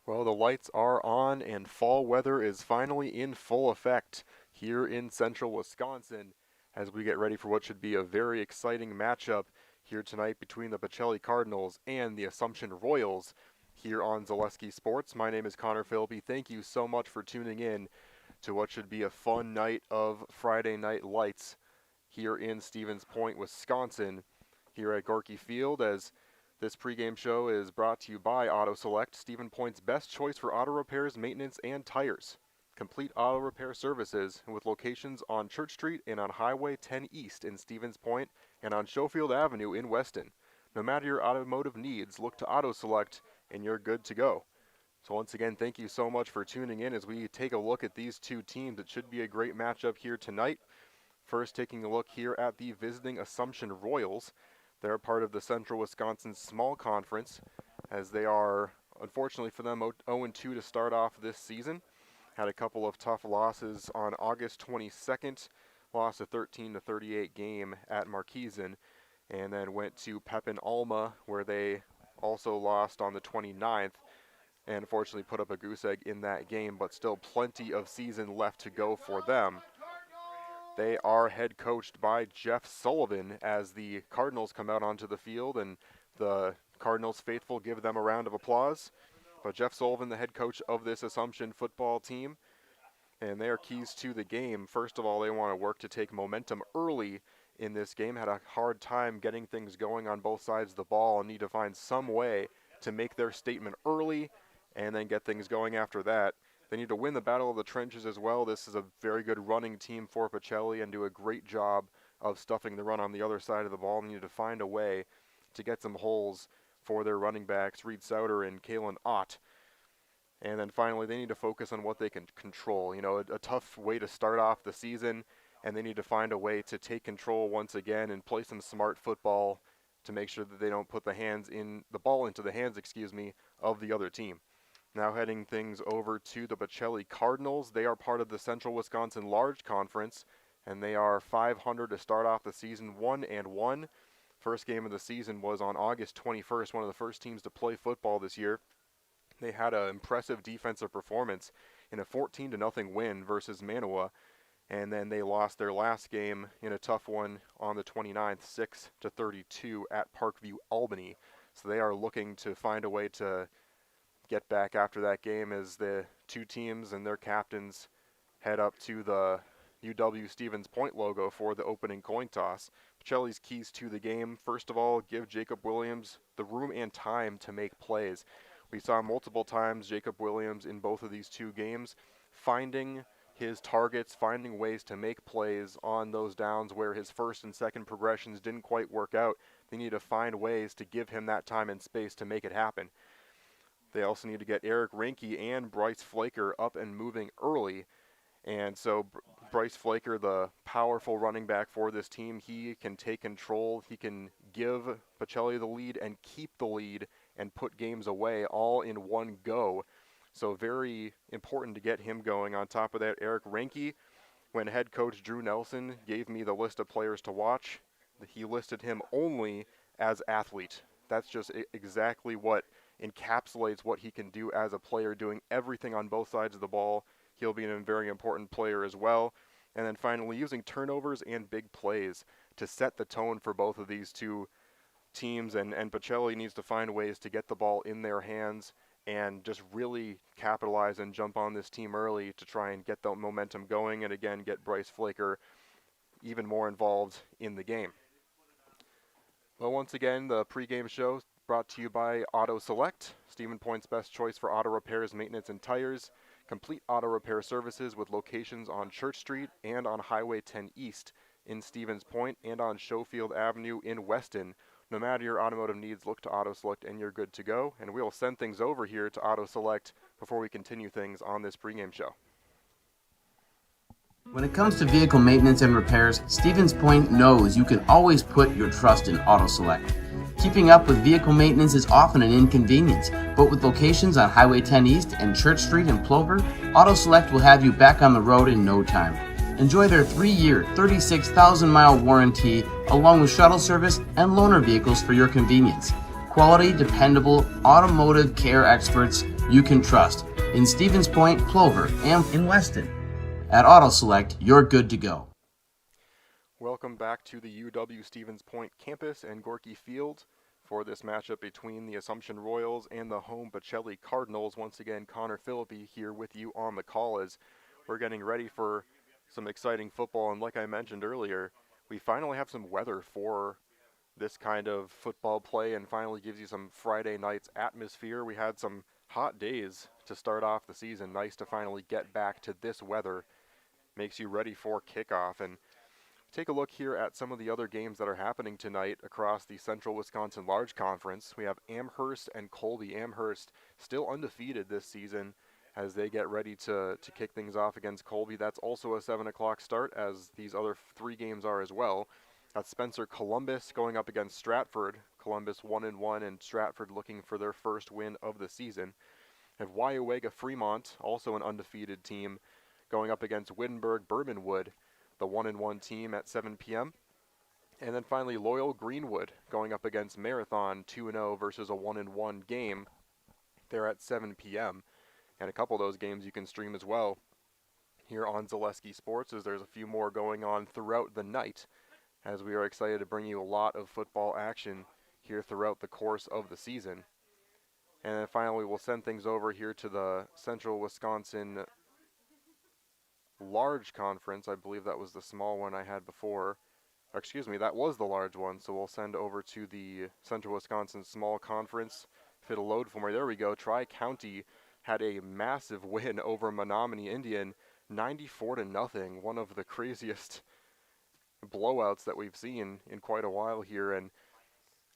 Well, the lights are on and fall weather is finally in full effect here in central Wisconsin as we get ready for what should be a very exciting matchup here tonight between the Pacelli Cardinals and the Assumption Royals here on Zaleski Sports. My name is Connor Philby. Thank you so much for tuning in to what should be a fun night of Friday Night Lights here in Stevens Point, Wisconsin, here at Gorky Field, as this pregame show is brought to you by Auto Select, Stevens Point's best choice for auto repairs, maintenance, and tires. Complete auto repair services with locations on Church Street and on Highway 10 East in Stevens Point and on Schofield Avenue in Weston. No matter your automotive needs, look to Auto Select and you're good to go. So once again, thank you so much for tuning in as we take a look at these two teams. It should be a great matchup here tonight. First, taking a look here at the visiting Assumption Royals. They're part of the Central Wisconsin Small Conference, as they are, unfortunately for them, 0-2 to start off this season. Had a couple of tough losses on August 22nd, lost a 13-38 game at Marquesan, and then went to Pepin Alma, where they also lost on the 29th, and unfortunately put up a goose egg in that game, but still plenty of season left to go for them. They are head coached by Jeff Sullivan as the Cardinals come out onto the field, and the Cardinals faithful give them a round of applause. But Jeff Sullivan, the head coach of this Assumption football team, and their keys to the game. First of all, they want to work to take momentum early in this game. Had a hard time getting things going on both sides of the ball and need to find some way to make their statement early and then get things going after that. They need to win the battle of the trenches as well. This is a very good running team for Pacelli and do a great job of stuffing the run on the other side of the ball. They need to find a way to get some holes for their running backs, Reed Souter and Kalen Ott. And then finally, they need to focus on what they can control. You know, a tough way to start off the season, and they need to find a way to take control once again and play some smart football to make sure that they don't put the ball into the hands, of the other team. Now heading things over to the Pacelli Cardinals. They are part of the Central Wisconsin Large Conference, and they are 500 to start off the season, 1-1. First game of the season was on August 21st, one of the first teams to play football this year. They had an impressive defensive performance in a 14-0 win versus Manawa, and then they lost their last game in a tough one on the 29th, 6-32 at Parkview, Albany. So they are looking to find a way to get back after that game as the two teams and their captains head up to the UW Stevens Point logo for the opening coin toss. Pacelli's keys to the game: first of all, give Jacob Williams the room and time to make plays. We saw multiple times Jacob Williams in both of these two games finding his targets, finding ways to make plays on those downs where his first and second progressions didn't quite work out. They need to find ways to give him that time and space to make it happen. They also need to get Eric Reinke and Bryce Flaker up and moving early. And so Bryce Flaker, the powerful running back for this team, he can take control. He can give Pacelli the lead and keep the lead and put games away all in one go. So very important to get him going. On top of that, Eric Reinke, when head coach Drew Nelson gave me the list of players to watch, he listed him only as athlete. That's just exactly what encapsulates what he can do as a player, doing everything on both sides of the ball. He'll be a very important player as well. And then finally, using turnovers and big plays to set the tone for both of these two teams. And Pacelli needs to find ways to get the ball in their hands and just really capitalize and jump on this team early to try and get the momentum going and, again, get Bryce Flaker even more involved in the game. Well, once again, the pregame show brought to you by Auto Select, Stevens Point's best choice for auto repairs, maintenance, and tires. Complete auto repair services with locations on Church Street and on Highway 10 East in Stevens Point and on Schofield Avenue in Weston. No matter your automotive needs, look to Auto Select and you're good to go. And we'll send things over here to Auto Select before we continue things on this pregame show. When it comes to vehicle maintenance and repairs, Stevens Point knows you can always put your trust in Auto Select. Keeping up with vehicle maintenance is often an inconvenience, but with locations on Highway 10 East and Church Street in Plover, Auto Select will have you back on the road in no time. Enjoy their 3-year, 36,000-mile warranty, along with shuttle service and loaner vehicles for your convenience. Quality, dependable, automotive care experts you can trust in Stevens Point, Plover, and in Weston. At Auto Select, you're good to go. Welcome back to the UW Stevens Point campus and Gorky Field for this matchup between the Assumption Royals and the home Pacelli Cardinals. Once again, Connor Philippi here with you on the call as we're getting ready for some exciting football. And like I mentioned earlier, we finally have some weather for this kind of football play and finally gives you some Friday night's atmosphere. We had some hot days to start off the season. Nice to finally get back to this weather. Makes you ready for kickoff. And take a look here at some of the other games that are happening tonight across the Central Wisconsin Large Conference. We have Amherst and Colby. Amherst still undefeated this season as they get ready to kick things off against Colby. That's also a 7 o'clock start, as these other 3 games are as well. That's Spencer Columbus going up against Stratford. Columbus 1-1 and Stratford looking for their first win of the season. We have WIAA Fremont, also an undefeated team, going up against Wittenberg Bourbonwood, the 1-1 team at 7 p.m. And then finally Loyal Greenwood going up against Marathon, 2-0 versus a 1-1 game. They're at 7 p.m. And a couple of those games you can stream as well here on Zaleski Sports, as there's a few more going on throughout the night, as we are excited to bring you a lot of football action here throughout the course of the season. And then finally we'll send things over here to the Central Wisconsin Large Conference. I believe that was the small one I had before. Or excuse me, that was the large one. So we'll send over to the Central Wisconsin Small Conference. If it'll load for me, there we go. Tri-County had a massive win over Menominee Indian, 94-0. One of the craziest blowouts that we've seen in quite a while here. And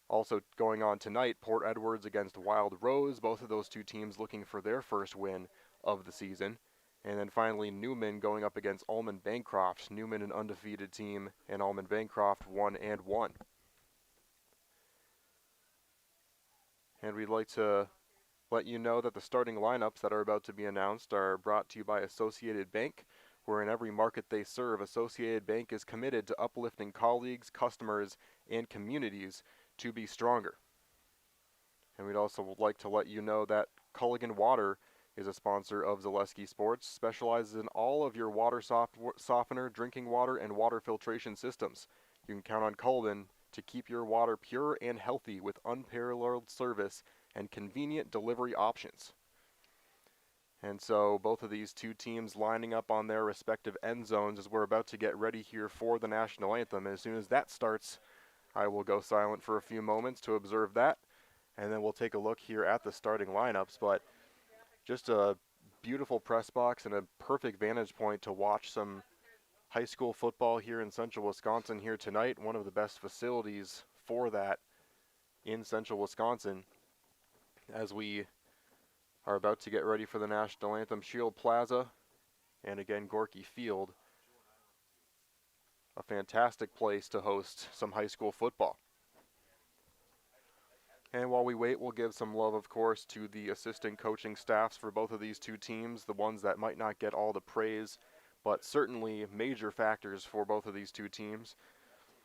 also going on tonight, Port Edwards against Wild Rose. Both of those two teams looking for their first win of the season. And then finally, Newman going up against Allman Bancroft. Newman, an undefeated team, and Allman Bancroft 1-1. And we'd like to let you know that the starting lineups that are about to be announced are brought to you by Associated Bank, where in every market they serve, Associated Bank is committed to uplifting colleagues, customers, and communities to be stronger. And we'd also like to let you know that Culligan Water is a sponsor of Zaleski Sports, specializes in all of your water softener, drinking water, and water filtration systems. You can count on Culligan to keep your water pure and healthy with unparalleled service and convenient delivery options. And so both of these two teams lining up on their respective end zones as we're about to get ready here for the national anthem. And as soon as that starts, I will go silent for a few moments to observe that, and then we'll take a look here at the starting lineups. But just a beautiful press box and a perfect vantage point to watch some high school football here in Central Wisconsin here tonight. One of the best facilities for that in Central Wisconsin as we are about to get ready for the national anthem. Shield Plaza and again Gorky Field. A fantastic place to host some high school football. And while we wait, we'll give some love, of course, to the assistant coaching staffs for both of these two teams, the ones that might not get all the praise, but certainly major factors for both of these two teams.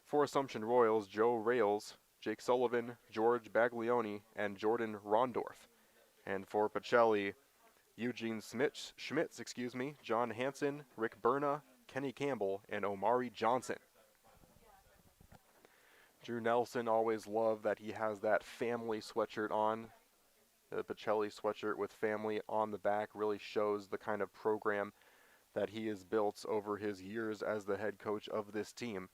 For Assumption Royals, Joe Rails, Jake Sullivan, George Baglioni, and Jordan Rondorf. And for Pacelli, Eugene Schmitz, John Hansen, Rick Berna, Kenny Campbell, and Omari Johnson. Drew Nelson, always loved that he has that family sweatshirt on. The Pacelli sweatshirt with family on the back really shows the kind of program that he has built over his years as the head coach of this team.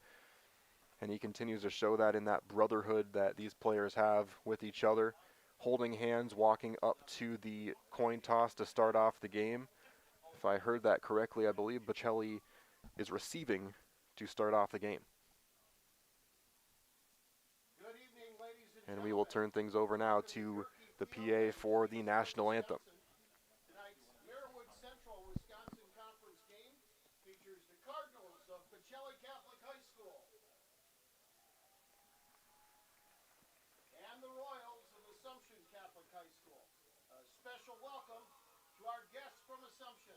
And he continues to show that in that brotherhood that these players have with each other, holding hands, walking up to the coin toss to start off the game. If I heard that correctly, I believe Pacelli is receiving to start off the game. And we will turn things over now to the PA for the national anthem. Tonight's Marywood Central Wisconsin Conference game features the Cardinals of Pacelli Catholic High School and the Royals of Assumption Catholic High School. A special welcome to our guests from Assumption.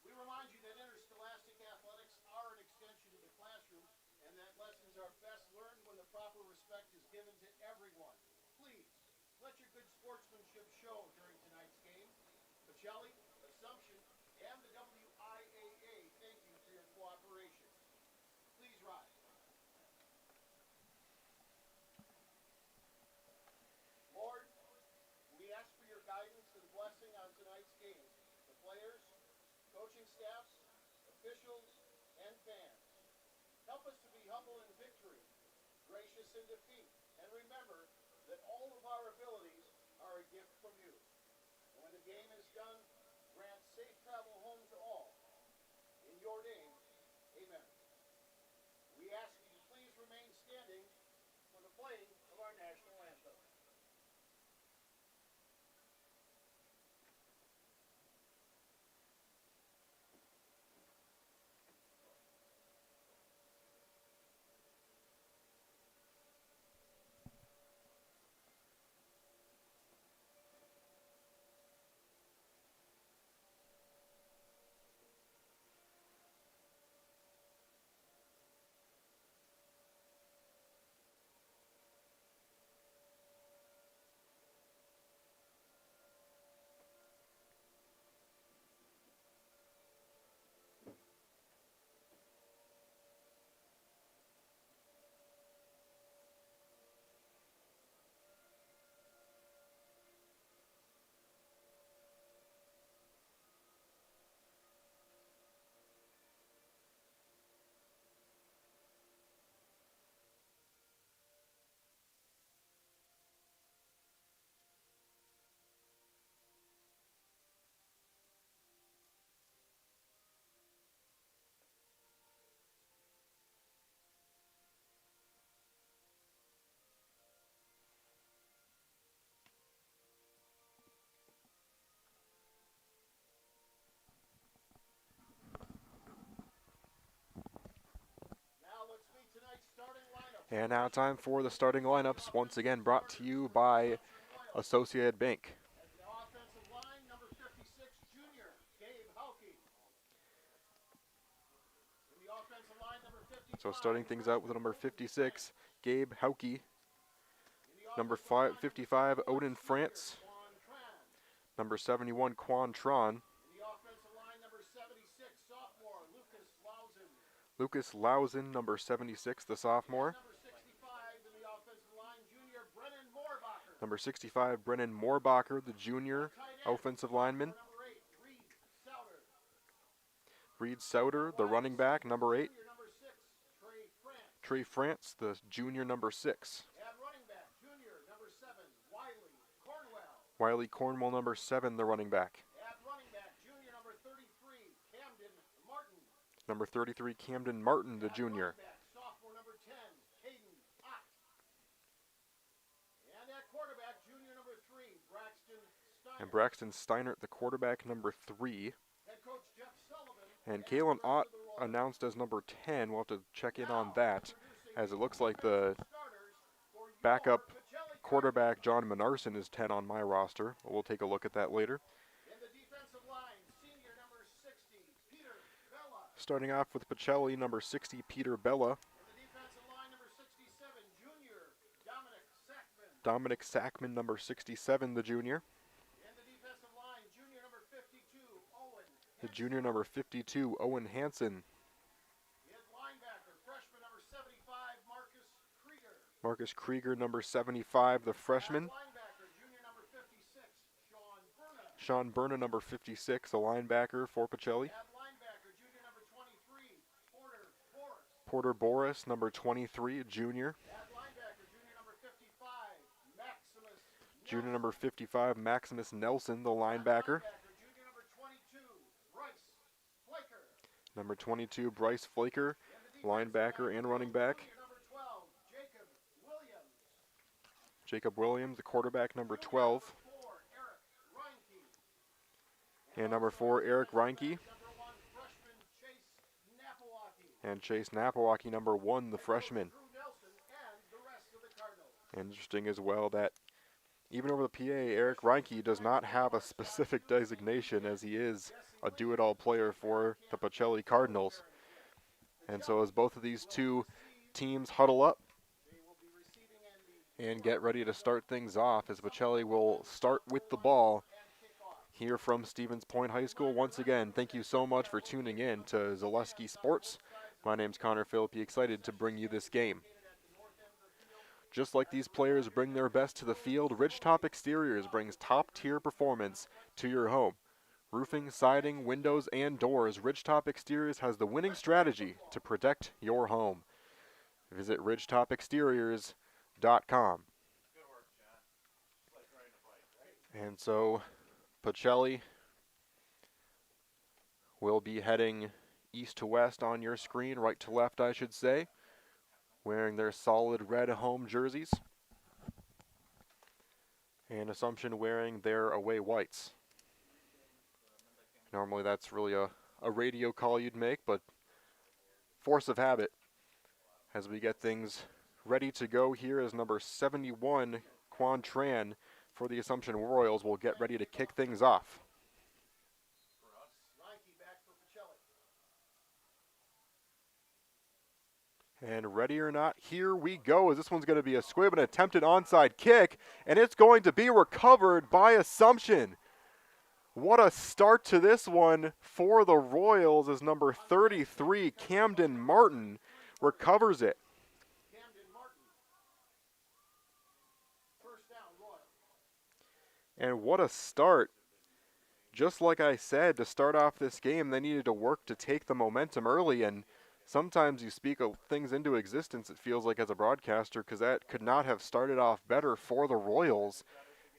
We remind you that interscholastic athletics are an extension of the classroom, and that lessons are best learned when the proper respect is given to everyone. Please Let your good sportsmanship show during tonight's game. Pacelli, Assumption, and the WIAA thank you for your cooperation. Please rise. Lord, we ask for your guidance and blessing on tonight's game. The players, coaching staffs, officials, and fans. Help us to be humble in victory, gracious in defeat, and remember that all of our abilities are a gift from you. And when the game is done, grant safe travel home to all. In your name, amen. We ask that you please remain standing for the playing of our national anthem. Now let's meet tonight's starting lineup. And now time for the starting lineups, once again brought to you by Associated Bank. At the offensive line, number 56, junior, Gabe Hauke. In the offensive line, number 55. So starting things out with number 56, Gabe Hauke. In the Number offensive line, 55, number Odin 61, France. Quan Tran. Number 71, Quan Tron. In the offensive line, number 76, sophomore, Lucas Lausen. Lucas Lausen, number 76, the sophomore. Number 65 in the offensive line, junior, Brennan Moorbacher. Number 65, Brennan Moorbacher, the junior offensive lineman. Number 8, Reed Souter. Reed Souter, the running back, number 8. Junior, number 6, Trey France. Trey France, the junior, number 6. At running back, junior, number 7, Wiley Cornwell. Wiley Cornwell, number 7, the running back. At running back, junior, number 33, Camden Martin. Number 33, Camden Martin, the junior. At running back, sophomore, number 10, Hayden Ott. And at quarterback, junior, number 3, Braxton Steiner. And Braxton Steinert, the quarterback, number 3. Head coach Jeff Sullivan. And Kalen Ott announced as number 10. We'll have to check in on that, as it looks like the backup quarterback, John Minarson, is 10 on my roster. We'll take a look at that later. In the defensive line, senior, number 60, Peter Bella. Starting off with Pacelli, number 60, Peter Bella. In the defensive line, number 67, junior, Dominic Sackman. Dominic Sackman, number 67, the junior. In the defensive line, junior, number 52, Owen. The junior, number 52, Owen Hansen. In linebacker, freshman, number 75, Marcus Krieger. Marcus Krieger, number 75, the freshman. Linebacker, junior, number 56, Sean Berna. Sean Berna, number 56, a linebacker for Pacelli. At linebacker, junior, number 23, Porter Boris. Porter Boris, number 23, junior. At linebacker, junior, number 55, Maximus. Junior, number 55, Maximus Nelson, the linebacker. Linebacker, junior, number 22, Bryce Flaker. Number 22, Bryce Flaker, linebacker and running back. Junior, number 12, Jacob Williams. Jacob Williams, the quarterback, number 12. 4, Eric Reinke. And number 4, Eric Reinke. Number 1, freshman Chase Napawaki. And Chase Napawaki, number 1, the freshman. Drew Nelson and the rest of the Cardinals. Interesting as well that even over the PA, Eric Reinke does not have a specific designation, as he is a do-it-all player for the Pacelli Cardinals. And so as both of these two teams huddle up, They will be and get ready to start things off as Pacelli will start with the ball here from Stevens Point High School. Once again, thank you so much for tuning in to Zaleski Sports. My name's Connor Phillippe, excited to bring you this game. Just like these players bring their best to the field, Ridgetop Exteriors brings top-tier performance to your home. Roofing, siding, windows, and doors, Ridgetop Exteriors has the winning strategy to protect your home. Visit ridgetopexteriors.com. And so Pacelli will be heading east to west on your screen, right to left I should say, wearing their solid red home jerseys. And Assumption wearing their away whites. Normally that's really a radio call you'd make, but force of habit as we get things ready to go here as number 71, Quan Tran, for the Assumption Royals will get ready to kick things off. And ready or not, here we go, as this one's going to be a squib, an attempted onside kick, and it's going to be recovered by Assumption. What a start to this one for the Royals as number 33, Camden Martin, recovers it. And what a start. Just like I said, to start off this game, they needed to work to take the momentum early, and sometimes you speak of things into existence, it feels like, as a broadcaster, because that could not have started off better for the Royals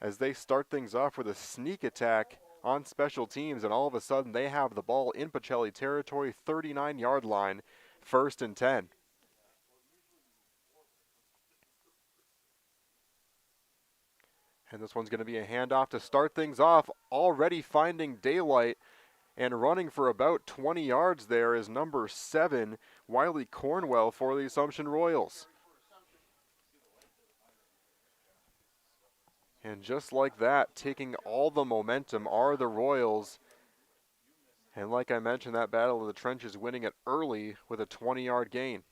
as they start things off with a sneak attack on special teams, and all of a sudden they have the ball in Pacelli territory, 39-yard line, 1st and 10. And this one's going to be a handoff to start things off, already finding daylight and running for about 20 yards there is number 7, Wiley Cornwell for the Assumption Royals. And just like that, taking all the momentum are the Royals. And like I mentioned, that battle of the trenches, winning it early with a 20-yard gain.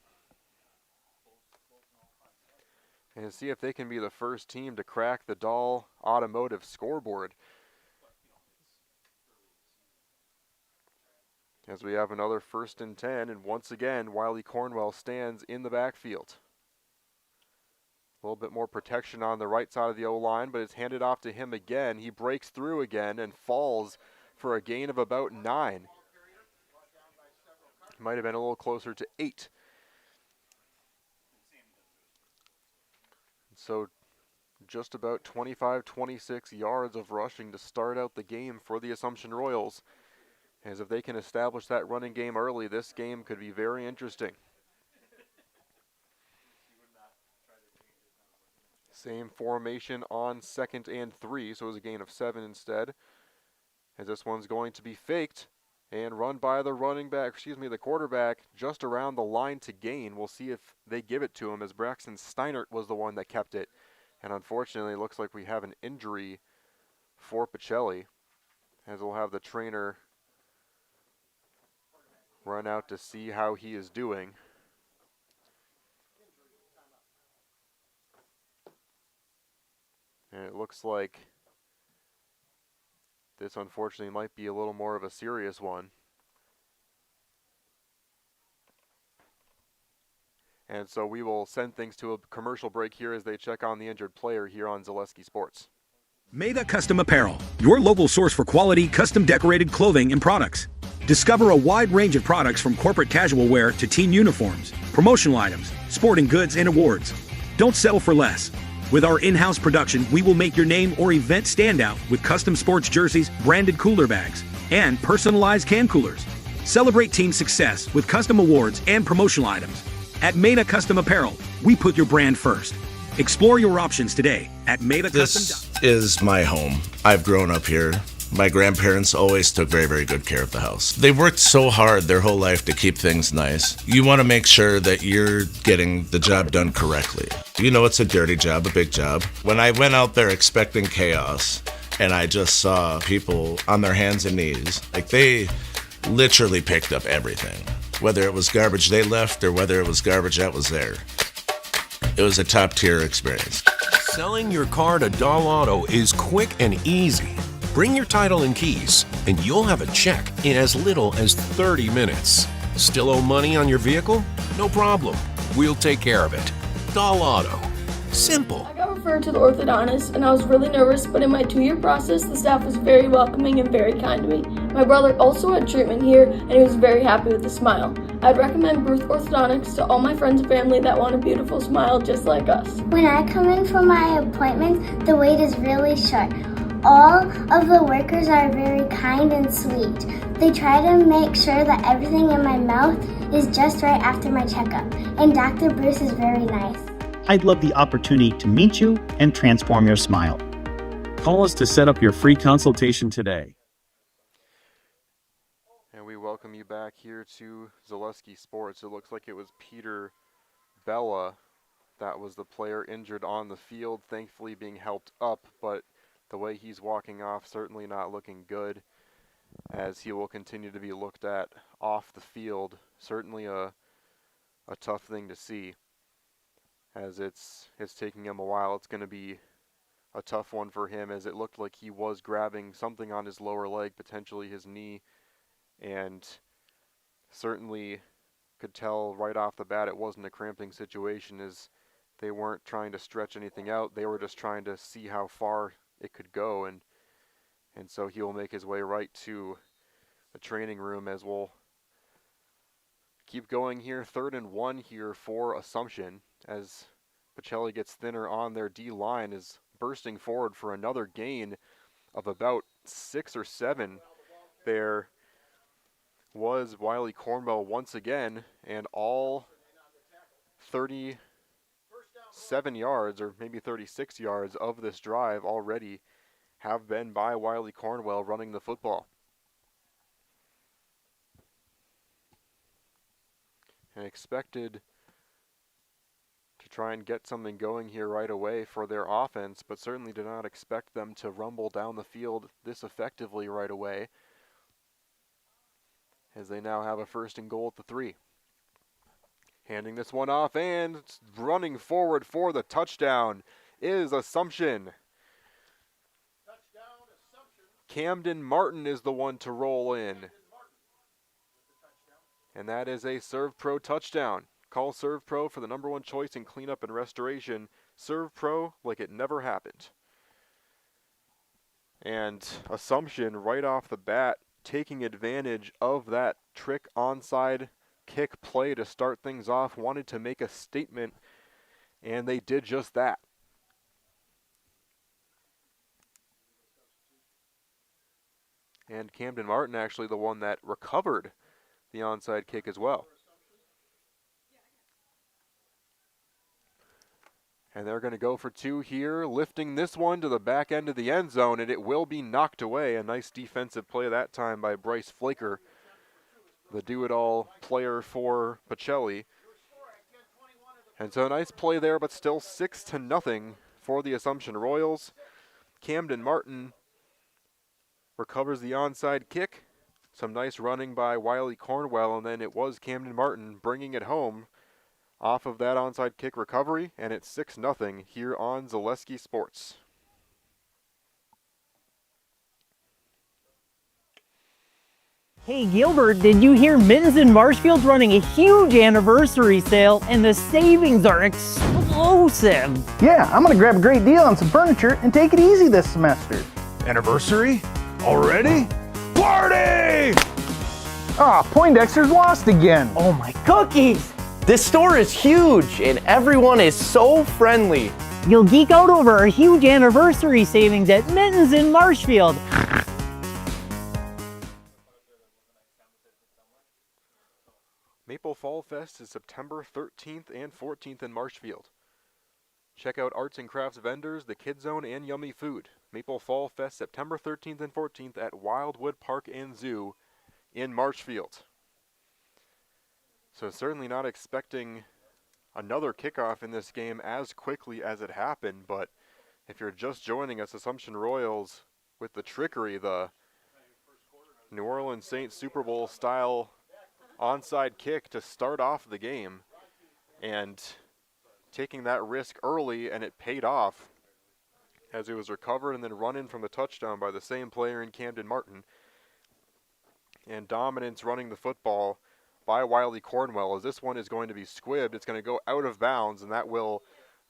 And see if they can be the first team to crack the Dahl Automotive scoreboard. As we have another 1st and 10, and once again, Wiley Cornwell stands in the backfield. A little bit more protection on the right side of the O-line, but it's handed off to him again. He breaks through again and falls for a gain of about 9. Might have been a little closer to 8. So just about 25-26 yards of rushing to start out the game for the Assumption Royals. As if they can establish that running game early, this game could be very interesting. Same formation on 2nd and 3, so it was a gain of 7 instead. As this one's going to be faked and run by the the quarterback just around the line to gain. We'll see if they give it to him, as Braxton Steinert was the one that kept it. And unfortunately, it looks like we have an injury for Pacelli, as we'll have the trainer run out to see how he is doing. And it looks like this unfortunately might be a little more of a serious one. And so we will send things to a commercial break here as they check on the injured player here on Zaleski Sports. Maida Custom Apparel, your local source for quality, custom decorated clothing and products. Discover a wide range of products from corporate casual wear to team uniforms, promotional items, sporting goods, and awards. Don't settle for less. With our in-house production, we will make your name or event stand out with custom sports jerseys, branded cooler bags, and personalized can coolers. Celebrate team success with custom awards and promotional items. At Maida Custom Apparel, we put your brand first. Explore your options today at MaidaCustom.com. This is my home. I've grown up here. My grandparents always took very, very good care of the house. They've worked so hard their whole life to keep things nice. You want to make sure that you're getting the job done correctly. You know it's a dirty job, a big job. When I went out there expecting chaos, and I just saw people on their hands and knees, like they literally picked up everything. Whether it was garbage they left or whether it was garbage that was there. It was a top-tier experience. Selling your car to Doll Auto is quick and easy. Bring your title and keys, and you'll have a check in as little as 30 minutes. Still owe money on your vehicle? No problem. We'll take care of it. Doll Auto. Simple. I got referred to the orthodontist, and I was really nervous, but in my 2-year process, the staff was very welcoming and very kind to me. My brother also had treatment here, and he was very happy with the smile. I'd recommend Bruce Orthodontics to all my friends and family that want a beautiful smile just like us. When I come in for my appointments, the wait is really short. All of the workers are very kind and sweet. They try to make sure that everything in my mouth is just right after my checkup, and Dr. Bruce is very nice. I'd love the opportunity to meet you and transform your smile. Call us to set up your free consultation today. And we welcome you back here to Zaleski Sports. It looks like it was Peter Bella that was the player injured on the field, thankfully being helped up, but the way he's walking off, certainly not looking good, as he will continue to be looked at off the field. Certainly a tough thing to see, as it's taking him a while. It's going to be a tough one for him, as it looked like he was grabbing something on his lower leg, potentially his knee, and certainly could tell right off the bat it wasn't a cramping situation, as they weren't trying to stretch anything out. They were just trying to see how far it could go, and so he will make his way right to the training room, as we'll keep going here. 3rd and 1 here for Assumption, as Pacelli gets thinner on their D-line, is bursting forward for another gain of about 6 or 7. There was Wiley Cornwell once again, and all 37 yards, or maybe 36 yards of this drive already have been by Wiley Cornwell running the football. And expected to try and get something going here right away for their offense, but certainly did not expect them to rumble down the field this effectively right away, as they now have a 1st and goal at the 3. Handing this one off and running forward for the touchdown is Assumption. Camden Martin is the one to roll in. And that is a Serve Pro touchdown. Call Serve Pro for the #1 choice in cleanup and restoration. Serve Pro like it never happened. And Assumption right off the bat taking advantage of that trick onside kick play to start things off, wanted to make a statement, and they did just that. And Camden Martin actually the one that recovered the onside kick as well. And they're going to go for 2 here, lifting this one to the back end of the end zone, and it will be knocked away. A nice defensive play that time by Bryce Flaker, the do-it-all player for Pacelli. And so a nice play there, but still 6-0 for the Assumption Royals. Camden Martin recovers the onside kick. Some nice running by Wiley Cornwell, and then it was Camden Martin bringing it home off of that onside kick recovery, and it's 6-0 here on Zaleski Sports. Hey Gilbert, did you hear Mittens in Marshfield's running a huge anniversary sale, and the savings are explosive? Yeah, I'm gonna grab a great deal on some furniture and take it easy this semester. Anniversary? Already? Party! Ah, Poindexter's lost again. Oh my cookies! This store is huge and everyone is so friendly. You'll geek out over our huge anniversary savings at Mittens in Marshfield. Maple Fall Fest is September 13th and 14th in Marshfield. Check out arts and crafts vendors, the Kid Zone, and yummy food. Maple Fall Fest September 13th and 14th at Wildwood Park and Zoo in Marshfield. So certainly not expecting another kickoff in this game as quickly as it happened, but if you're just joining us, Assumption Royals with the trickery, the New Orleans Saints Super Bowl style onside kick to start off the game, and taking that risk early, and it paid off as it was recovered and then run in from the touchdown by the same player in Camden Martin. And dominance running the football by Wiley Cornwell, as this one is going to be squibbed. It's going to go out of bounds, and that will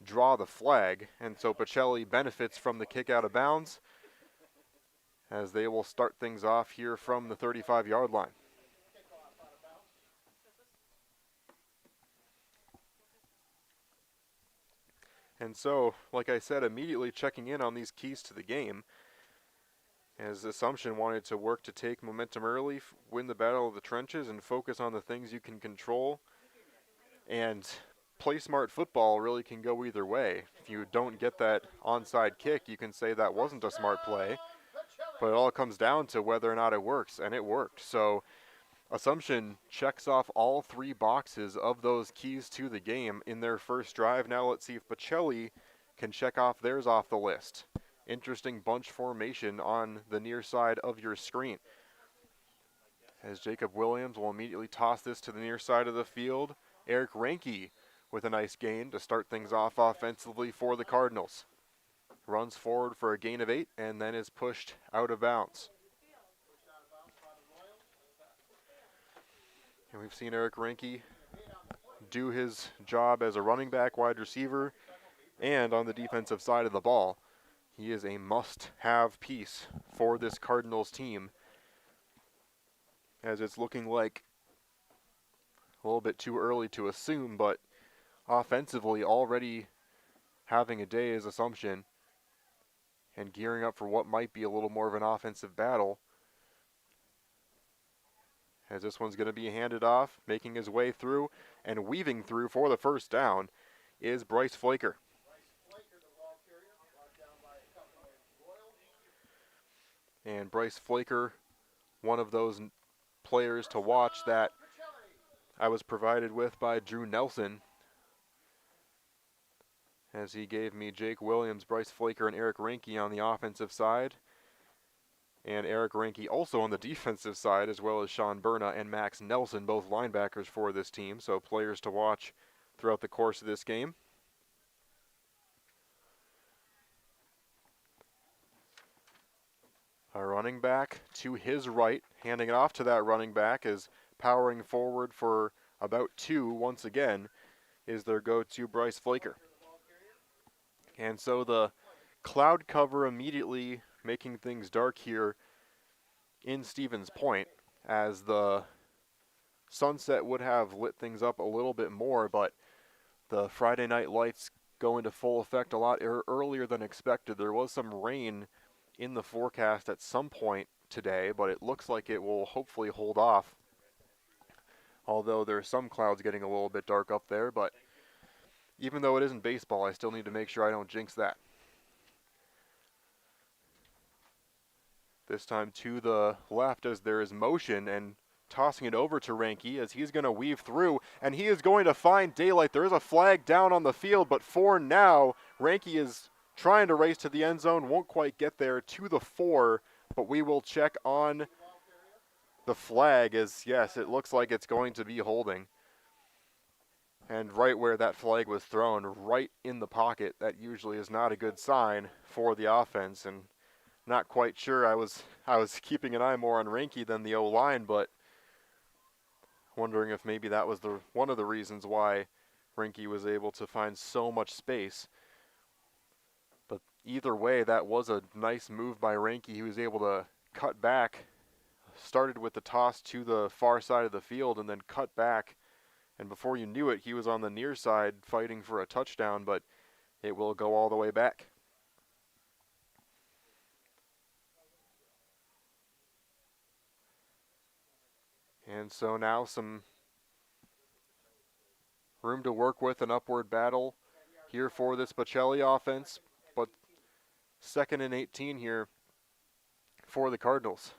draw the flag. And so Pacelli benefits from the kick out of bounds, as they will start things off here from the 35-yard line. And so, like I said, immediately checking in on these keys to the game, as Assumption wanted to work to take momentum early, win the battle of the trenches, and focus on the things you can control. And play smart football really can go either way. If you don't get that onside kick, you can say that wasn't a smart play. But it all comes down to whether or not it works, and it worked. So Assumption checks off all 3 boxes of those keys to the game in their first drive. Now let's see if Pacelli can check off theirs off the list. Interesting bunch formation on the near side of your screen, as Jacob Williams will immediately toss this to the near side of the field. Eric Ranke with a nice gain to start things off offensively for the Cardinals. Runs forward for a gain of 8 and then is pushed out of bounds. And we've seen Eric Ranke do his job as a running back, wide receiver, and on the defensive side of the ball. He is a must-have piece for this Cardinals team, as it's looking like a little bit too early to assume, but offensively already having a day is Assumption and gearing up for what might be a little more of an offensive battle, as this one's going to be handed off. Making his way through and weaving through for the first down is Bryce Flaker. And Bryce Flaker, one of those players to watch that I was provided with by Drew Nelson, as he gave me Jake Williams, Bryce Flaker, and Eric Ranke on the offensive side. And Eric Ranke also on the defensive side, as well as Sean Berna and Max Nelson, both linebackers for this team. So players to watch throughout the course of this game. A running back to his right, handing it off to that running back, is powering forward for about 2 once again, is their go-to Bryce Flaker. And so the cloud cover immediately making things dark here in Stevens Point, as the sunset would have lit things up a little bit more, but the Friday night lights go into full effect a lot earlier than expected. There was some rain in the forecast at some point today, but it looks like it will hopefully hold off, although there are some clouds getting a little bit dark up there. But even though it isn't baseball, I still need to make sure I don't jinx that. This time to the left, as there is motion, and tossing it over to Ranke as he's going to weave through, and he is going to find daylight. There is a flag down on the field, but for now, Ranke is trying to race to the end zone, won't quite get there to the 4, but we will check on the flag, as yes, it looks like it's going to be holding. And right where that flag was thrown, right in the pocket, that usually is not a good sign for the offense. And not quite sure. I was keeping an eye more on Ranke than the O-line, but wondering if maybe that was one of the reasons why Ranke was able to find so much space. But either way, that was a nice move by Ranke. He was able to cut back, started with the toss to the far side of the field, and then cut back. And before you knew it, he was on the near side fighting for a touchdown, but it will go all the way back. And so now some room to work with, an upward battle here for this Pacelli offense, but 2nd and 18 here for the Cardinals.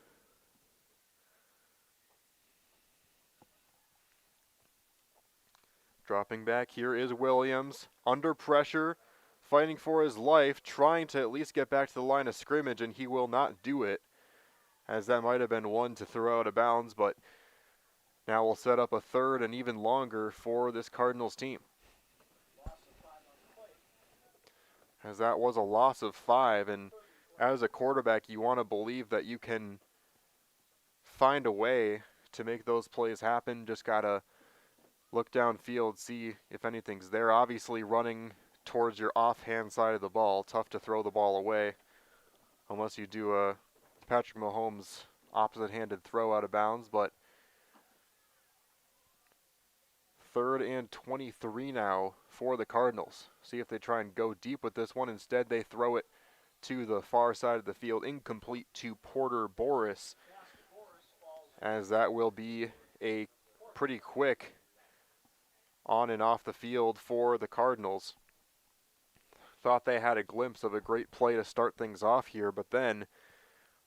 Dropping back here is Williams, under pressure, fighting for his life, trying to at least get back to the line of scrimmage, and he will not do it, as that might have been one to throw out of bounds, but now we'll set up a 3rd and even longer for this Cardinals team. as that was a loss of 5, and as a quarterback, you want to believe that you can find a way to make those plays happen. Just got to look downfield, see if anything's there. Obviously, running towards your offhand side of the ball, tough to throw the ball away unless you do a Patrick Mahomes opposite-handed throw out of bounds, but 3rd and 23 now for the Cardinals. See if they try and go deep with this one. Instead, they throw it to the far side of the field, incomplete to Porter Boris, as that will be a pretty quick on and off the field for the Cardinals. Thought they had a glimpse of a great play to start things off here, but then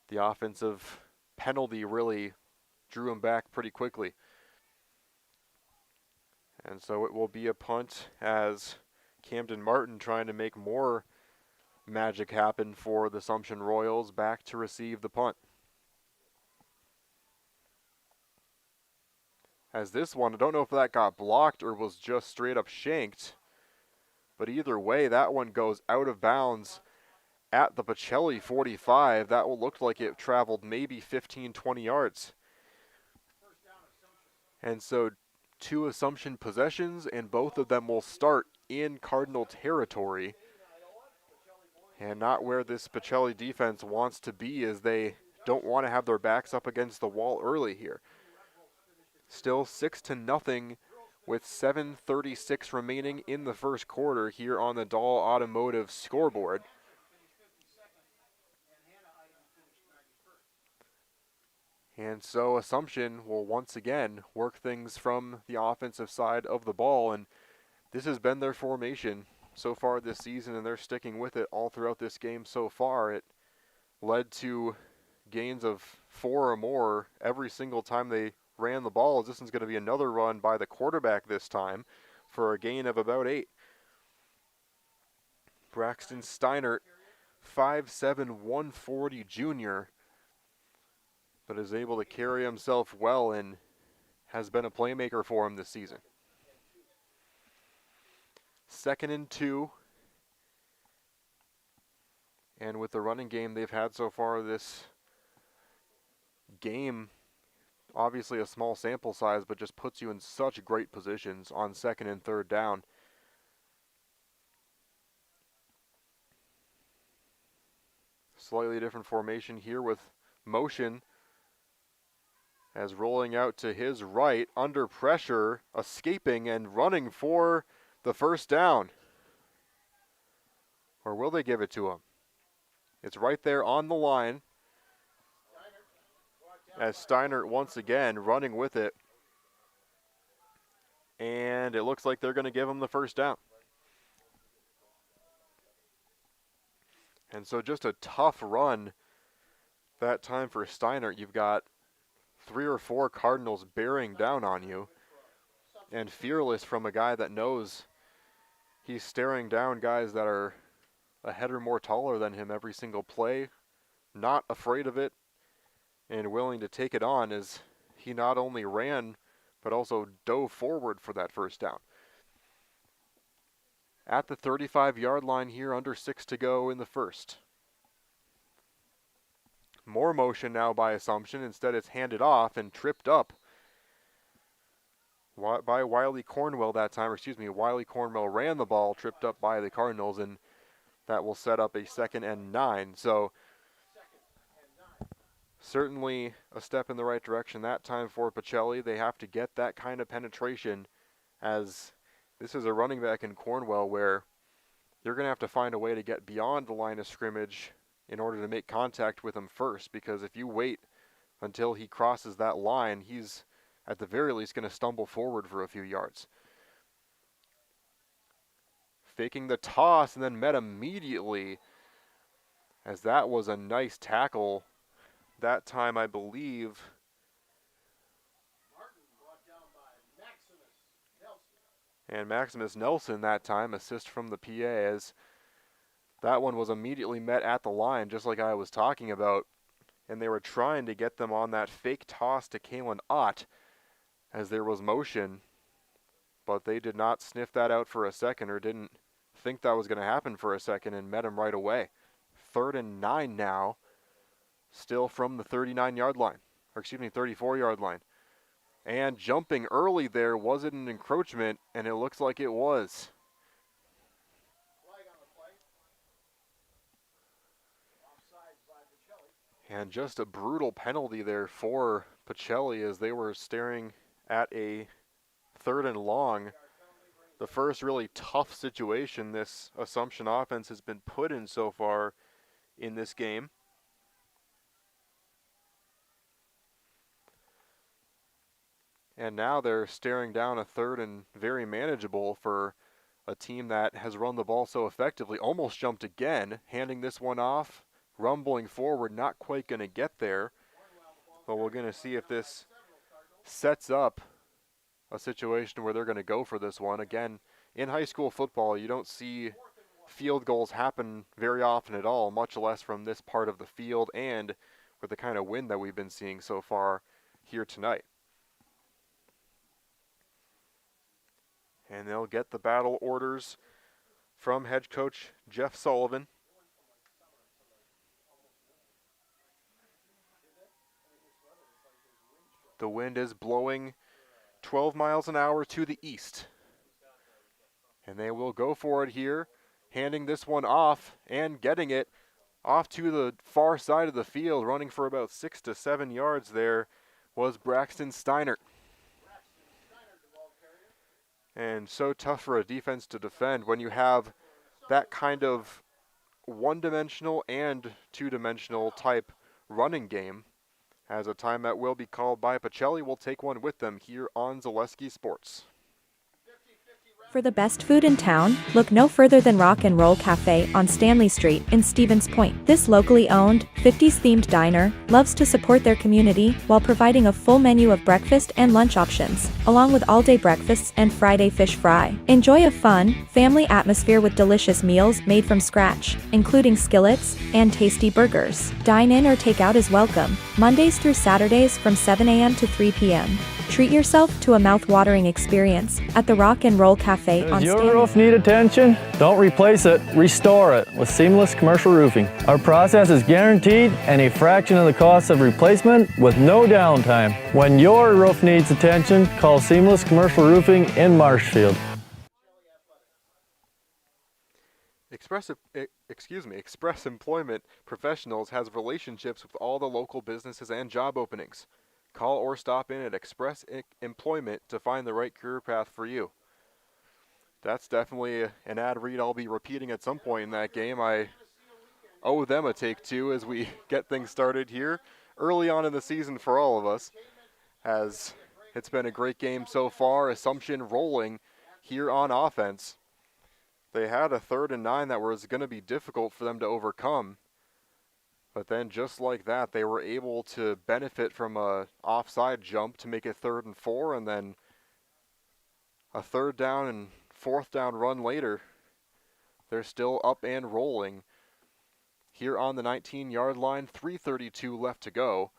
the offensive penalty really drew him back pretty quickly. And so it will be a punt as Camden Martin trying to make more magic happen for the Assumption Royals, back to receive the punt. As this one, I don't know if that got blocked or was just straight up shanked, but either way, that one goes out of bounds at the Pacelli 45. That will look like it traveled maybe 15, 20 yards. And so 2 Assumption possessions, and both of them will start in Cardinal territory, and not where this Pacelli defense wants to be, as they don't want to have their backs up against the wall early here. Still 6-0 with 7:36 remaining in the first quarter here on the Dahl Automotive scoreboard. And so Assumption will once again work things from the offensive side of the ball, and this has been their formation so far this season, and they're sticking with it all throughout this game so far. It led to gains of 4 or more every single time they ran the ball, as this one's going to be another run by the quarterback this time for a gain of about 8. Braxton Steinert, 5'7", 140 junior, but is able to carry himself well and has been a playmaker for him this season. 2nd and 2. And with the running game they've had so far this game, obviously a small sample size, but just puts you in such great positions on 2nd and 3rd down. Slightly different formation here with motion, as rolling out to his right, under pressure, escaping and running for the first down. Or will they give it to him? It's right there on the line, as Steinert once again running with it. And it looks like they're going to give him the first down. And so just a tough run that time for Steinert. You've got 3 or 4 Cardinals bearing down on you, and fearless from a guy that knows he's staring down guys that are a head or more taller than him every single play, not afraid of it, and willing to take it on, as he not only ran but also dove forward for that first down. At the 35-yard line here, under 6 to go in the first. More motion now by Assumption. Instead, it's handed off and tripped up by Wiley Cornwell that time. Wiley Cornwell ran the ball, tripped up by the Cardinals, and that will set up a 2nd and 9. So certainly a step in the right direction that time for Pacelli. They have to get that kind of penetration, as this is a running back in Cornwell where you're going to have to find a way to get beyond the line of scrimmage in order to make contact with him first, because if you wait until he crosses that line, he's at the very least going to stumble forward for a few yards. Faking the toss and then met immediately, as that was a nice tackle. That time, I believe, and Maximus Nelson that time, assist from the PA, as that one was immediately met at the line, just like I was talking about. And they were trying to get them on that fake toss to Kalen Ott, as there was motion, but they did not sniff that out for a second, or didn't think that was going to happen for a second and met him right away. 3rd and 9 now, still from the 39-yard line, or excuse me, 34-yard line. And jumping early there, was it an encroachment? And it looks like it was. And just a brutal penalty there for Pacelli as they were staring at a 3rd and long. The first really tough situation this Assumption offense has been put in so far in this game. And now they're staring down a 3rd and very manageable for a team that has run the ball so effectively. Almost jumped again, handing this one off, rumbling forward, not quite going to get there. But we're going to see if this sets up a situation where they're going to go for this one. Again, in high school football, you don't see field goals happen very often at all, much less from this part of the field and with the kind of wind that we've been seeing so far here tonight. And they'll get the battle orders from head coach Jeff Sullivan. The wind is blowing 12 miles an hour to the east. And they will go for it here, handing this one off and getting it off to the far side of the field, running for about 6 to 7 yards there was Braxton Steinert. And so tough for a defense to defend when you have that kind of one-dimensional and two-dimensional type running game. As a timeout will be called by Pacelli, will take one with them here on Zaleski Sports. For the best food in town, look no further than Rock and Roll Cafe on Stanley Street in Stevens Point. This locally owned, 50s-themed diner loves to support their community while providing a full menu of breakfast and lunch options, along with all-day breakfasts and Friday fish fry. Enjoy a fun, family atmosphere with delicious meals made from scratch, including skillets and tasty burgers. Dine in or take out is welcome, Mondays through Saturdays from 7 a.m. to 3 p.m. Treat yourself to a mouth-watering experience at the Rock and Roll Cafe on Does your Stanley. roof need attention? Don't replace it, restore it with Seamless Commercial Roofing. Our process is guaranteed and a fraction of the cost of replacement with no downtime. When your roof needs attention, call Seamless Commercial Roofing in Marshfield. Express Employment Professionals has relationships with all the local businesses and job openings. Call or stop in at Express Employment to find the right career path for you. That's definitely an ad read I'll be repeating at some point in that game. I owe them a take two as we get things started here early on in the season for all of us, as it's been a great game so far. Assumption rolling here on offense. They had a 3rd and 9 that was going to be difficult for them to overcome. But then just like that, they were able to benefit from a offside jump to make it 3rd and 4, and then a 3rd down and 4th down run later. They're still up and rolling here on the 19-yard line. 3:32 left to go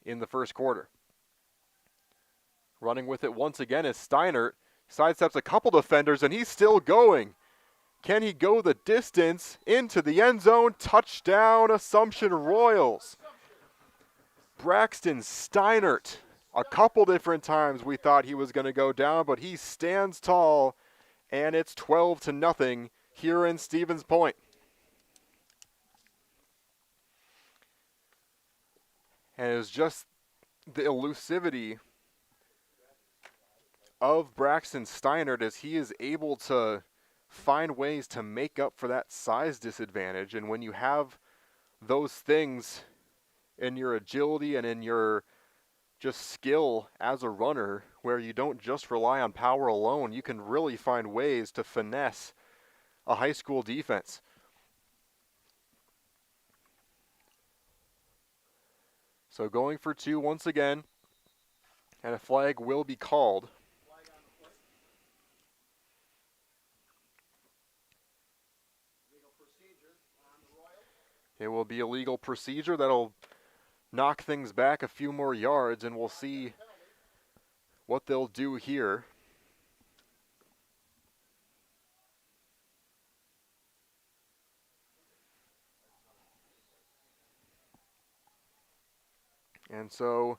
in the first quarter. Running with it once again is Steinert. Sidesteps a couple defenders, and he's still going. Can he go the distance into the end zone? Touchdown, Assumption Royals. Braxton Steinert. A couple different times we thought he was going to go down, but he stands tall, and it's 12-0 here in Stevens Point. And it was just the elusivity of Braxton Steinert as he is able to find ways to make up for that size disadvantage. And when you have those things in your agility and in your just skill as a runner, where you don't just rely on power alone, you can really find ways to finesse a high school defense. So going for two once again, and a flag will be called. It will be a legal procedure that'll knock things back a few more yards, and we'll see what they'll do here. And so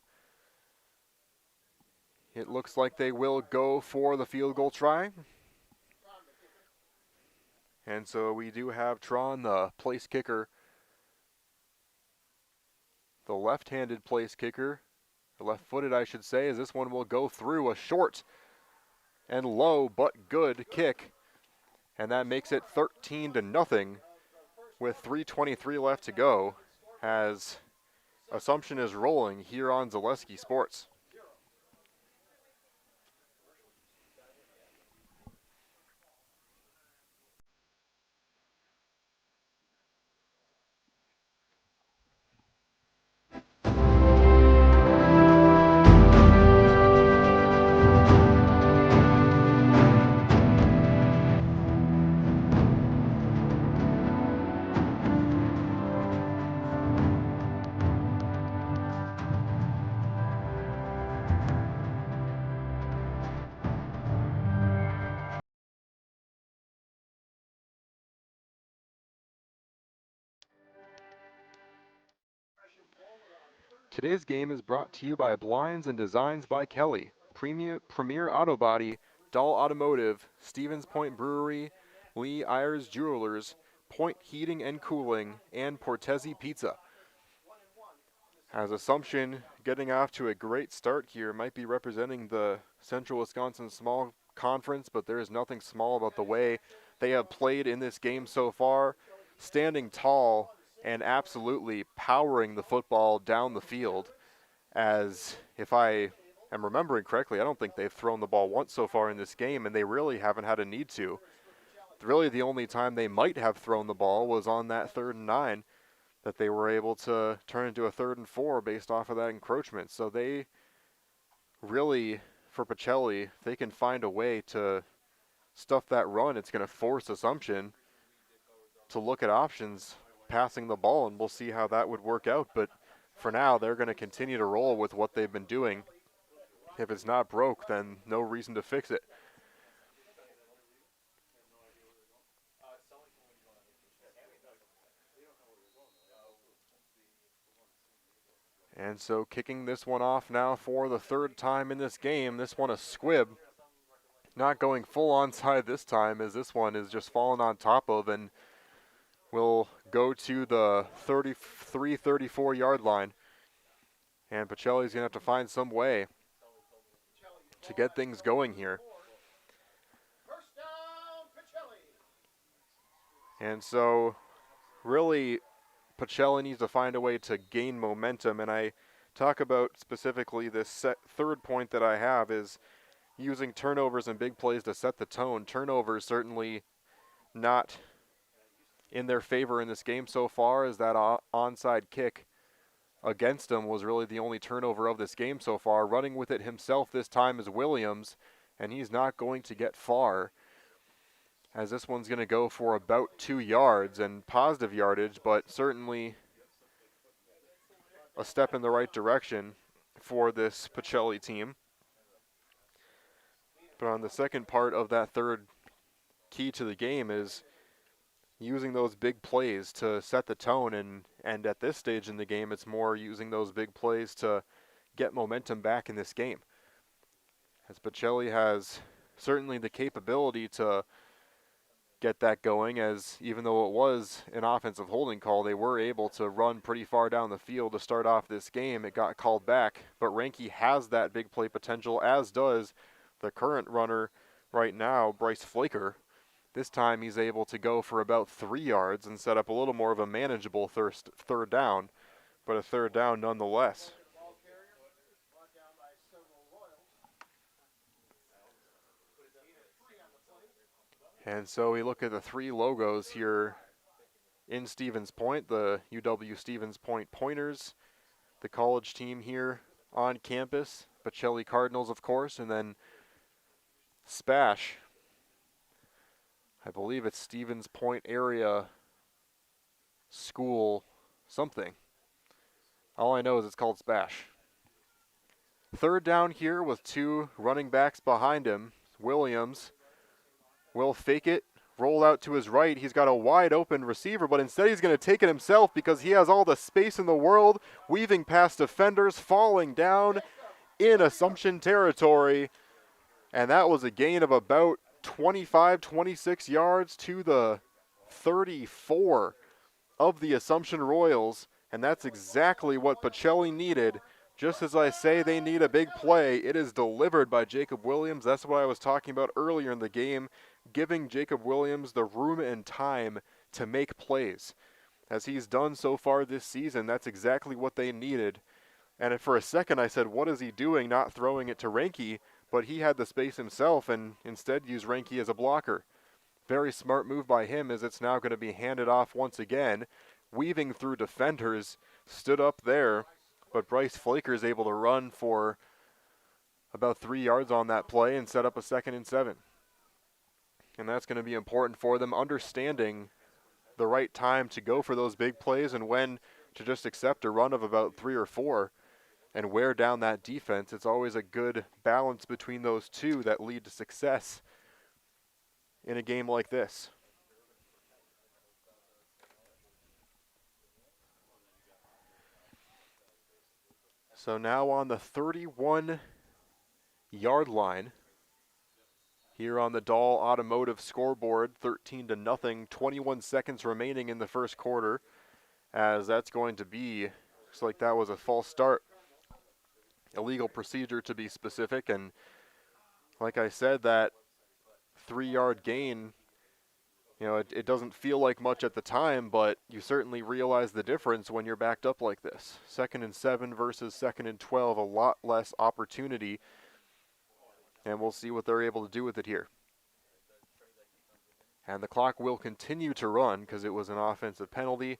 it looks like they will go for the field goal try. And so we do have Tron, the place kicker, the left-handed place kicker, the left-footed I should say, as this one will go through a short and low but good kick. And that makes it 13-0 with 3:23 left to go as Assumption is rolling here on Zaleski Sports. Today's game is brought to you by Blinds and Designs by Kelly, Premier Auto Body, Dahl Automotive, Stevens Point Brewery, Lee Ayers Jewelers, Point Heating and Cooling, and Portesi Pizza. As Assumption getting off to a great start here, might be representing the Central Wisconsin Small Conference, but there is nothing small about the way they have played in this game so far, standing tall and absolutely powering the football down the field. As if I am remembering correctly, I don't think they've thrown the ball once so far in this game, and they really haven't had a need to. Really the only time they might have thrown the ball was on that 3rd and 9 that they were able to turn into a 3rd and 4 based off of that encroachment. So they really, for Pacelli, if they can find a way to stuff that run, it's going to force Assumption to look at options passing the ball, and we'll see how that would work out. But for now, they're going to continue to roll with what they've been doing. If it's not broke, then no reason to fix it. And so kicking this one off now for the 3rd time in this game. This one a squib. Not going full onside this time, as this one is just falling on top of and will go to the 33-34 yard line. And Pacelli's going to have to find some way to get things going here. And so really Pacelli needs to find a way to gain momentum, and I talk about specifically this 3rd point that I have is using turnovers and big plays to set the tone. Turnovers certainly not in their favor in this game so far, as that onside kick against them was really the only turnover of this game so far. Running with it himself this time is Williams, and he's not going to get far, as this one's going to go for about 2 yards and positive yardage, but certainly a step in the right direction for this Pacelli team. But on the second part of that 3rd key to the game is using those big plays to set the tone, and at this stage in the game, it's more using those big plays to get momentum back in this game. As Pacelli has certainly the capability to get that going, as even though it was an offensive holding call, they were able to run pretty far down the field to start off this game. It got called back, but Ranke has that big play potential, as does the current runner right now, Bryce Flaker. This time he's able to go for about 3 yards and set up a little more of a manageable 3rd down, but a 3rd down nonetheless. And so we look at the 3 logos here in Stevens Point, the UW Stevens Point Pointers, the college team here on campus, Pacelli Cardinals, of course, and then Spash. I believe it's Stevens Point area school something. All I know is it's called Spash. 3rd down here with 2 running backs behind him. Williams will fake it, roll out to his right. He's got a wide open receiver, but instead he's going to take it himself because he has all the space in the world, weaving past defenders, falling down in Assumption territory. And that was a gain of about 25, 26 yards to the 34 of the Assumption Royals. And that's exactly what Pacelli needed. Just as I say they need a big play, it is delivered by Jacob Williams. That's what I was talking about earlier in the game, giving Jacob Williams the room and time to make plays. As he's done so far this season, that's exactly what they needed. And for a second I said, what is he doing not throwing it to Reinke? But he had the space himself and instead used Reinke as a blocker. Very smart move by him, as it's now going to be handed off once again. Weaving through defenders, stood up there. But Bryce Flaker is able to run for about 3 yards on that play and set up a 2nd and 7. And that's going to be important for them, understanding the right time to go for those big plays and when to just accept a run of about 3 or 4 and wear down that defense. It's always a good balance between those two that lead to success in a game like this. So now on the 31-yard line, here on the Dahl Automotive scoreboard, 13-0, 21 seconds remaining in the first quarter, as that's going to be, looks like that was a false start. Illegal procedure to be specific, and like I said, that 3-yard gain, you know, it doesn't feel like much at the time, but you certainly realize the difference when you're backed up like this. 2nd and 7 versus 2nd and 12, a lot less opportunity, and we'll see what they're able to do with it here. And the clock will continue to run because it was an offensive penalty,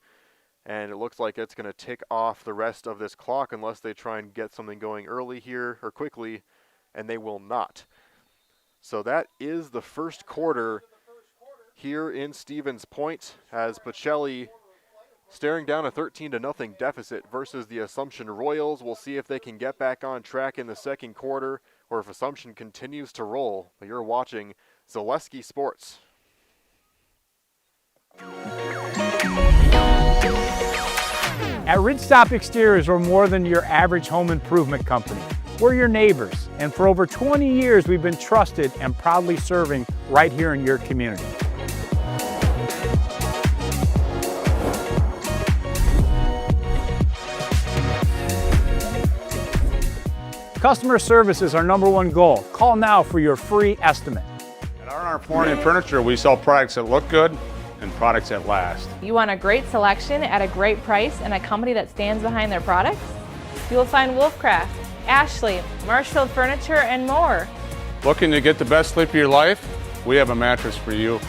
and it looks like it's going to tick off the rest of this clock unless they try and get something going early here or quickly, and they will not. So that is the first quarter here in Stevens Point, as Pacelli staring down a 13-0 deficit versus the Assumption Royals. We'll see if they can get back on track in the second quarter or if Assumption continues to roll. But you're watching Zaleski Sports. At Ridgestop Exteriors, we're more than your average home improvement company. We're your neighbors, and for over 20 years, we've been trusted and proudly serving right here in your community. Customer service is our #1 goal. Call now for your free estimate. At R&R Flooring and Furniture, we sell products that look good and products that last. You want a great selection at a great price and a company that stands behind their products? You will find Wolfcraft, Ashley, Marshfield Furniture, and more. Looking to get the best sleep of your life? We have a mattress for you.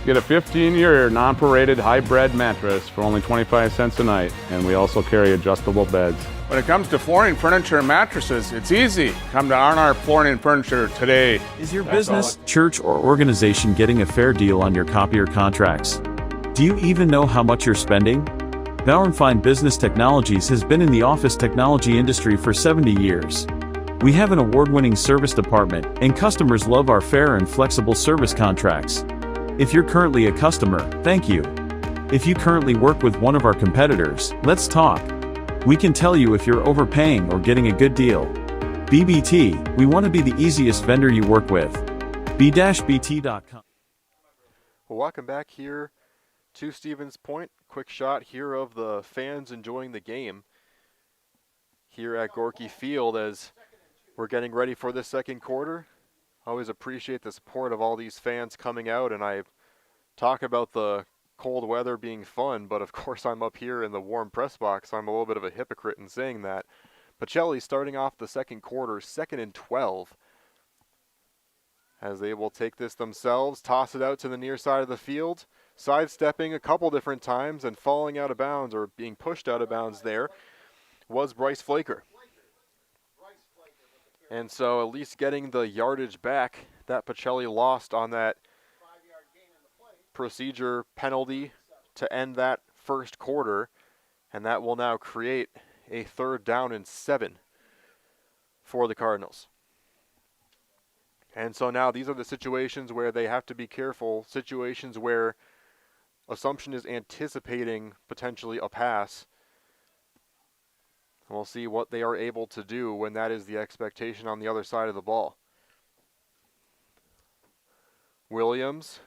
Get a 15-year non-paraded high-bred mattress for only 25 cents a night, and we also carry adjustable beds. When it comes to flooring, furniture, and mattresses, it's easy. Come to R&R Flooring and Furniture today. Is your business, church, or organization getting a fair deal on your copier contracts? Do you even know how much you're spending? Bauer & Fine Business Technologies has been in the office technology industry for 70 years. We have an award-winning service department, and customers love our fair and flexible service contracts. If you're currently a customer, thank you. If you currently work with one of our competitors, let's talk. We can tell you if you're overpaying or getting a good deal. BBT, we want to be the easiest vendor you work with. b-bt.com. Well, welcome back here to Stevens Point. Quick shot here of the fans enjoying the game here at Gorky Field as we're getting ready for the second quarter. Always appreciate the support of all these fans coming out, and I talk about the cold weather being fun, but of course I'm up here in the warm press box. I'm a little bit of a hypocrite in saying that. Pacelli starting off the second quarter, 2nd and 12. As they will take this themselves, toss it out to the near side of the field, sidestepping a couple different times and falling out of bounds or being pushed out of bounds there was Bryce Flaker. And so at least getting the yardage back that Pacelli lost on that procedure penalty to end that first quarter, and that will now create a 3rd down and 7 for the Cardinals. And so now these are the situations where they have to be careful, situations where Assumption is anticipating potentially a pass. We'll see what they are able to do when that is the expectation on the other side of the ball. Williams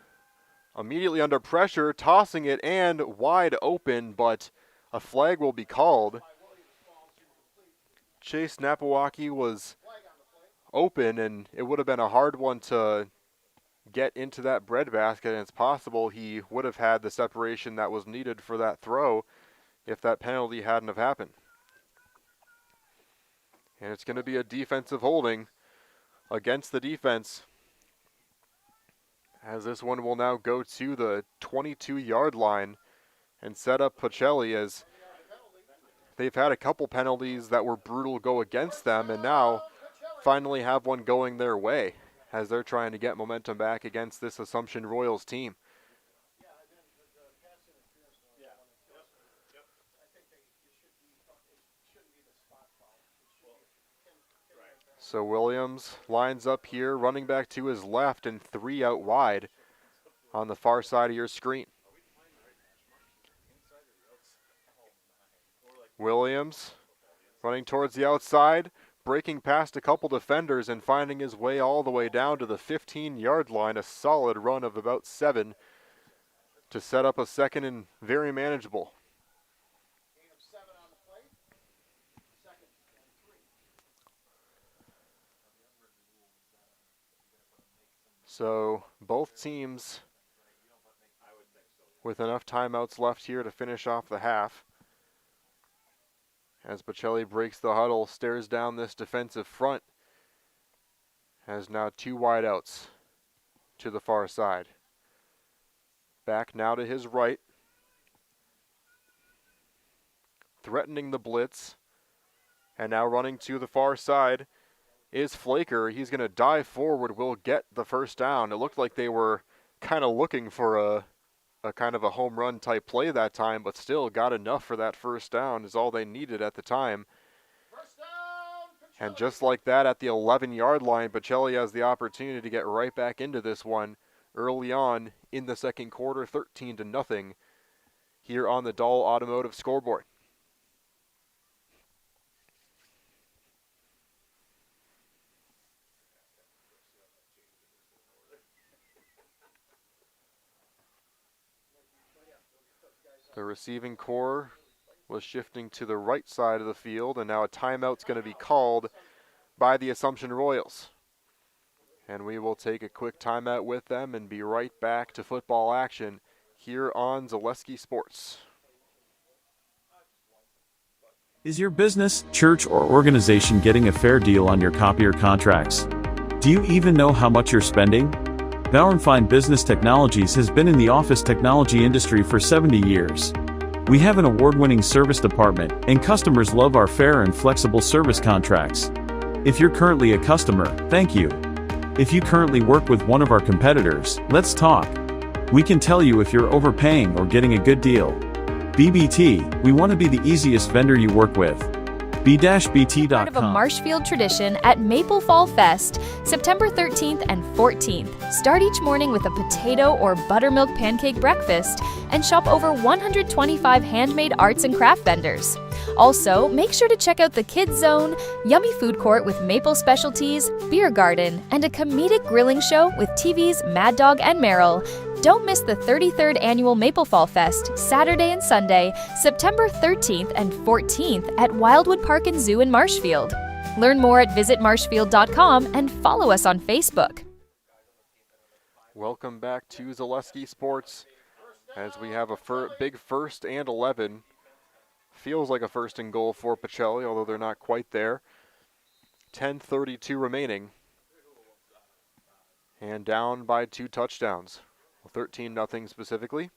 immediately under pressure, tossing it and wide open, but a flag will be called. Chase Napawaki was open, and it would have been a hard one to get into that breadbasket, and it's possible he would have had the separation that was needed for that throw if that penalty hadn't have happened. And it's going to be a defensive holding against the defense, as this one will now go to the 22-yard line and set up Pacelli, as they've had a couple penalties that were brutal go against them, and now finally have one going their way as they're trying to get momentum back against this Assumption Royals team. So Williams lines up here, running back to his left and 3 out wide on the far side of your screen. Williams running towards the outside, breaking past a couple defenders and finding his way all the way down to the 15-yard line, a solid run of about 7 to set up a second and very manageable. So both teams with enough timeouts left here to finish off the half. As Pacelli breaks the huddle, stares down this defensive front, has now 2 wideouts to the far side. Back now to his right, threatening the blitz, and now running to the far side is Flaker. He's going to dive forward, will get the first down. It looked like they were kind of looking for a kind of a home run type play that time, but still got enough for that first down is all they needed at the time. And just like that, at the 11-yard line, Pacelli has the opportunity to get right back into this one early on in the second quarter, 13-0 here on the Dahl Automotive scoreboard. The receiving core was shifting to the right side of the field, and now a timeout's going to be called by the Assumption Royals. And we will take a quick timeout with them and be right back to football action here on Zaleski Sports. Is your business, church, or organization getting a fair deal on your copier contracts? Do you even know how much you're spending? Fine Business Technologies has been in the office technology industry for 70 years. We have an award-winning service department, and customers love our fair and flexible service contracts. If you're currently a customer, thank you. If you currently work with one of our competitors, let's talk. We can tell you if you're overpaying or getting a good deal. BBT, we want to be the easiest vendor you work with. B-BT.com. Part of a Marshfield tradition at Maple Fall Fest, September 13th and 14th. Start each morning with a potato or buttermilk pancake breakfast and shop over 125 handmade arts and craft vendors. Also, make sure to check out the Kids Zone, yummy food court with maple specialties, beer garden, and a comedic grilling show with TV's Mad Dog and Meryl. Don't miss the 33rd Annual Maple Fall Fest, Saturday and Sunday, September 13th and 14th at Wildwood Park and Zoo in Marshfield. Learn more at visitmarshfield.com and follow us on Facebook. Welcome back to Zaleski Sports as we have a big 1st and 11. Feels like a 1st and goal for Pacelli, although they're not quite there. 10:32 remaining. And down by 2 touchdowns. 13-0 specifically.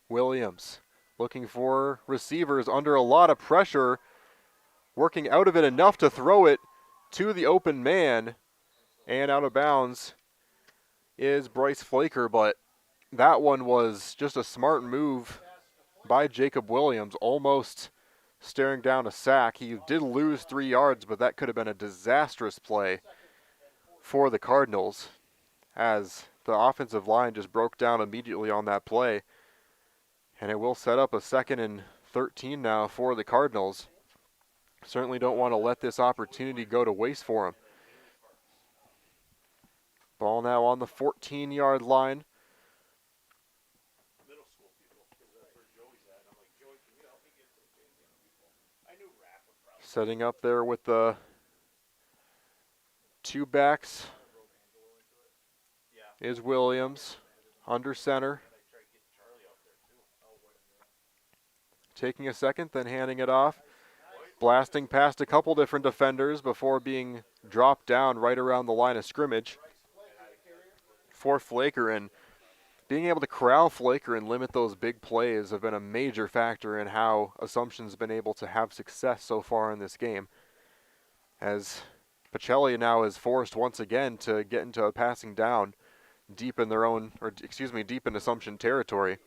Williams looking for receivers under a lot of pressure, working out of it enough to throw it to the open man, and out of bounds is Bryce Flaker, but that one was just a smart move by Jacob Williams, almost staring down a sack. He did lose 3 yards, but that could have been a disastrous play for the Cardinals, as the offensive line just broke down immediately on that play. And it will set up a 2nd and 13 now for the Cardinals. Certainly don't want to let this opportunity go to waste for them. Ball now on the 14-yard line. Setting up there with the 2 backs is Williams under center. Taking a second, then handing it off. Blasting past a couple different defenders before being dropped down right around the line of scrimmage for Flaker. And being able to corral Flaker and limit those big plays have been a major factor in how Assumption's been able to have success so far in this game, as Pacelli now is forced once again to get into a passing down deep in deep in Assumption territory.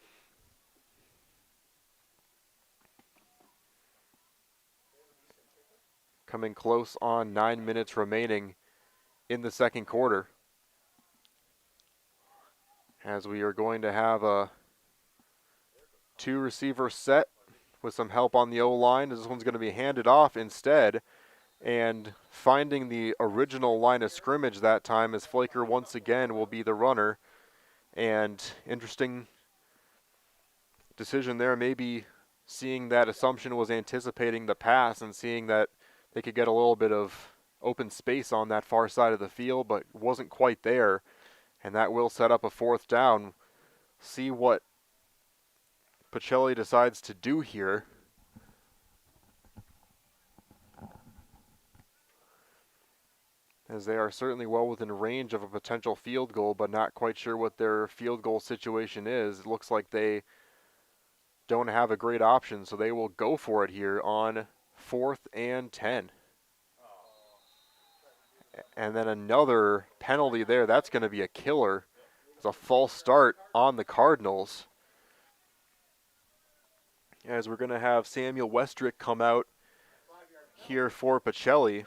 Coming close on 9 minutes remaining in the second quarter, as we are going to have a 2 receiver set with some help on the O-line. This one's going to be handed off instead, and finding the original line of scrimmage that time, as Flaker once again will be the runner. And interesting decision there, maybe seeing that Assumption was anticipating the pass and seeing that they could get a little bit of open space on that far side of the field, but wasn't quite there. And that will set up a 4th down. See what Pacelli decides to do here. As they are certainly well within range of a potential field goal, but not quite sure what their field goal situation is. It looks like they don't have a great option, so they will go for it here on 4th and 10. And then another penalty there. That's going to be a killer. It's a false start on the Cardinals, as we're going to have Samuel Westrick come out here for Pacelli.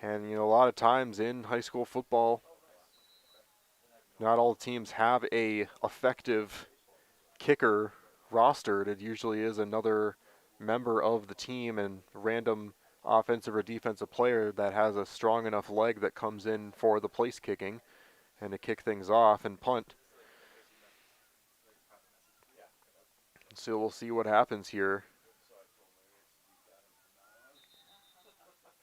And, a lot of times in high school football, not all teams have a effective kicker rostered. It usually is another member of the team and random offensive or defensive player that has a strong enough leg that comes in for the place kicking and to kick things off and punt. So we'll see what happens here.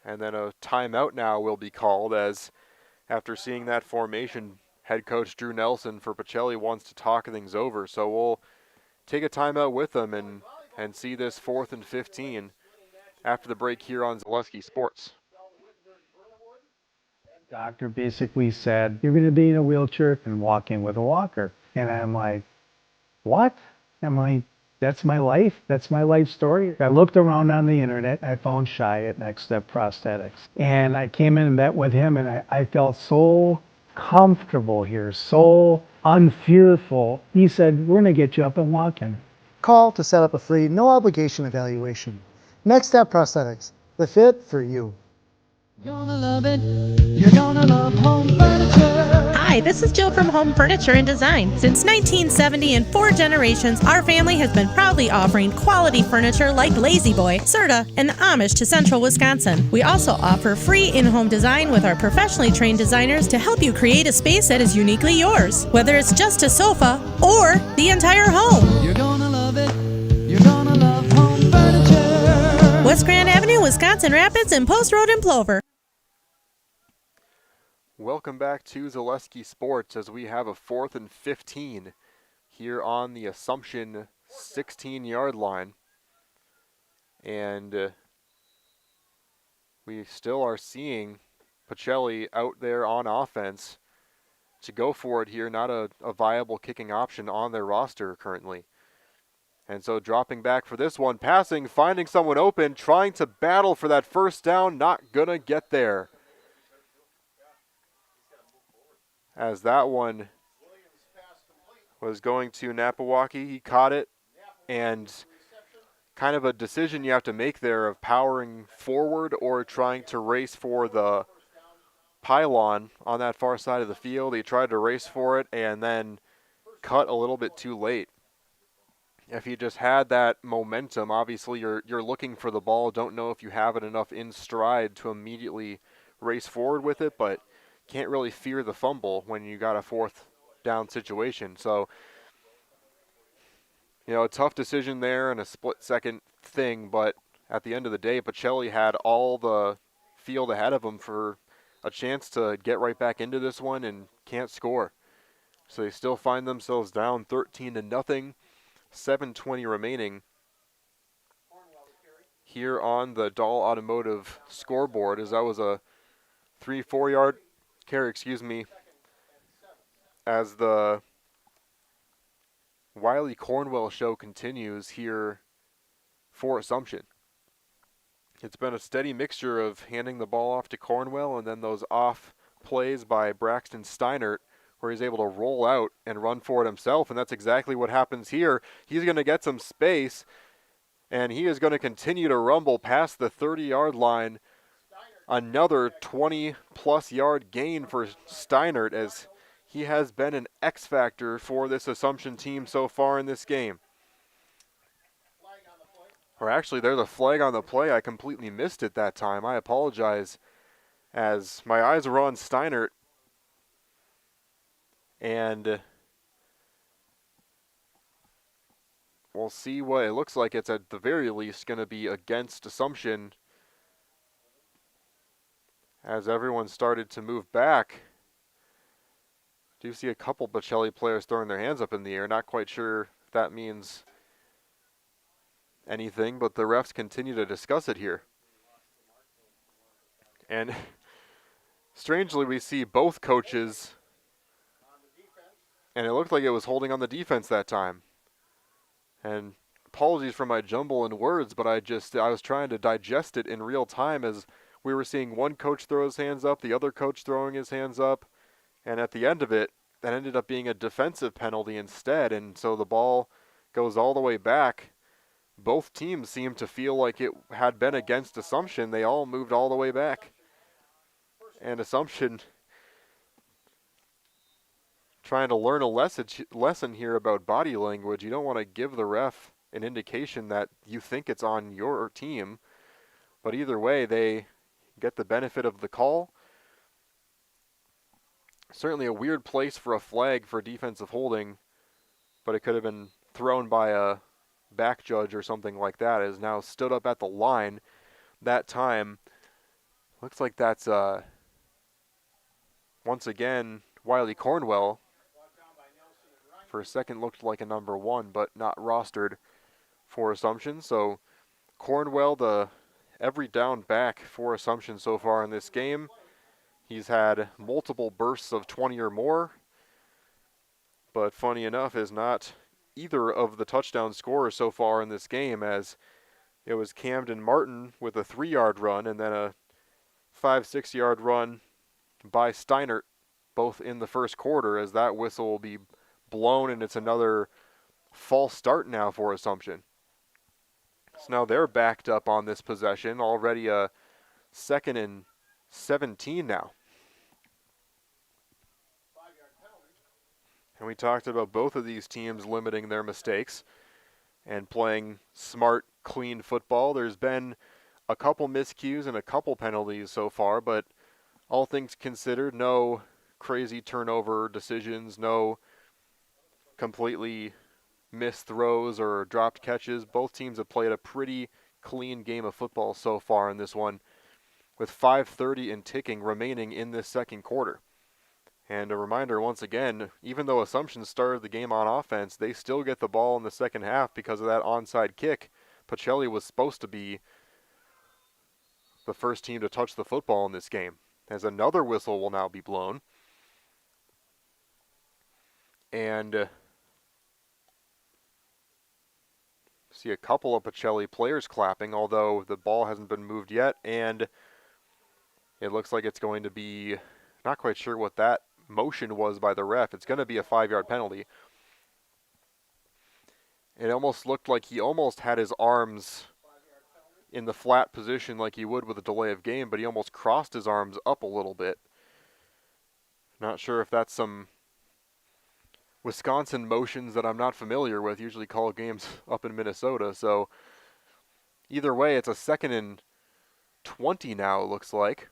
And then a timeout now will be called, as after seeing that formation, head coach Drew Nelson for Pacelli wants to talk things over. So we'll take a timeout with them and see this 4th and 15 after the break here on Zaleski Sports. Doctor basically said, you're going to be in a wheelchair and walk in with a walker. And I'm like, what? I'm like, that's my life. That's my life story. I looked around on the internet. I found Shai at Next Step Prosthetics. And I came in and met with him, and I felt so comfortable here, so unfearful. He said, we're going to get you up and walking. Call to set up a free, no obligation evaluation. Next Step Prosthetics, the fit for you. You're gonna love it. You're gonna love home furniture. Hi, this is Jill from Home Furniture and Design. Since 1970, in 4 generations, our family has been proudly offering quality furniture like Lazy Boy, Serta, and Amish to Central Wisconsin. We also offer free in-home design with our professionally trained designers to help you create a space that is uniquely yours, whether it's just a sofa or the entire home. You're gonna love it. You're gonna love home furniture. West Grand Avenue, Wisconsin Rapids, and Post Road in Plover. Welcome back to Zaleski Sports, as we have a 4th and 15 here on the Assumption 16-yard line. And we still are seeing Pacelli out there on offense to go for it here. Not a viable kicking option on their roster currently. And so dropping back for this one, passing, finding someone open, trying to battle for that first down, not gonna get there. As that one was going to Napawaki, he caught it And kind of a decision you have to make there of powering forward or trying to race for the pylon on that far side of the field. He tried to race for it and then cut a little bit too late. If you just had that momentum, obviously you're looking for the ball, don't know if you have it enough in stride to immediately race forward with it, but can't really fear the fumble when you got a fourth down situation. So, a tough decision there and a split-second thing, but at the end of the day, Pacelli had all the field ahead of him for a chance to get right back into this one and can't score. So they still find themselves down 13-0, 7:20 remaining here on the Dahl Automotive scoreboard, as that was a 3-4 yard carry, as the Wiley Cornwell show continues here for Assumption. It's been a steady mixture of handing the ball off to Cornwell and then those off plays by Braxton Steinert where he's able to roll out and run for it himself, and that's exactly what happens here. He's going to get some space, and he is going to continue to rumble past the 30-yard line. Another 20-plus yard gain for Steinert, as he has been an X factor for this Assumption team so far in this game. Or actually, there's a flag on the play. I completely missed it that time. I apologize, as my eyes were on Steinert. And we'll see what it looks like. It's at the very least going to be against Assumption, as everyone started to move back. Do see a couple Pacelli players throwing their hands up in the air. Not quite sure if that means anything, but the refs continue to discuss it here. And strangely, we see both coaches, and it looked like it was holding on the defense that time. And apologies for my jumble in words, but I was trying to digest it in real time as we were seeing one coach throw his hands up, the other coach throwing his hands up, and at the end of it, that ended up being a defensive penalty instead, and so the ball goes all the way back. Both teams seem to feel like it had been against Assumption. They all moved all the way back. And Assumption trying to learn a lesson here about body language. You don't want to give the ref an indication that you think it's on your team. But either way, they get the benefit of the call. Certainly a weird place for a flag for defensive holding, but it could have been thrown by a back judge or something like that. It has now stood up at the line that time. Looks like that's once again Wiley Cornwell. For a second looked like a number 1, but not rostered for Assumption. So Cornwell, the every down back for Assumption so far in this game. He's had multiple bursts of 20 or more, but funny enough is not either of the touchdown scorers so far in this game, as it was Camden Martin with a 3-yard run and then a 5-6 yard run by Steinert, both in the first quarter, as that whistle will be blown, and it's another false start now for Assumption. So now they're backed up on this possession, already a 2nd and 17 now. And we talked about both of these teams limiting their mistakes and playing smart, clean football. There's been a couple miscues and a couple penalties so far, but all things considered, no crazy turnover decisions, no completely missed throws or dropped catches. Both teams have played a pretty clean game of football so far in this one, with 5:30 and ticking remaining in this second quarter. And a reminder once again, even though Assumption started the game on offense, they still get the ball in the second half because of that onside kick. Pacelli was supposed to be the first team to touch the football in this game, as another whistle will now be blown. And see a couple of Pacelli players clapping, although the ball hasn't been moved yet, and it looks like it's going to be, not quite sure what that motion was by the ref. It's going to be a 5-yard penalty. It almost looked like he almost had his arms in the flat position like he would with a delay of game, but he almost crossed his arms up a little bit. Not sure if that's some Wisconsin motions that I'm not familiar with. Usually call games up in Minnesota. So either way, it's a 2nd and 20 now, it looks like.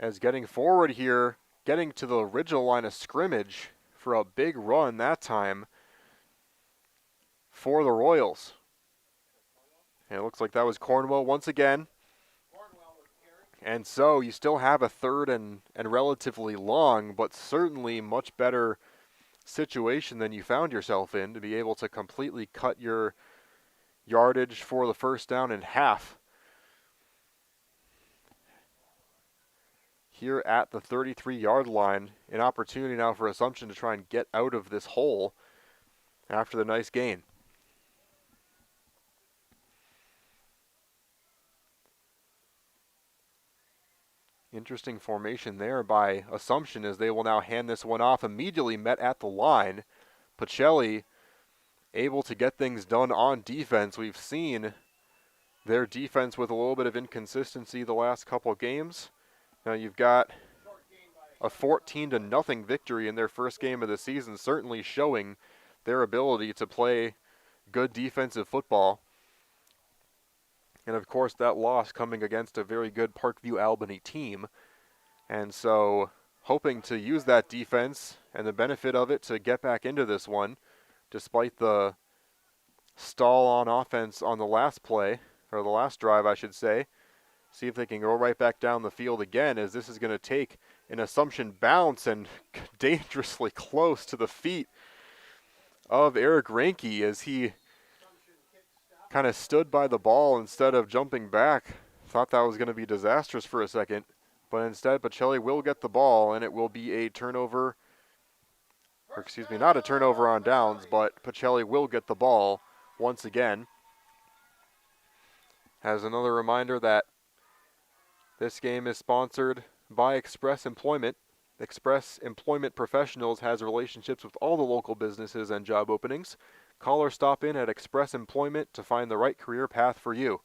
As getting forward here, getting to the original line of scrimmage for a big run that time for the Royals. And it looks like that was Cornwell once again. And so you still have a 3rd and relatively long, but certainly much better situation than you found yourself in to be able to completely cut your yardage for the first down in half. Here at the 33-yard line, an opportunity now for Assumption to try and get out of this hole after the nice gain. Interesting formation there by Assumption as they will now hand this one off. Immediately met at the line. Pacelli able to get things done on defense. We've seen their defense with a little bit of inconsistency the last couple of games. Now you've got a 14-0 victory in their first game of the season, certainly showing their ability to play good defensive football. And of course that loss coming against a very good Parkview Albany team. And so hoping to use that defense and the benefit of it to get back into this one, despite the stall on offense on the last play, or the last drive I should say. See if they can go right back down the field again, as this is going to take an Assumption bounce and dangerously close to the feet of Eric Ranke as he kind of stood by the ball instead of jumping back. Thought that was going to be disastrous for a second, but instead Pacelli will get the ball and it will be a turnover, or excuse me, not a turnover on downs, but Pacelli will get the ball once again. As another reminder that this game is sponsored by Express Employment. Express Employment Professionals has relationships with all the local businesses and job openings. Call or stop in at Express Employment to find the right career path for you.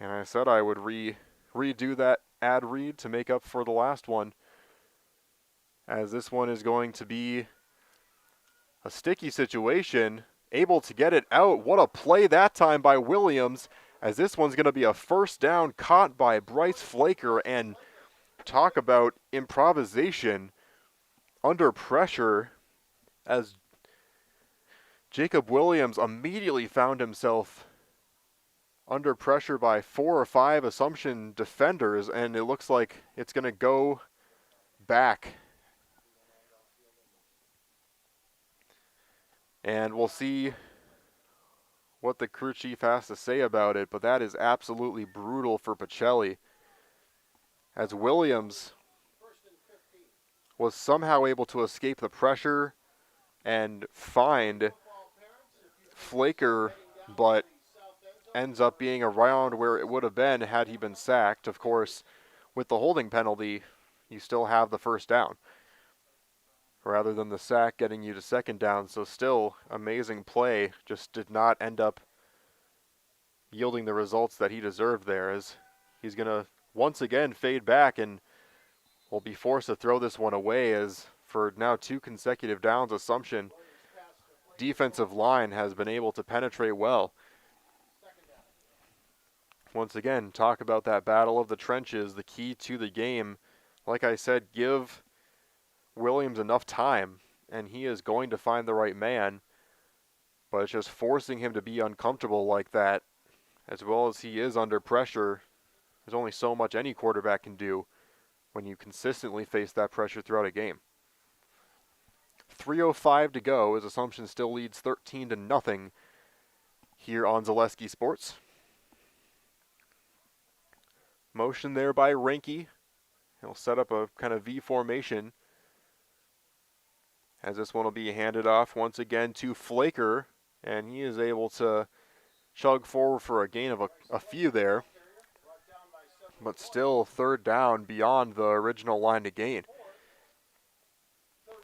And I said I would redo that ad read to make up for the last one, as this one is going to be a sticky situation. Able to get it out. What a play that time by Williams, as this one's going to be a first down caught by Bryce Flaker. And talk about improvisation under pressure, as Jacob Williams immediately found himself under pressure by 4 or 5 Assumption defenders, and it looks like it's going to go back. And we'll see what the crew chief has to say about it, but that is absolutely brutal for Pacelli, as Williams was somehow able to escape the pressure and find Flaker, but ends up being around where it would have been had he been sacked. Of course, with the holding penalty, you still have the first down, rather than the sack getting you to second down. So still amazing play, just did not end up yielding the results that he deserved there, as he's going to once again fade back and will be forced to throw this one away, as for now 2 consecutive downs, Assumption defensive line has been able to penetrate well. Once again, talk about that battle of the trenches, the key to the game. Like I said, give Williams enough time and he is going to find the right man, but it's just forcing him to be uncomfortable like that, as well as he is under pressure. There's only so much any quarterback can do when you consistently face that pressure throughout a game. 3:05 to go as Assumption still leads 13-0 here on Zaleski Sports. Motion there by Ranke. He'll set up a kind of V formation, as this one will be handed off once again to Flaker, and he is able to chug forward for a gain of a few there, but still 3rd down beyond the original line to gain.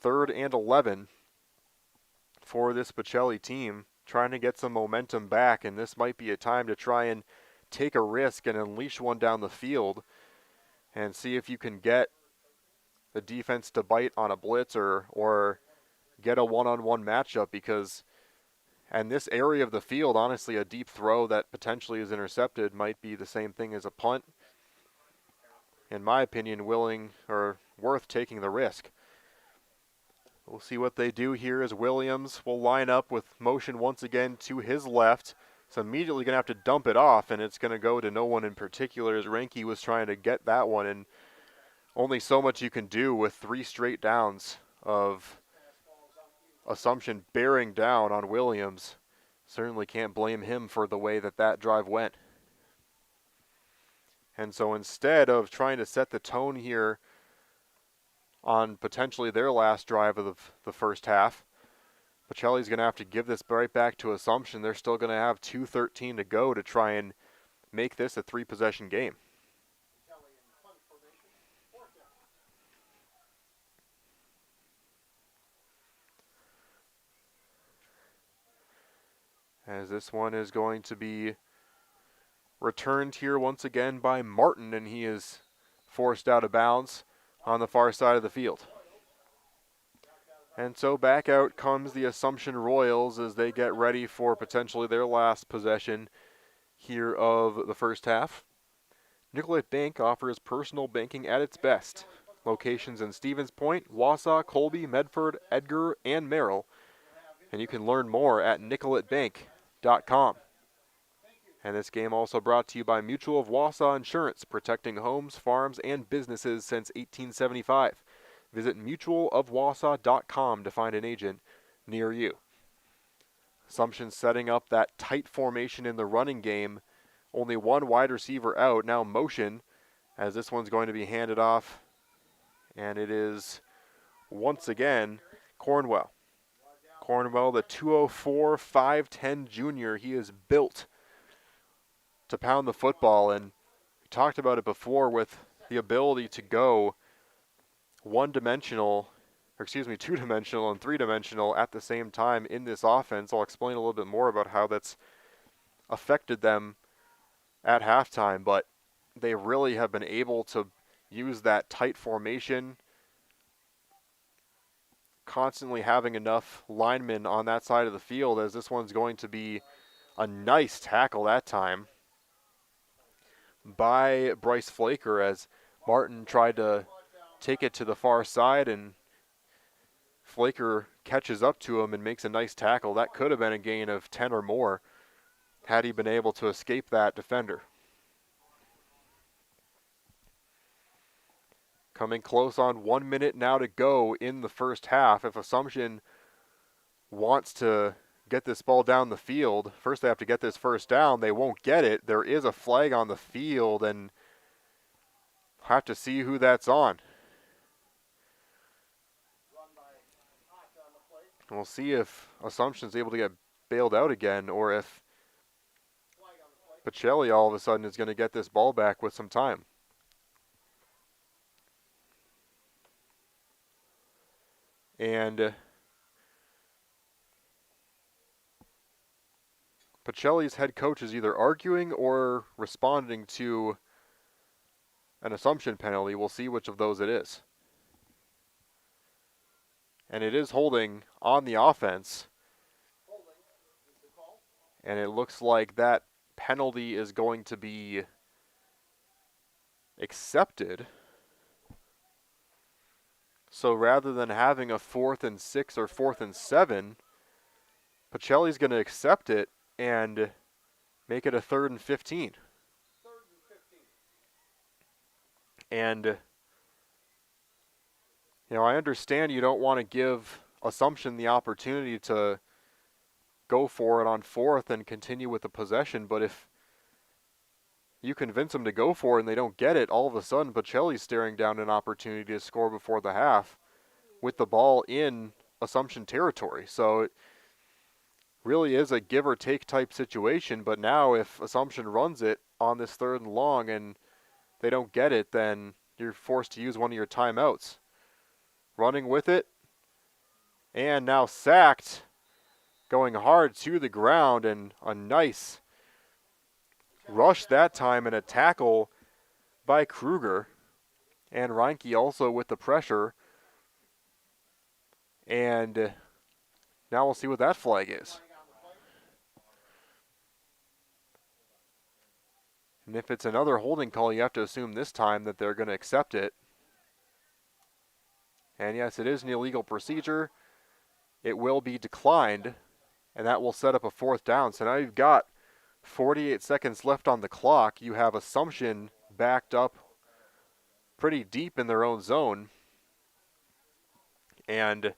3rd and 11. for this Pacelli team, trying to get some momentum back, and this might be a time to try and take a risk and unleash one down the field and see if you can get the defense to bite on a blitz or get a one-on-one matchup, because in this area of the field, honestly, a deep throw that potentially is intercepted might be the same thing as a punt. In my opinion, willing or worth taking the risk. We'll see what they do here as Williams will line up with motion once again to his left. So immediately going to have to dump it off, and it's going to go to no one in particular as Reinke was trying to get that one, and only so much you can do with 3 straight downs of Assumption bearing down on Williams. Certainly can't blame him for the way that drive went. And so instead of trying to set the tone here on potentially their last drive of the first half, Pacelli's going to have to give this right back to Assumption. They're still going to have 2:13 to go to try and make this a 3-possession game. As this one is going to be returned here once again by Martin, and he is forced out of bounds on the far side of the field. And so back out comes the Assumption Royals as they get ready for potentially their last possession here of the first half. Nicollet Bank offers personal banking at its best. Locations in Stevens Point, Wausau, Colby, Medford, Edgar, and Merrill. And you can learn more at nicolletbank.com. And this game also brought to you by Mutual of Wausau Insurance, protecting homes, farms, and businesses since 1875. Visit mutualofwausau.com to find an agent near you. Assumption setting up that tight formation in the running game. Only one wide receiver out. Now motion, as this one's going to be handed off. And it is, once again, Cornwell. Cornwell, the 204, 5'10 junior. He is built to pound the football, and we talked about it before with the ability to go two-dimensional and three-dimensional at the same time in this offense. I'll explain a little bit more about how that's affected them at halftime, but they really have been able to use that tight formation, constantly having enough linemen on that side of the field, as this one's going to be a nice tackle that time by Bryce Flaker, as Martin tried to take it to the far side, and Flaker catches up to him and makes a nice tackle. That could have been a gain of 10 or more had he been able to escape that defender. Coming close on 1 minute now to go in the first half. If Assumption wants to get this ball down the field, first they have to get this first down. They won't get it. There is a flag on the field, and have to see who that's on. And we'll see if Assumption's able to get bailed out again, or if Pacelli all of a sudden is going to get this ball back with some time. And Pacelli's head coach is either arguing or responding to an Assumption penalty. We'll see which of those it is. And it is holding on the offense. And it looks like that penalty is going to be accepted. So rather than having a 4th and 6 or 4th and 7, Pacelli's going to accept it and make it a 3rd and 15. And I understand you don't want to give Assumption the opportunity to go for it on 4th and continue with the possession, but if you convince them to go for it and they don't get it, all of a sudden Pacelli's staring down an opportunity to score before the half with the ball in Assumption territory. So it really is a give or take type situation, but now if Assumption runs it on this 3rd and long and they don't get it, then you're forced to use one of your timeouts. Running with it, and now sacked going hard to the ground, and a nice rush that time and a tackle by Kruger. And Reinke also with the pressure. And now we'll see what that flag is. And if it's another holding call, you have to assume this time that they're going to accept it. And yes, it is an illegal procedure. It will be declined, and that will set up a 4th down. So now you've got 48 seconds left on the clock. You have Assumption backed up pretty deep in their own zone. And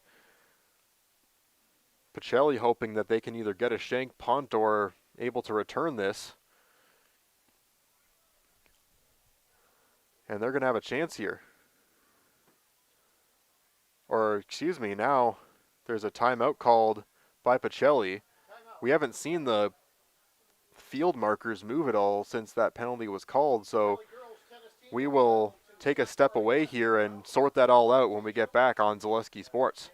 Pacelli hoping that they can either get a shank punt or able to return this. And they're going to have a chance here. Or, excuse me, now there's a timeout called by Pacelli. We haven't seen the field markers move at all since that penalty was called, so we will take a step away here and sort that all out when we get back on Zaleski Sports.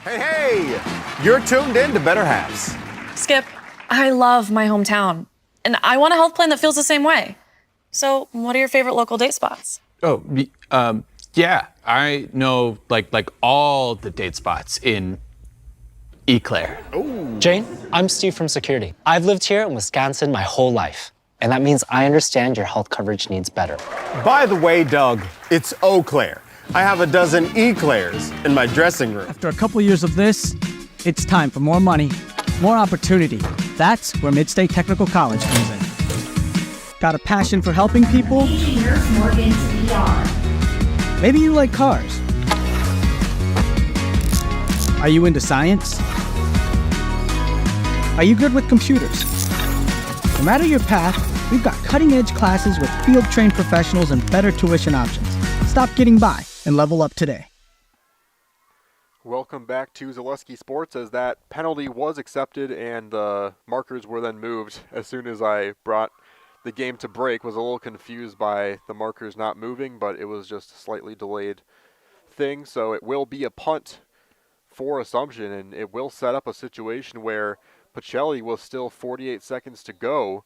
Hey, you're tuned in to Better Halves. Skip, I love my hometown, and I want a health plan that feels the same way. So, what are your favorite local date spots? Oh, yeah, I know like all the date spots in Eau Claire. Jane, I'm Steve from security. I've lived here in Wisconsin my whole life, and that means I understand your health coverage needs better. By the way, Doug, it's Eau Claire. I have a dozen Eclairs in my dressing room. After a couple years of this, it's time for more money, more opportunity. That's where Midstate Technical College comes in. Got a passion for helping people? Maybe you like cars. Are you into science? Are you good with computers? No matter your path, we've got cutting-edge classes with field-trained professionals and better tuition options. Stop getting by and level up today. Welcome back to Zaleski Sports, as that penalty was accepted and the markers were then moved as soon as I brought the game to break. Was a little confused by the markers not moving, but it was just a slightly delayed thing. So it will be a punt for Assumption, and it will set up a situation where Pacelli with still 48 seconds to go.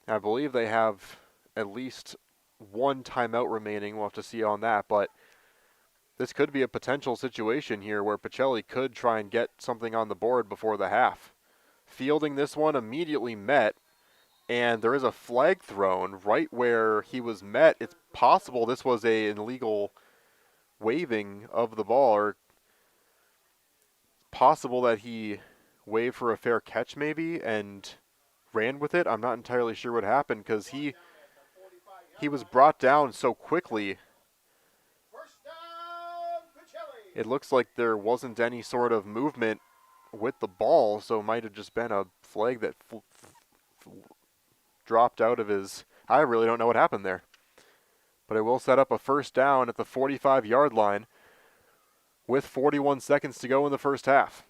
I believe they have at least one timeout remaining. We'll have to see on that, but this could be a potential situation here where Pacelli could try and get something on the board before the half. Fielding this one immediately met, and there is a flag thrown right where he was met. It's possible this was an illegal waving of the ball, or possible that he waved for a fair catch maybe and ran with it. I'm not entirely sure what happened because he was brought down so quickly. It looks like there wasn't any sort of movement with the ball, so it might have just been a flag that dropped out of his... I really don't know what happened there. But it will set up a first down at the 45-yard line with 41 seconds to go in the first half.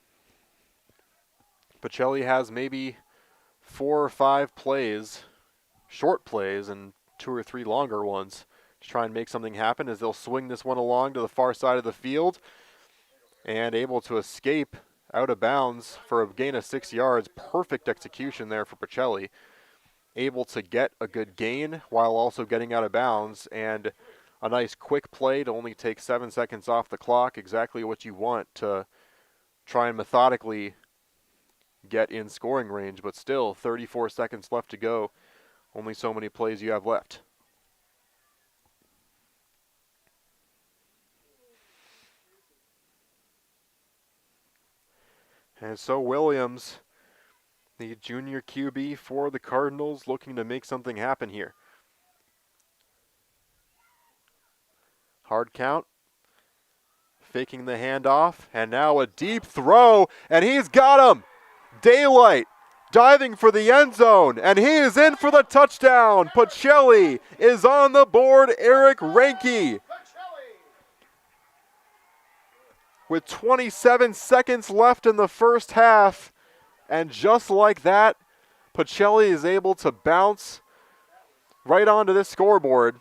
Pacelli has maybe 4 or 5 plays, short plays, and 2 or 3 longer ones to try and make something happen as they'll swing this one along to the far side of the field and able to escape out of bounds for a gain of 6 yards. Perfect execution there for Pacelli. Able to get a good gain while also getting out of bounds, and a nice quick play to only take 7 seconds off the clock. Exactly what you want to try and methodically get in scoring range, but still 34 seconds left to go. Only so many plays you have left. And so Williams, the junior QB for the Cardinals, looking to make something happen here. Hard count. Faking the handoff, and now a deep throw, and he's got him! Daylight diving for the end zone, and he is in for the touchdown. Pacelli is on the board. Eric Reinke, with 27 seconds left in the first half, and just like that, Pacelli is able to bounce right onto this scoreboard.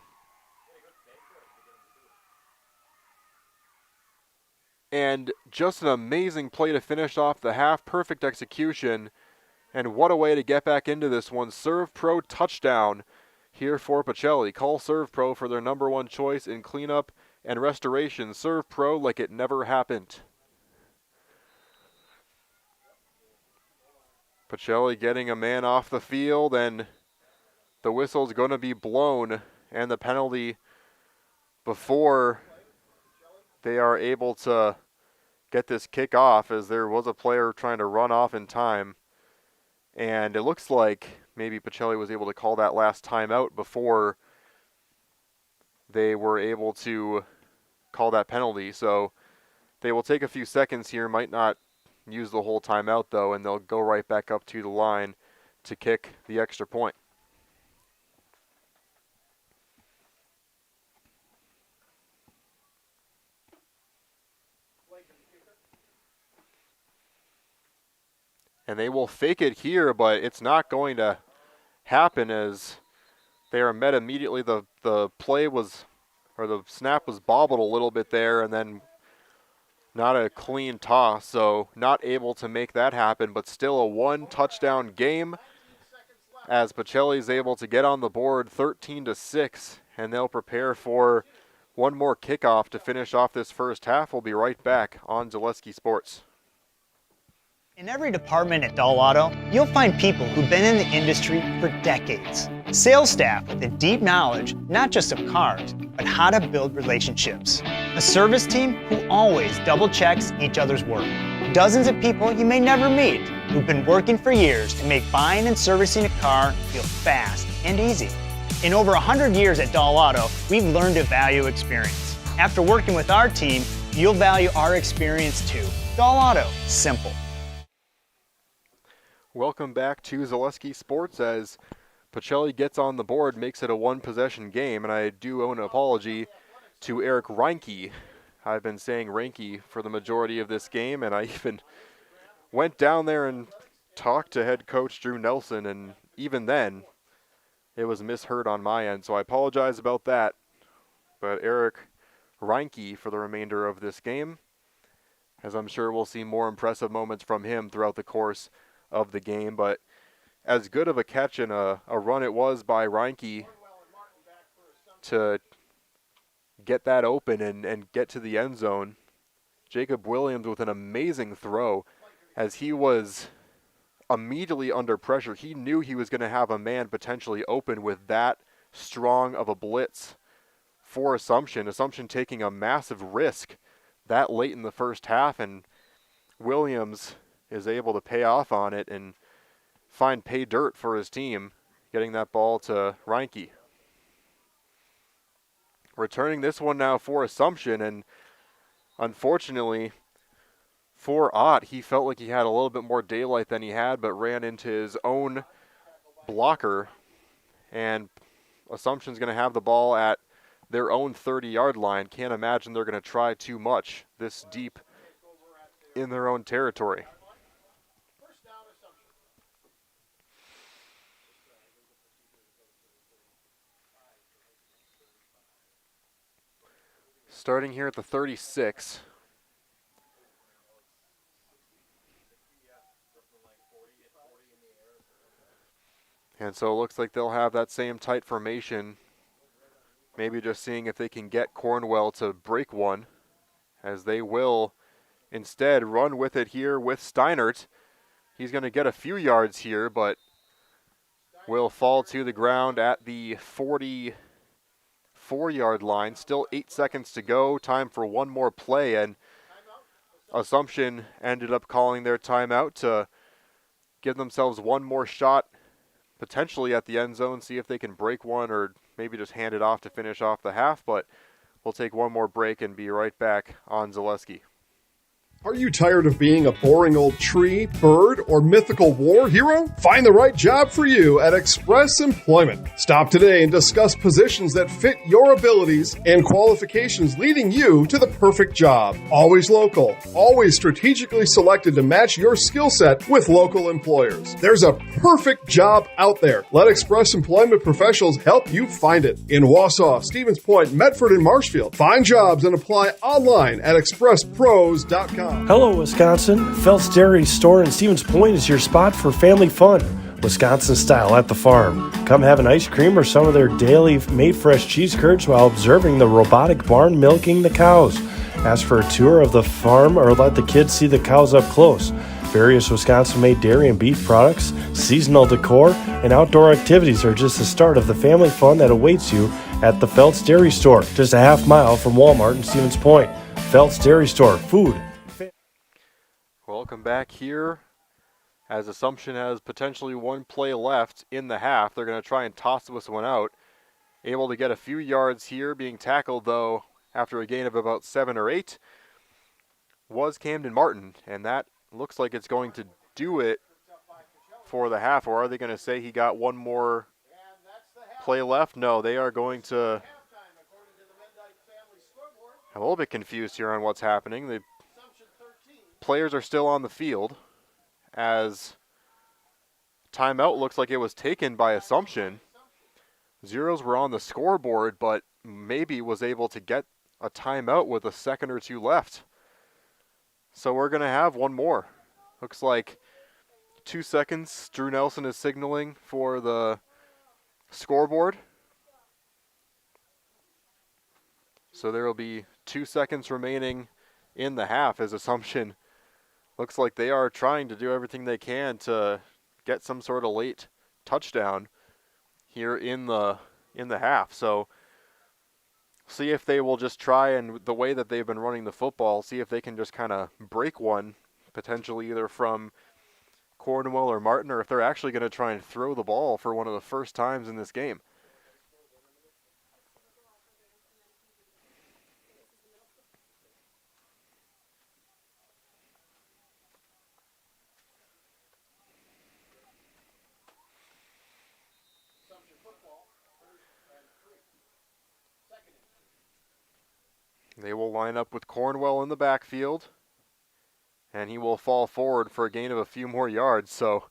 And just an amazing play to finish off the half. Perfect execution. And what a way to get back into this one. Serve Pro touchdown here for Pacelli. Call Serve Pro for their #1 choice in cleanup and restoration. Serve Pro like it never happened. Pacelli getting a man off the field, and the whistle's going to be blown, and the penalty before they are able to get this kick off, as there was a player trying to run off in time. And it looks like maybe Pacelli was able to call that last timeout before they were able to call that penalty. So they will take a few seconds here, might not use the whole timeout though, and they'll go right back up to the line to kick the extra point. And they will fake it here, but it's not going to happen as they are met immediately. The play was, or the snap was bobbled a little bit there, and then not a clean toss, so not able to make that happen, but still a 1-touchdown game as Pacelli is able to get on the board 13-6, and they'll prepare for one more kickoff to finish off this first half. We'll be right back on Zaleski Sports. In every department at Doll Auto, you'll find people who've been in the industry for decades. Sales staff with a deep knowledge, not just of cars, but how to build relationships. A service team who always double checks each other's work. Dozens of people you may never meet who've been working for years to make buying and servicing a car feel fast and easy. In over 100 years at Doll Auto, we've learned to value experience. After working with our team, you'll value our experience too. Doll Auto, simple. Welcome back to Zaleski Sports as Pacelli gets on the board, makes it a one-possession game, and I do owe an apology to Eric Reinke. I've been saying Reinke for the majority of this game, and I even went down there and talked to head coach Drew Nelson, and even then, it was misheard on my end, so I apologize about that. But Eric Reinke for the remainder of this game, as I'm sure we'll see more impressive moments from him throughout the course of the game. But as good of a catch and a run it was by Reinke to get that open and get to the end zone. Jacob Williams with an amazing throw as he was immediately under pressure. He knew he was going to have a man potentially open with that strong of a blitz for Assumption. Assumption taking a massive risk that late in the first half, and Williams is able to pay off on it and find pay dirt for his team, getting that ball to Reinke. Returning this one now for Assumption, and unfortunately for Ott, he felt like he had a little bit more daylight than he had, but ran into his own blocker, and Assumption's going to have the ball at their own 30-yard line. Can't imagine they're going to try too much this deep in their own territory. Starting here at the 36. And so it looks like they'll have that same tight formation. Maybe just seeing if they can get Cornwell to break one, as they will instead run with it here with Steinert. He's going to get a few yards here, but will fall to the ground at the 44-yard line. Still 8 seconds to go. Time for one more play, and Assumption ended up calling their timeout to give themselves one more shot, potentially at the end zone, see if they can break one or maybe just hand it off to finish off the half. But we'll take one more break and be right back on Zaleski. Are you tired of being a boring old tree, bird, or mythical war hero? Find the right job for you at Express Employment. Stop today and discuss positions that fit your abilities and qualifications, leading you to the perfect job. Always local, always strategically selected to match your skill set with local employers. There's a perfect job out there. Let Express Employment professionals help you find it. In Wausau, Stevens Point, Medford, and Marshfield. Find jobs and apply online at expresspros.com. Hello, Wisconsin. Felt's Dairy Store in Stevens Point is your spot for family fun. Wisconsin style at the farm. Come have an ice cream or some of their daily made fresh cheese curds while observing the robotic barn milking the cows. Ask for a tour of the farm or let the kids see the cows up close. Various Wisconsin-made dairy and beef products, seasonal decor, and outdoor activities are just the start of the family fun that awaits you at the Felt's Dairy Store, just a half mile from Walmart in Stevens Point. Felt's Dairy Store, food. Welcome back here. As Assumption has potentially one play left in the half, they're going to try and toss this one out. Able to get a few yards here, being tackled though after a gain of about 7 or 8 was Camden Martin, and that looks like it's going to do it for the half. Or are they going to say he got one more play left? No, they are going to. I'm a little bit confused here on what's happening. The players are still on the field as timeout looks like it was taken by Assumption. Zeros were on the scoreboard, but maybe was able to get a timeout with a second or two left. So we're going to have one more. Looks like 2 seconds. Drew Nelson is signaling for the scoreboard. So there will be 2 seconds remaining in the half as Assumption looks like they are trying to do everything they can to get some sort of late touchdown here in the half. So see if they will just try, and the way that they've been running the football, see if they can just kind of break one, potentially either from Cornwell or Martin, or if they're actually going to try and throw the ball for one of the first times in this game. They will line up with Cornwell in the backfield, and he will fall forward for a gain of a few more yards. So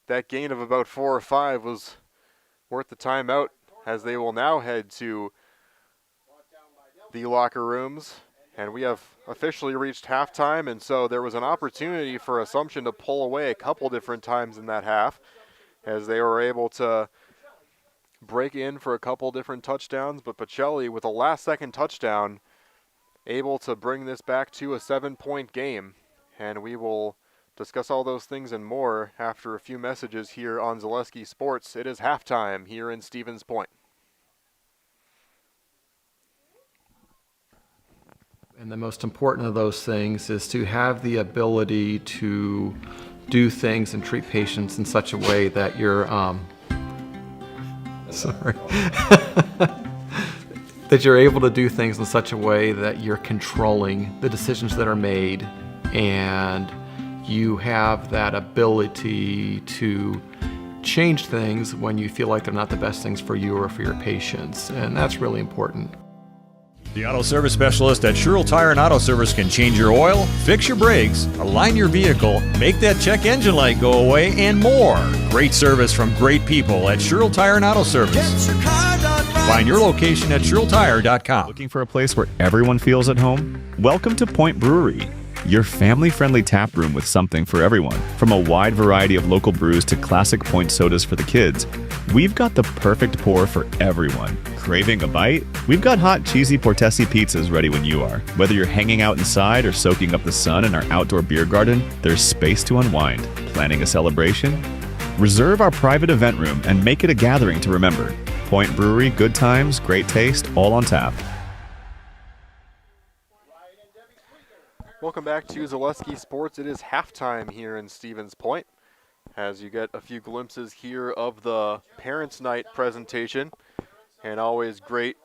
that gain of about 4 or 5 was worth the timeout, as they will now head to the locker rooms. And we have officially reached halftime, and so there was an opportunity for Assumption to pull away a couple different times in that half, as they were able to break in for a couple different touchdowns. But Pacelli, with a last-second touchdown, able to bring this back to a 7-point game. And we will discuss all those things and more after a few messages here on Zaleski Sports. It is halftime here in Stevens Point. And the most important of those things is to have the ability to do things and treat patients in such a way that you're, sorry. That you're able to do things in such a way that you're controlling the decisions that are made, and you have that ability to change things when you feel like they're not the best things for you or for your patients, and that's really important. The Auto Service Specialist at Sherrill Tire and Auto Service can change your oil, fix your brakes, align your vehicle, make that check engine light go away, and more. Great service from great people at Sherrill Tire and Auto Service. Find your location at SherrillTire.com. Looking for a place where everyone feels at home? Welcome to Point Brewery, your family-friendly tap room with something for everyone. From a wide variety of local brews to classic Point sodas for the kids, we've got the perfect pour for everyone. Craving a bite? We've got hot, cheesy Portesi pizzas ready when you are. Whether you're hanging out inside or soaking up the sun in our outdoor beer garden, there's space to unwind. Planning a celebration? Reserve our private event room and make it a gathering to remember. Point Brewery, good times, great taste, all on tap. Welcome back to Zaleski Sports. It is halftime here in Stevens Point, as you get a few glimpses here of the Parents' Night presentation. And always great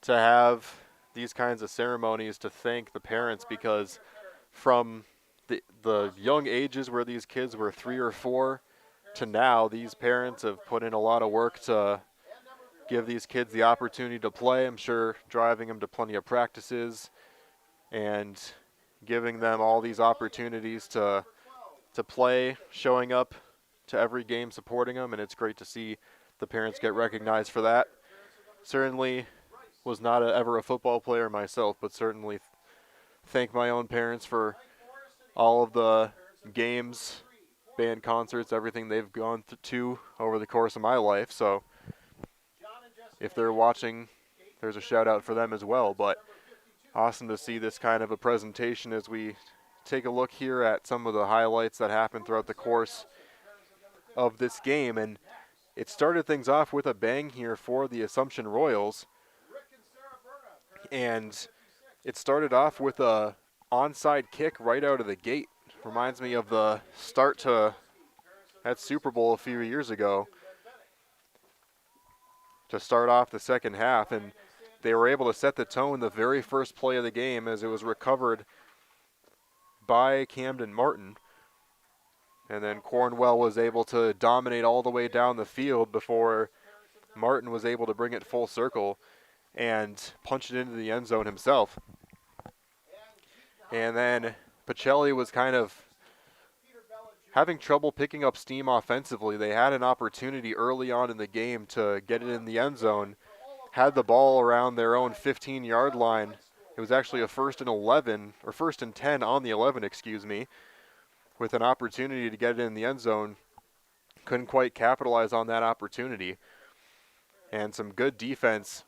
to have these kinds of ceremonies to thank the parents, because from the young ages where these kids were 3 or 4 to now, these parents have put in a lot of work to give these kids the opportunity to play. I'm sure driving them to plenty of practices and giving them all these opportunities to play, showing up to every game, supporting them, and it's great to see the parents get recognized for that. Certainly was not ever a football player myself, but certainly thank my own parents for all of the games, band concerts, everything they've gone to over the course of my life. So if they're watching, there's a shout out for them as well. But awesome to see this kind of a presentation as we take a look here at some of the highlights that happened throughout the course of this game. And it started things off with a bang here for the Assumption Royals. And it started off with a onside kick right out of the gate. Reminds me of the start to that Super Bowl a few years ago to start off the second half. And they were able to set the tone the very first play of the game as it was recovered by Camden Martin. And then Cornwell was able to dominate all the way down the field before Martin was able to bring it full circle and punch it into the end zone himself. And then Pacelli was kind of having trouble picking up steam offensively. They had an opportunity early on in the game to get it in the end zone, had the ball around their own 15-yard line. It was actually a 1st and 11, or 1st and 10 on the 11, excuse me, with an opportunity to get it in the end zone. Couldn't quite capitalize on that opportunity. And some good defense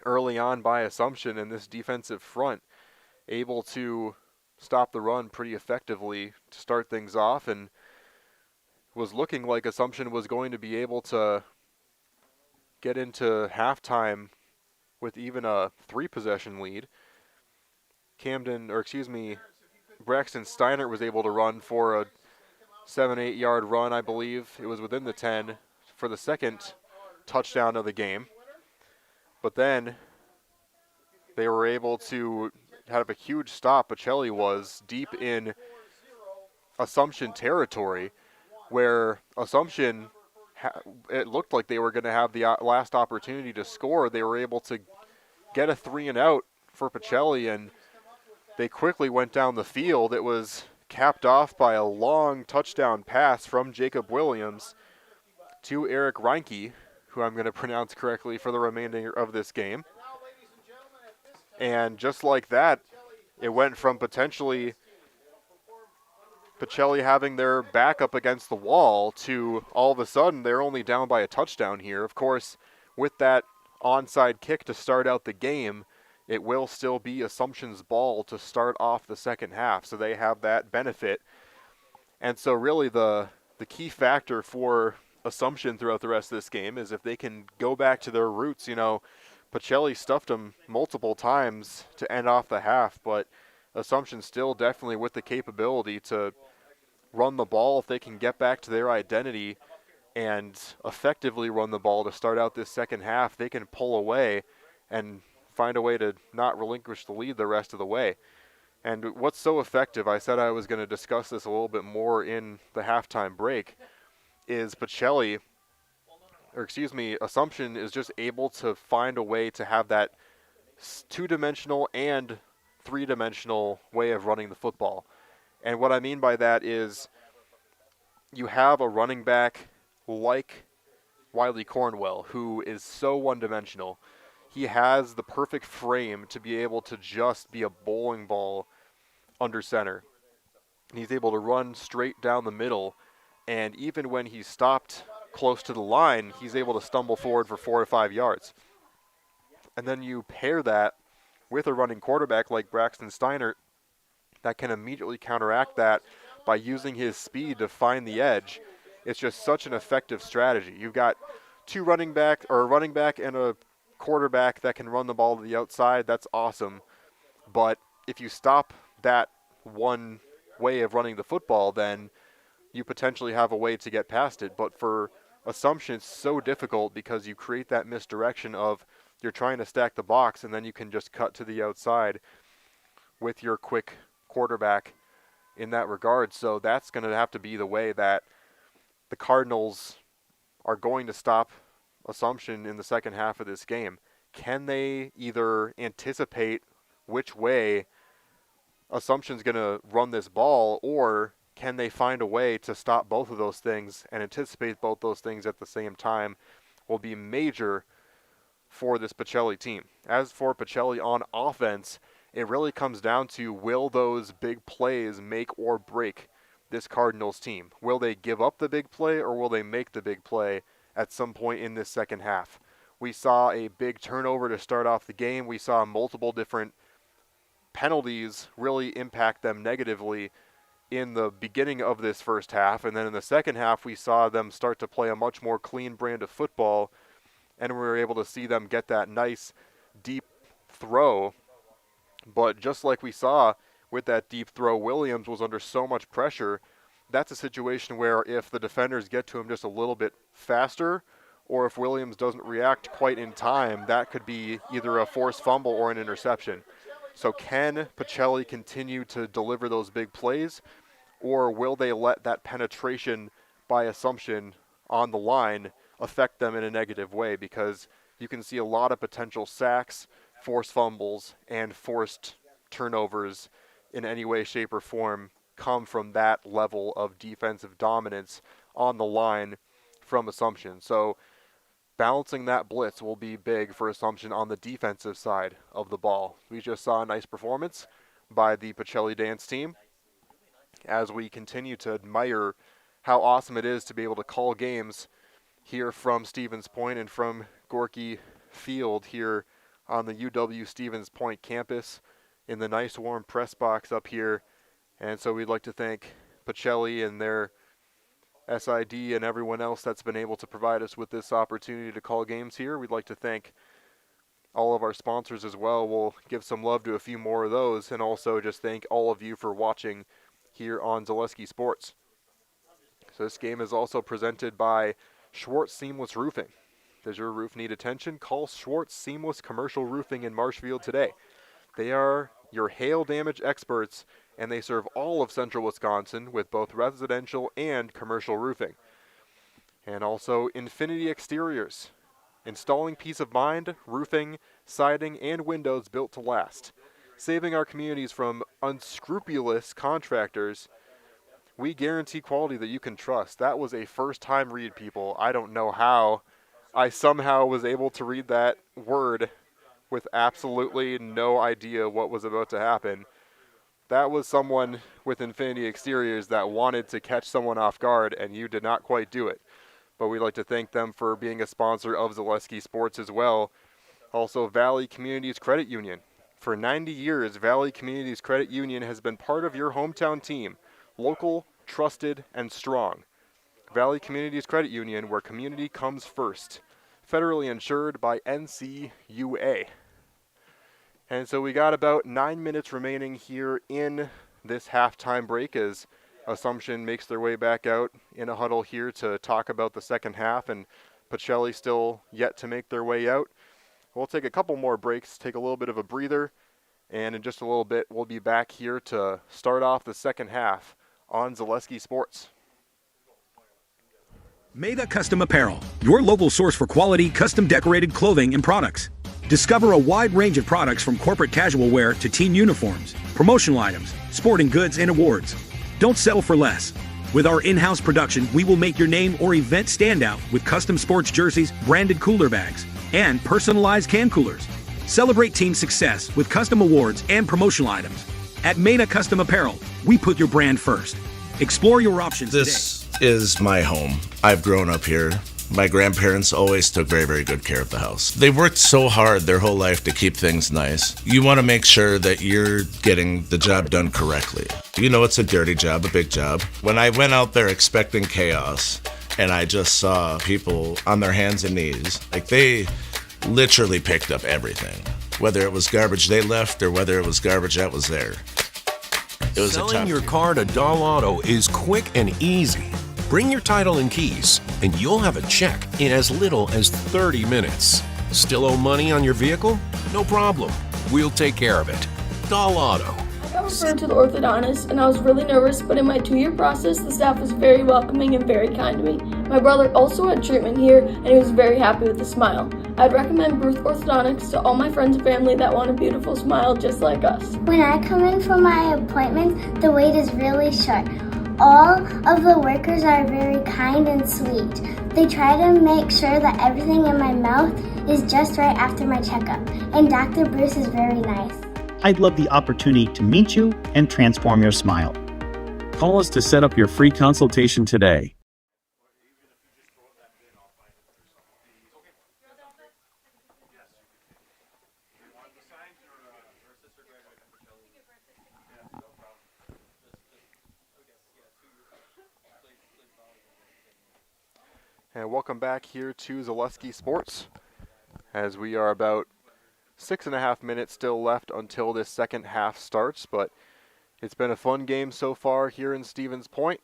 early on by Assumption, and this defensive front able to stop the run pretty effectively to start things off, and was looking like Assumption was going to be able to get into halftime with even a 3-possession lead. Braxton Steiner was able to run for a 7-8 yard run, I believe. It was within the 10 for the second touchdown of the game. But then they were able to have a huge stop. Pacelli was deep in Assumption territory, where Assumption, it looked like they were going to have the last opportunity to score. They were able to get a 3 and out for Pacelli, and they quickly went down the field. It was capped off by a long touchdown pass from Jacob Williams to Eric Reinke, who I'm going to pronounce correctly for the remainder of this game. And just like that, it went from potentially Pacelli having their back up against the wall to all of a sudden they're only down by a touchdown here. Of course, with that onside kick to start out the game, it will still be Assumption's ball to start off the second half, so they have that benefit. And so really the key factor for Assumption throughout the rest of this game is if they can go back to their roots. You know, Pacelli stuffed them multiple times to end off the half, but Assumption still definitely with the capability to run the ball if they can get back to their identity and effectively run the ball to start out this second half. They can pull away and find a way to not relinquish the lead the rest of the way. And what's so effective, I said I was going to discuss this a little bit more in the halftime break, is Assumption is just able to find a way to have that 2-dimensional and 3-dimensional way of running the football. And what I mean by that is you have a running back like Wiley Cornwell, who is so one-dimensional. He has the perfect frame to be able to just be a bowling ball under center. And he's able to run straight down the middle, and even when he's stopped close to the line, he's able to stumble forward for 4 to 5 yards. And then you pair that with a running quarterback like Braxton Steiner that can immediately counteract that by using his speed to find the edge. It's just such an effective strategy. You've got a running back and a quarterback that can run the ball to the outside. That's awesome. But if you stop that one way of running the football, then you potentially have a way to get past it. But for Assumption, it's so difficult because you create that misdirection of you're trying to stack the box and then you can just cut to the outside with your quick quarterback in that regard. So that's going to have to be the way that the Cardinals are going to stop Assumption in the second half of this game. Can they either anticipate which way Assumption's going to run this ball, or can they find a way to stop both of those things and anticipate both those things at the same time will be major for this Pacelli team. As for Pacelli on offense, it really comes down to, will those big plays make or break this Cardinals team? Will they give up the big play, or will they make the big play at some point in this second half? We saw a big turnover to start off the game. We saw multiple different penalties really impact them negatively in the beginning of this first half. And then in the second half, we saw them start to play a much more clean brand of football, and we were able to see them get that nice deep throw. But just like we saw with that deep throw, Williams was under so much pressure. That's a situation where if the defenders get to him just a little bit faster, or if Williams doesn't react quite in time, that could be either a forced fumble or an interception. So can Pacelli continue to deliver those big plays, or will they let that penetration by Assumption on the line affect them in a negative way? Because you can see a lot of potential sacks, forced fumbles, and forced turnovers in any way, shape, or form come from that level of defensive dominance on the line from Assumption. So balancing that blitz will be big for Assumption on the defensive side of the ball. We just saw a nice performance by the Pacelli dance team as we continue to admire how awesome it is to be able to call games here from Stevens Point and from Gorky Field here on the UW Stevens Point campus in the nice warm press box up here. And so we'd like to thank Pacelli and their SID and everyone else that's been able to provide us with this opportunity to call games here. We'd like to thank all of our sponsors as well. We'll give some love to a few more of those, and also just thank all of you for watching here on Zaleski Sports. So this game is also presented by Schwartz Seamless Roofing. Does your roof need attention? Call Schwartz Seamless Commercial Roofing in Marshfield today. They are your hail damage experts, and they serve all of central Wisconsin with both residential and commercial roofing. And also Infinity Exteriors, installing peace of mind, roofing, siding, and windows built to last. Saving our communities from unscrupulous contractors, we guarantee quality that you can trust. That was a first-time read, people. I don't know how I somehow was able to read that word with absolutely no idea what was about to happen. That was someone with Infinity Exteriors that wanted to catch someone off guard, and you did not quite do it. But we'd like to thank them for being a sponsor of Zaleski Sports as well. Also, Valley Communities Credit Union. For 90 years, Valley Communities Credit Union has been part of your hometown team. Local, trusted, and strong. Valley Communities Credit Union, where community comes first. Federally insured by NCUA. And so we got about 9 minutes remaining here in this halftime break as Assumption makes their way back out in a huddle here to talk about the second half, and Pacelli still yet to make their way out. We'll take a couple more breaks, take a little bit of a breather, and in just a little bit we'll be back here to start off the second half on Zaleski Sports. Mega Custom Apparel, your local source for quality, custom decorated clothing and products. Discover a wide range of products from corporate casual wear to team uniforms, promotional items, sporting goods, and awards. Don't settle for less. With our in-house production, we will make your name or event stand out with custom sports jerseys, branded cooler bags, and personalized can coolers. Celebrate team success with custom awards and promotional items. At Mega Custom Apparel, we put your brand first. Explore your options today. This is my home. I've grown up here. My grandparents always took very, very good care of the house. They worked so hard their whole life to keep things nice. You want to make sure that you're getting the job done correctly. You know it's a dirty job, a big job. When I went out there expecting chaos, and I just saw people on their hands and knees, like they literally picked up everything. Whether it was garbage they left or whether it was garbage that was there. It was Selling your car to Dahl Auto is quick and easy. Bring your title and keys, and you'll have a check in as little as 30 minutes. Still owe money on your vehicle? No problem. We'll take care of it. Dahl Auto. got referred to the orthodontist, and I was really nervous, but in my 2-year process, the staff was very welcoming and very kind to me. My brother also had treatment here, and he was very happy with a smile. I'd recommend Bruce Orthodontics to all my friends and family that want a beautiful smile just like us. When I come in for my appointment, the wait is really short. All of the workers are very kind and sweet. They try to make sure that everything in my mouth is just right after my checkup, and Dr. Bruce is very nice. I'd love the opportunity to meet you and transform your smile. Call us to set up your free consultation today. And welcome back here to Zaleski Sports, as we are about 6.5 minutes still left until this second half starts, but it's been a fun game so far here in Stevens Point.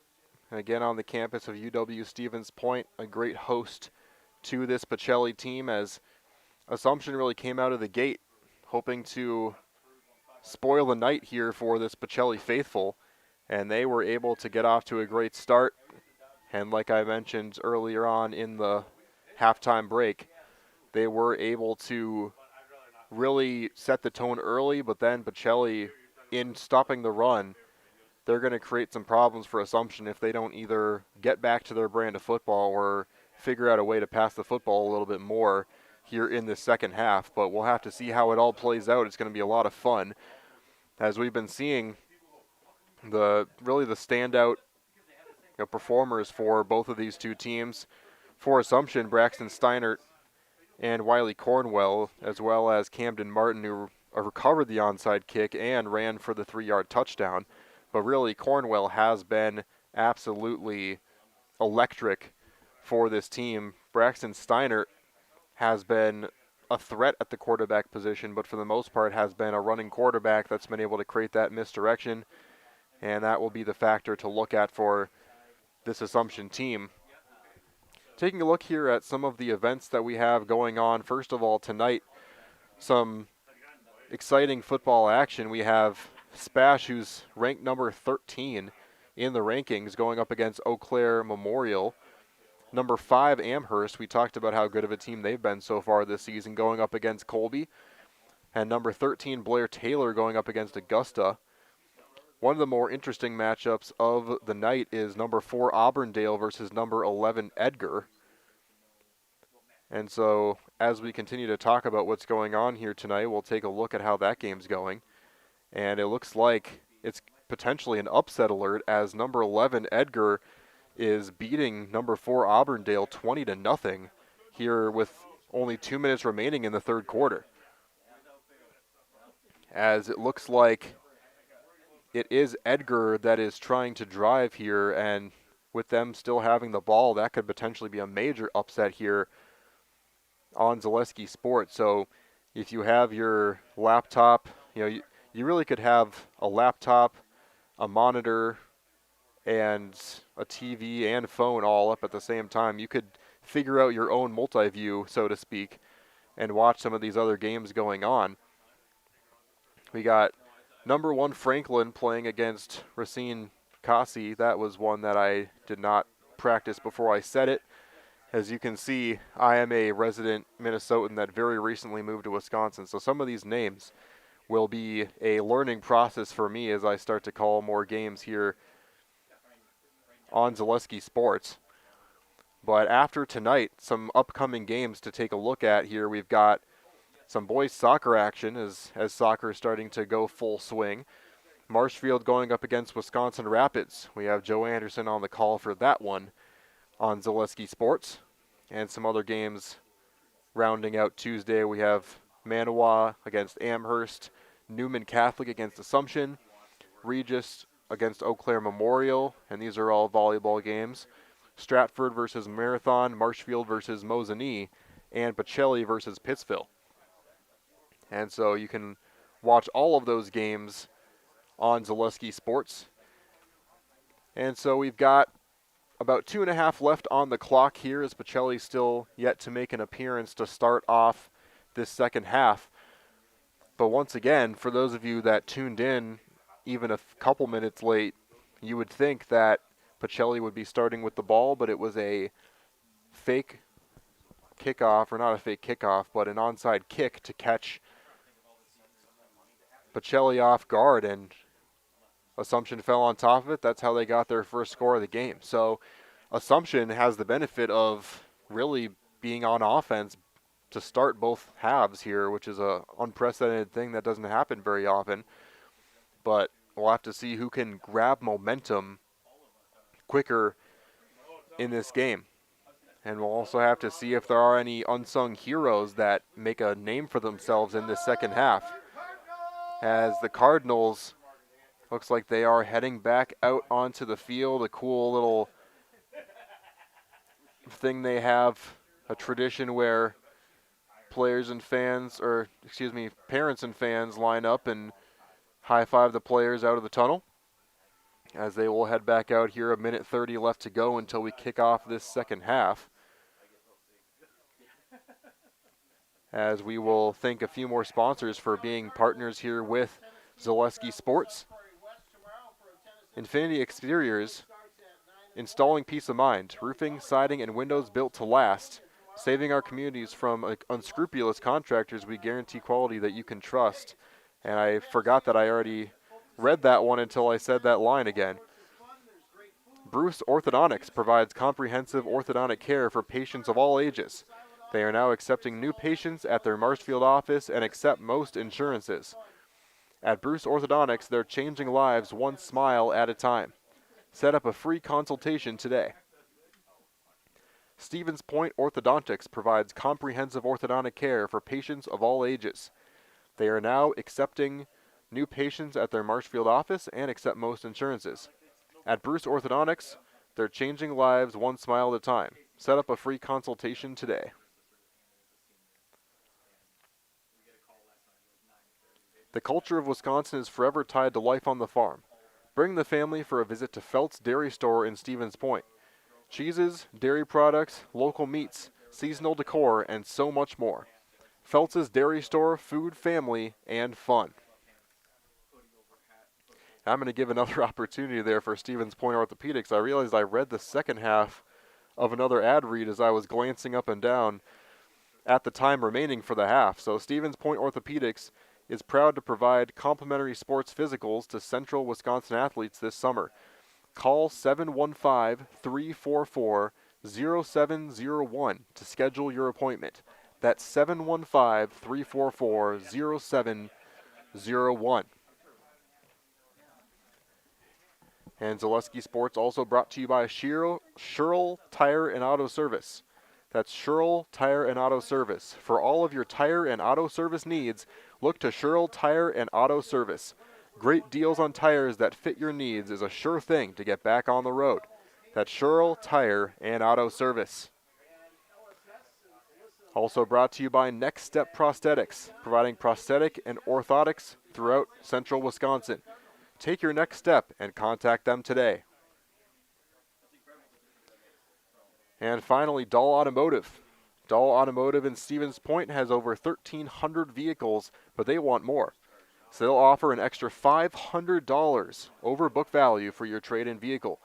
And again, on the campus of UW Stevens Point, a great host to this Pacelli team, as Assumption really came out of the gate hoping to spoil the night here for this Pacelli faithful, and they were able to get off to a great start. And like I mentioned earlier on in the halftime break, they were able to really set the tone early, but then Pacelli, in stopping the run, they're going to create some problems for Assumption if they don't either get back to their brand of football or figure out a way to pass the football a little bit more here in the second half. But we'll have to see how it all plays out. It's going to be a lot of fun, as we've been seeing the standout performers for both of these two teams. For Assumption, Braxton Steinert and Wiley Cornwell, as well as Camden Martin, who recovered the onside kick and ran for the 3-yard touchdown. But really, Cornwell has been absolutely electric for this team. Braxton Steinert has been a threat at the quarterback position, but for the most part has been a running quarterback that's been able to create that misdirection, and that will be the factor to look at for this Assumption team. Taking a look here at some of the events that we have going on. First of all, tonight, some exciting football action. We have Spash, who's ranked number 13 in the rankings, going up against Eau Claire Memorial. Number 5, Amherst, we talked about how good of a team they've been so far this season, going up against Colby. And number 13, Blair Taylor, going up against Augusta. One of the more interesting matchups of the night is number 4, Auburndale versus number 11, Edgar. And so as we continue to talk about what's going on here tonight, we'll take a look at how that game's going. And it looks like it's potentially an upset alert, as number 11, Edgar, is beating number 4, Auburndale 20-0 here with only 2 minutes remaining in the third quarter. As it looks like it is Edgar that is trying to drive here, and with them still having the ball, that could potentially be a major upset here on Zaleski Sports. So if you have your laptop, you really could have a laptop, a monitor, and a TV and phone all up at the same time. You could figure out your own multi-view, so to speak, and watch some of these other games going on. We got number 1 Franklin playing against Racine Kasi. That was one that I did not practice before I said it. As you can see, I am a resident Minnesotan that very recently moved to Wisconsin, so some of these names will be a learning process for me as I start to call more games here on Zaleski Sports. But after tonight, some upcoming games to take a look at here. We've got some boys soccer action as soccer is starting to go full swing. Marshfield going up against Wisconsin Rapids. We have Joe Anderson on the call for that one on Zaleski Sports. And some other games rounding out Tuesday. We have Manawa against Amherst, Newman Catholic against Assumption, Regis against Eau Claire Memorial, and these are all volleyball games. Stratford versus Marathon, Marshfield versus Mosinee, and Pacelli versus Pittsville. And so you can watch all of those games on Zaleski Sports. And so we've got about 2.5 left on the clock here, as Pacelli still yet to make an appearance to start off this second half. But once again, for those of you that tuned in even a couple minutes late, you would think that Pacelli would be starting with the ball, but it was a fake kickoff, or not a fake kickoff, but an onside kick to catch Pacelli off guard, and Assumption fell on top of it. That's how they got their first score of the game. So Assumption has the benefit of really being on offense to start both halves here, which is a unprecedented thing that doesn't happen very often. But we'll have to see who can grab momentum quicker in this game. And we'll also have to see if there are any unsung heroes that make a name for themselves in this second half. As the Cardinals, looks like they are heading back out onto the field. A cool little thing they have, a tradition where parents and fans line up and high-five the players out of the tunnel, as they will head back out here. 1:30 left to go until we kick off this second half. As we will thank a few more sponsors for being partners here with Zaleski Sports. Infinity Exteriors, installing peace of mind. Roofing, siding, and windows built to last. Saving our communities from unscrupulous contractors, we guarantee quality that you can trust. And I forgot that I already read that one until I said that line again. Bruce Orthodontics provides comprehensive orthodontic care for patients of all ages. They are now accepting new patients at their Marshfield office and accept most insurances. At Bruce Orthodontics, they're changing lives one smile at a time. Set up a free consultation today. Stevens Point Orthodontics provides comprehensive orthodontic care for patients of all ages. They are now accepting new patients at their Marshfield office and accept most insurances. At Bruce Orthodontics, they're changing lives one smile at a time. Set up a free consultation today. The culture of Wisconsin is forever tied to life on the farm. Bring the family for a visit to Felt's Dairy Store in Stevens Point. Cheeses, dairy products, local meats, seasonal decor, and so much more. Felt's Dairy Store, food, family, and fun. I'm going to give another opportunity there for Stevens Point Orthopedics. I realized I read the second half of another ad read as I was glancing up and down at the time remaining for the half. So Stevens Point Orthopedics is proud to provide complimentary sports physicals to Central Wisconsin athletes this summer. Call 715-344-0701 to schedule your appointment. That's 715-344-0701. And Zaleski Sports also brought to you by Sherrill Tire and Auto Service. That's Sherrill Tire and Auto Service. For all of your tire and auto service needs, look to Sherrill Tire and Auto Service. Great deals on tires that fit your needs is a sure thing to get back on the road. That's Sherrill Tire and Auto Service. Also brought to you by Next Step Prosthetics, providing prosthetic and orthotics throughout Central Wisconsin. Take your next step and contact them today. And finally, Dahl Automotive. Dahl Automotive in Stevens Point has over 1,300 vehicles, but they want more. So they'll offer an extra $500 over book value for your trade-in vehicle.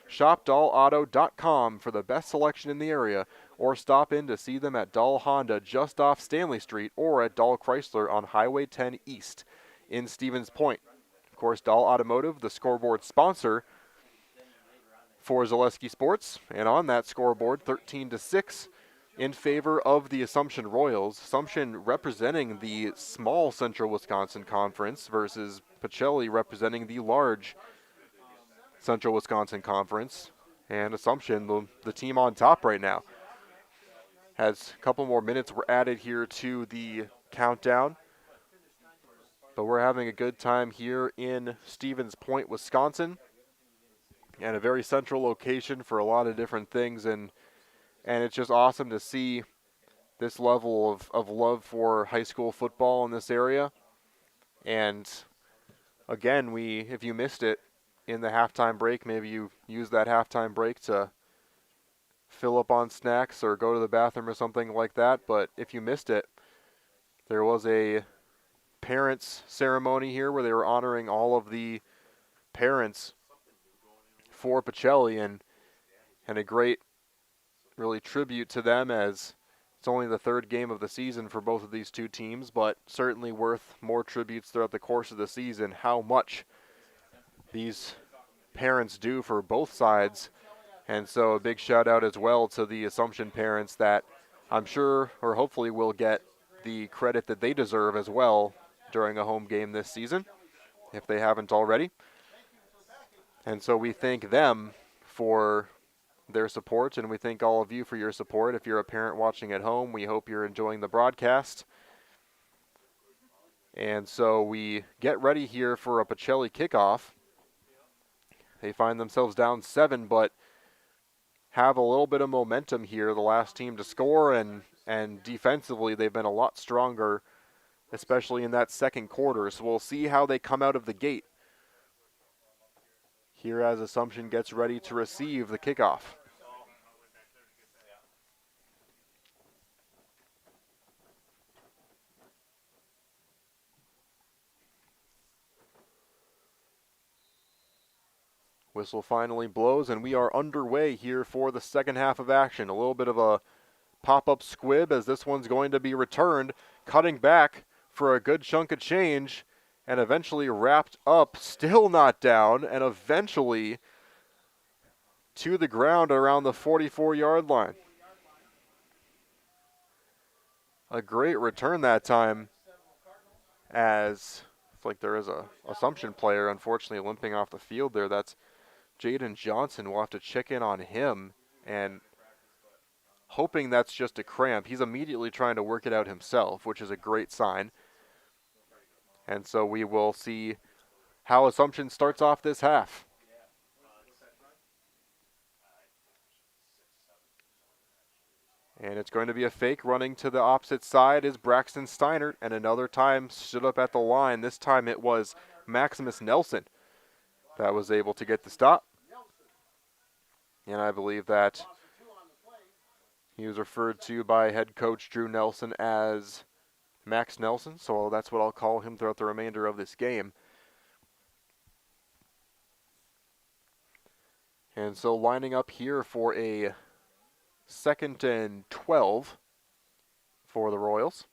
Shop dahlauto.com for the best selection in the area, or stop in to see them at Dahl Honda just off Stanley Street or at Dahl Chrysler on Highway 10 East in Stevens Point. Of course, Dahl Automotive, the scoreboard sponsor for Zaleski Sports, and on that scoreboard, 13-6 in favor of the Assumption Royals. Assumption representing the small Central Wisconsin Conference versus Pacelli representing the large Central Wisconsin Conference. And Assumption, the team on top right now. As a couple more minutes were added here to the countdown. But we're having a good time here in Stevens Point, Wisconsin. And a very central location for a lot of different things. And it's just awesome to see this level of love for high school football in this area. And again, if you missed it in the halftime break, maybe you use that halftime break to fill up on snacks or go to the bathroom or something like that. But if you missed it, there was a parents ceremony here where they were honoring all of the parents for Pacelli, and a great really tribute to them, as it's only the third game of the season for both of these two teams, but certainly worth more tributes throughout the course of the season, how much these parents do for both sides. And so a big shout out as well to the Assumption parents that I'm sure, or hopefully, will get the credit that they deserve as well during a home game this season, if they haven't already. And so we thank them for their support, and we thank all of you for your support. If you're a parent watching at home, we hope you're enjoying the broadcast. And so we get ready here for a Pacelli kickoff. They find themselves down 7, but have a little bit of momentum here, the last team to score, and defensively they've been a lot stronger, especially in that second quarter. So we'll see how they come out of the gate here as Assumption gets ready to receive the kickoff. Whistle finally blows, and we are underway here for the second half of action. A little bit of a pop-up squib as this one's going to be returned, cutting back for a good chunk of change, and eventually wrapped up, still not down, and eventually to the ground around the 44-yard line. A great return that time, as it's like there is a Assumption player unfortunately limping off the field there. That's Jaden Johnson. We'll have to check in on him, and hoping that's just a cramp. He's immediately trying to work it out himself, which is a great sign. And so we will see how Assumption starts off this half. And it's going to be a fake. Running to the opposite side is Braxton Steinert, and another time stood up at the line. This time it was Maximus Nelson that was able to get the stop. And I believe that he was referred to by head coach Drew Nelson as Max Nelson, so that's what I'll call him throughout the remainder of this game. And so lining up here for a 2nd and 12 for the Royals.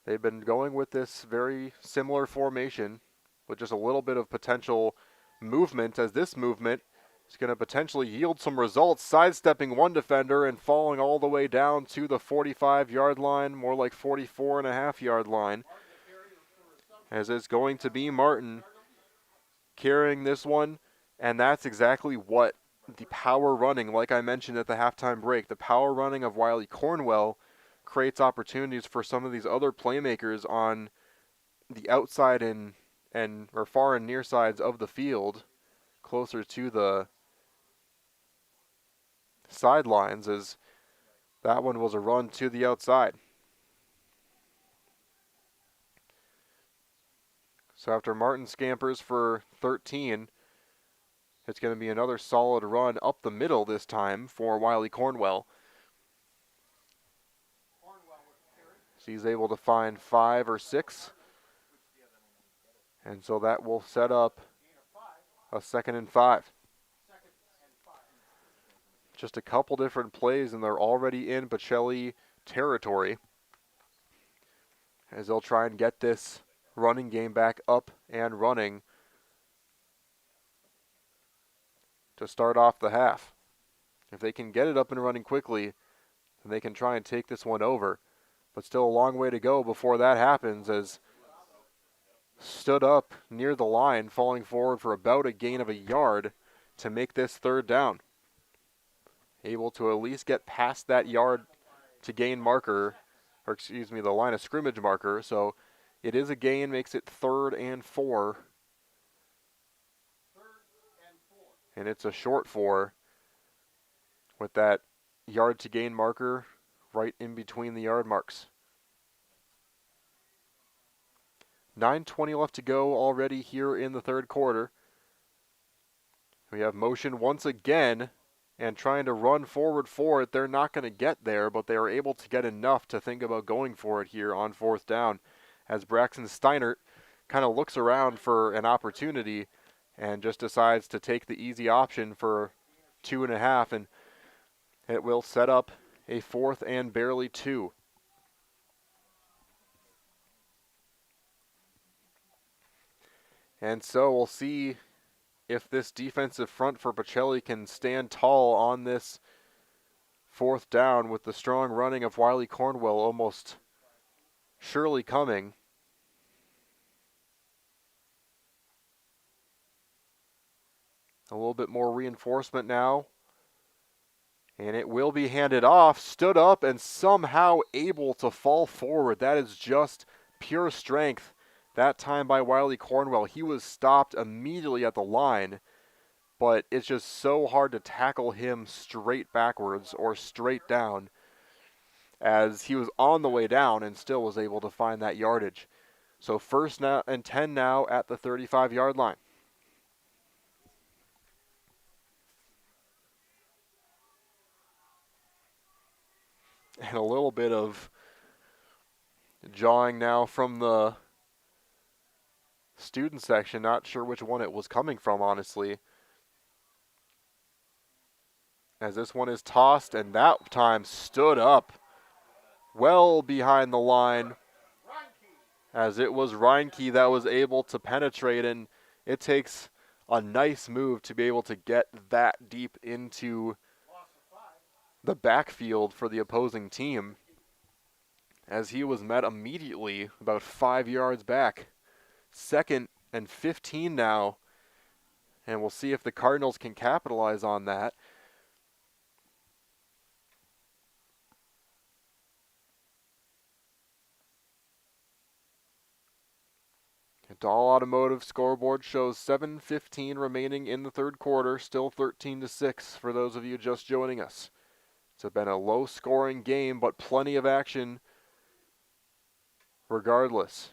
They've been going with this very similar formation with just a little bit of potential movement, as this movement is going to potentially yield some results, sidestepping one defender and falling all the way down to the 45-yard line, more like 44.5-yard line, as it's going to be Martin carrying this one. And that's exactly what the power running, like I mentioned at the halftime break, the power running of Wiley Cornwell creates opportunities for some of these other playmakers on the outside or far and near sides of the field, closer to the sidelines, as that one was a run to the outside. So after Martin scampers for 13, it's going to be another solid run up the middle this time for Wiley Cornwell. So he's able to find 5 or 6. And so that will set up a 2nd and 5. Just a couple different plays, and they're already in Pacelli territory, as they'll try and get this running game back up and running to start off the half. If they can get it up and running quickly, then they can try and take this one over. But still a long way to go before that happens, as stood up near the line, falling forward for about a gain of a yard to make this 3rd down. Able to at least get past that yard to gain marker, or excuse me, the line of scrimmage marker. So it is a gain, makes it 3rd and 4. And it's a short 4 with that yard to gain marker right in between the yard marks. 9:20 left to go already here in the 3rd quarter. We have motion once again, and trying to run forward for it. They're not going to get there, but they are able to get enough to think about going for it here on 4th down, as Braxton Steinert kind of looks around for an opportunity and just decides to take the easy option for 2.5, and it will set up a 4th and barely 2. And so we'll see if this defensive front for Pacelli can stand tall on this 4th down with the strong running of Wiley Cornwell almost surely coming. A little bit more reinforcement now. And it will be handed off, stood up, and somehow able to fall forward. That is just pure strength. That time by Wiley Cornwell. He was stopped immediately at the line, but it's just so hard to tackle him straight backwards or straight down, as he was on the way down and still was able to find that yardage. So 1st and 10 now at the 35-yard line. And a little bit of jawing now from the student section. Not sure which one it was coming from, honestly. As this one is tossed, and that time stood up well behind the line, as it was Reinke that was able to penetrate, and it takes a nice move to be able to get that deep into the backfield for the opposing team, as he was met immediately about 5 yards back. 2nd and 15 now, and we'll see if the Cardinals can capitalize on that. Dahl Automotive scoreboard shows 7:15 remaining in the 3rd quarter, still 13-6 for those of you just joining us. It's been a low-scoring game, but plenty of action regardless.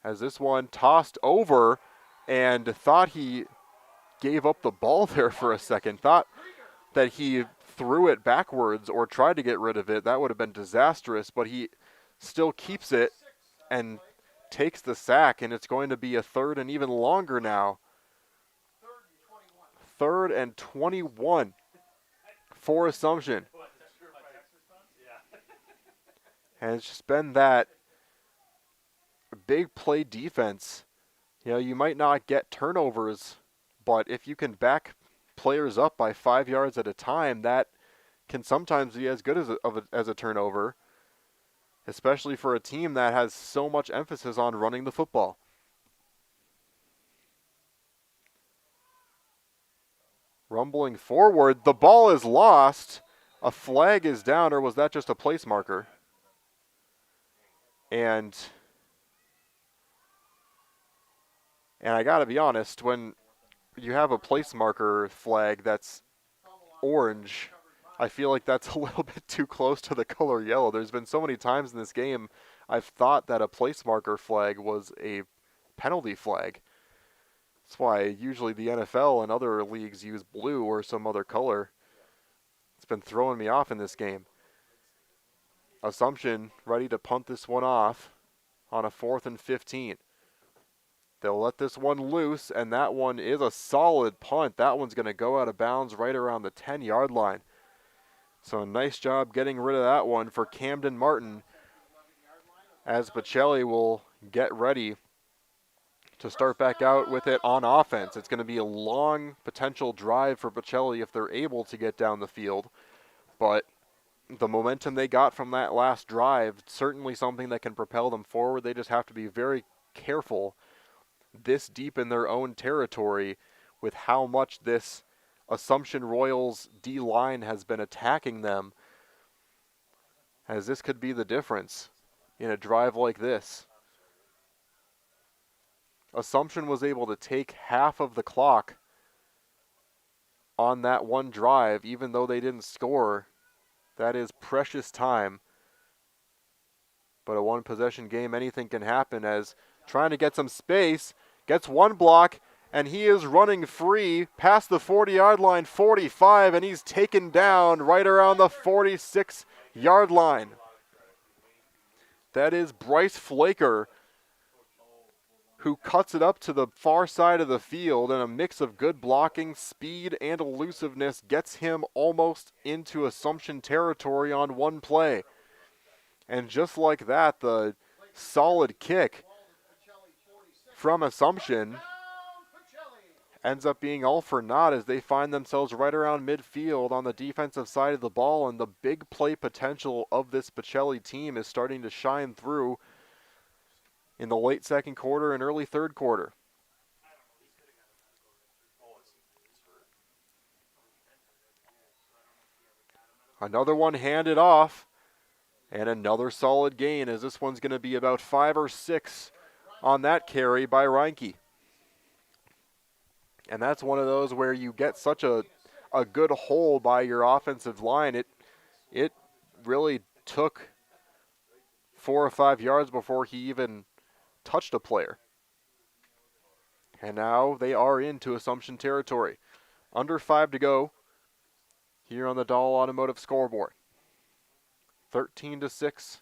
As this one tossed over, and thought he gave up the ball there for a second. Thought that he threw it backwards or tried to get rid of it. That would have been disastrous, but he still keeps it and takes the sack, and it's going to be a 3rd and even longer now. 3rd and 21 for Assumption. And it's just been that big play defense. You know, you might not get turnovers, but if you can back players up by 5 yards at a time, that can sometimes be as good as a turnover, especially for a team that has so much emphasis on running the football. Rumbling forward, the ball is lost. A flag is down, or was that just a place marker? And I gotta be honest, when you have a place marker flag that's orange, I feel like that's a little bit too close to the color yellow. There's been so many times in this game I've thought that a place marker flag was a penalty flag. That's why usually the NFL and other leagues use blue or some other color. It's been throwing me off in this game. Assumption ready to punt this one off on a 4th and 15. They'll let this one loose, and that one is a solid punt. That one's going to go out of bounds right around the 10-yard line. So a nice job getting rid of that one for Camden Martin, as Pacelli will get ready to start back out with it on offense. It's going to be a long potential drive for Pacelli if they're able to get down the field, but the momentum they got from that last drive, certainly something that can propel them forward. They just have to be very careful this deep in their own territory with how much this Assumption Royals D-line has been attacking them, as this could be the difference in a drive like this. Assumption was able to take half of the clock on that one drive, even though they didn't score. That is precious time. But a one-possession game, anything can happen, as trying to get some space, gets one block, and he is running free past the 40-yard line, 45, and he's taken down right around the 46-yard line. That is Bryce Flaker, who cuts it up to the far side of the field, and a mix of good blocking, speed, and elusiveness gets him almost into Assumption territory on one play. And just like that, the solid kick from Assumption ends up being all for naught as they find themselves right around midfield on the defensive side of the ball, and the big play potential of this Pacelli team is starting to shine through in the late second quarter and early third quarter. Another one handed off, and another solid gain, as this one's going to be about 5 or 6 on that carry by Reinke. And that's one of those where you get such a good hole by your offensive line. It really took 4 or 5 yards before he even touched a player. And now they are into Assumption territory. Under 5 to go here on the Dahl Automotive scoreboard. 13-6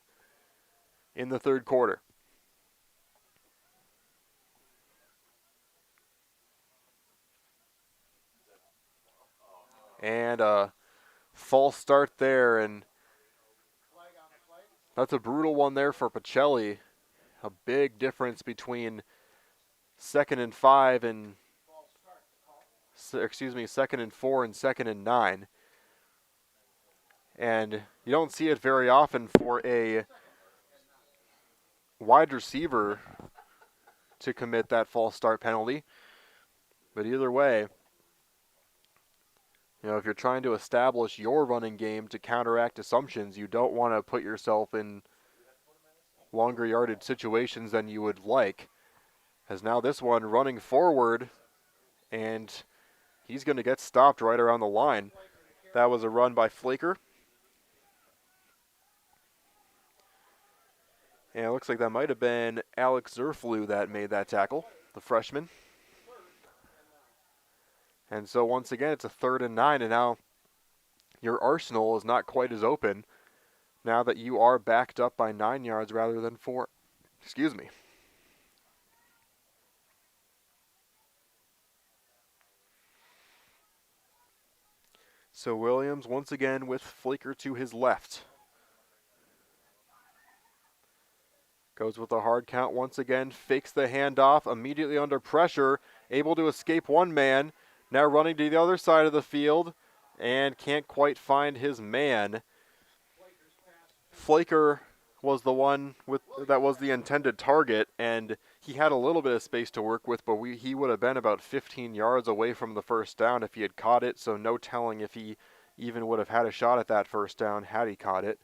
in the third quarter. And a false start there, and that's a brutal one there for Pacelli. A big difference between 2nd and 5 and, excuse me, 2nd and 4 and 2nd and 9. And you don't see it very often for a wide receiver to commit that false start penalty. But either way, if you're trying to establish your running game to counteract Assumptions, you don't want to put yourself in longer yardage situations than you would like. As now this one running forward, and he's going to get stopped right around the line. That was a run by Flaker. And it looks like that might have been Alex Zerflew that made that tackle, the freshman. And so once again, it's a 3rd and 9, and now your arsenal is not quite as open now that you are backed up by 9 yards rather than 4. Excuse me. So Williams once again with Flaker to his left. Goes with a hard count once again, fakes the handoff, immediately under pressure, able to escape one man, now running to the other side of the field, and can't quite find his man. Flaker was the one that was the intended target, and he had a little bit of space to work with, but he would have been about 15 yards away from the first down if he had caught it, so no telling if he even would have had a shot at that first down had he caught it.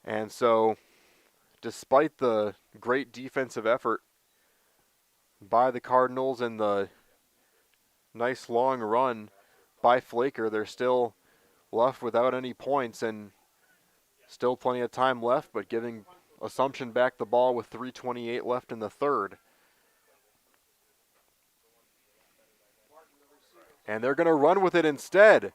And so, despite the great defensive effort by the Cardinals and the nice long run by Flaker, they're still left without any points and still plenty of time left, but giving Assumption back the ball with 3:28 left in the third. And they're going to run with it instead.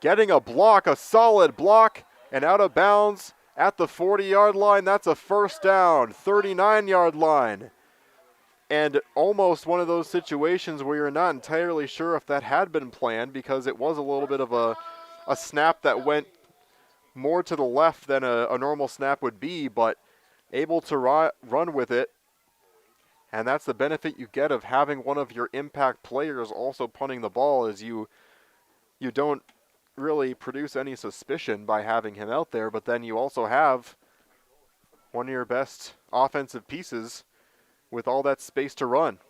Getting a block, a solid block, and out of bounds at the 40-yard line. That's a first down, 39-yard line. And almost one of those situations where you're not entirely sure if that had been planned, because it was a little bit of a snap that went more to the left than a normal snap would be, but able to run with it. And that's the benefit you get of having one of your impact players also punting the ball, is you don't really produce any suspicion by having him out there, but then you also have one of your best offensive pieces with all that space to run.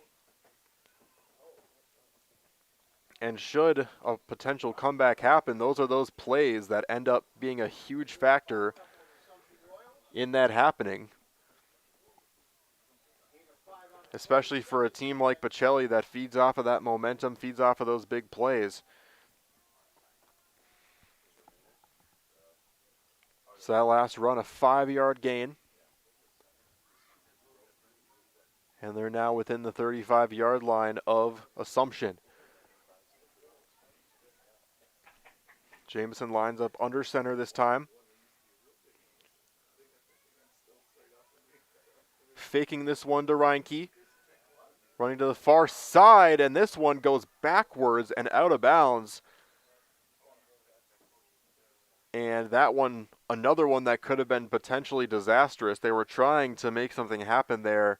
And should a potential comeback happen, those are those plays that end up being a huge factor in that happening. Especially for a team like Pacelli that feeds off of that momentum, feeds off of those big plays. So that last run, a 5-yard gain. And they're now within the 35-yard line of Assumption. Jameson lines up under center this time. faking this one to Reinke. Running to the far side, and this one goes backwards and out of bounds. And that one, another one that could have been potentially disastrous. They were trying to make something happen there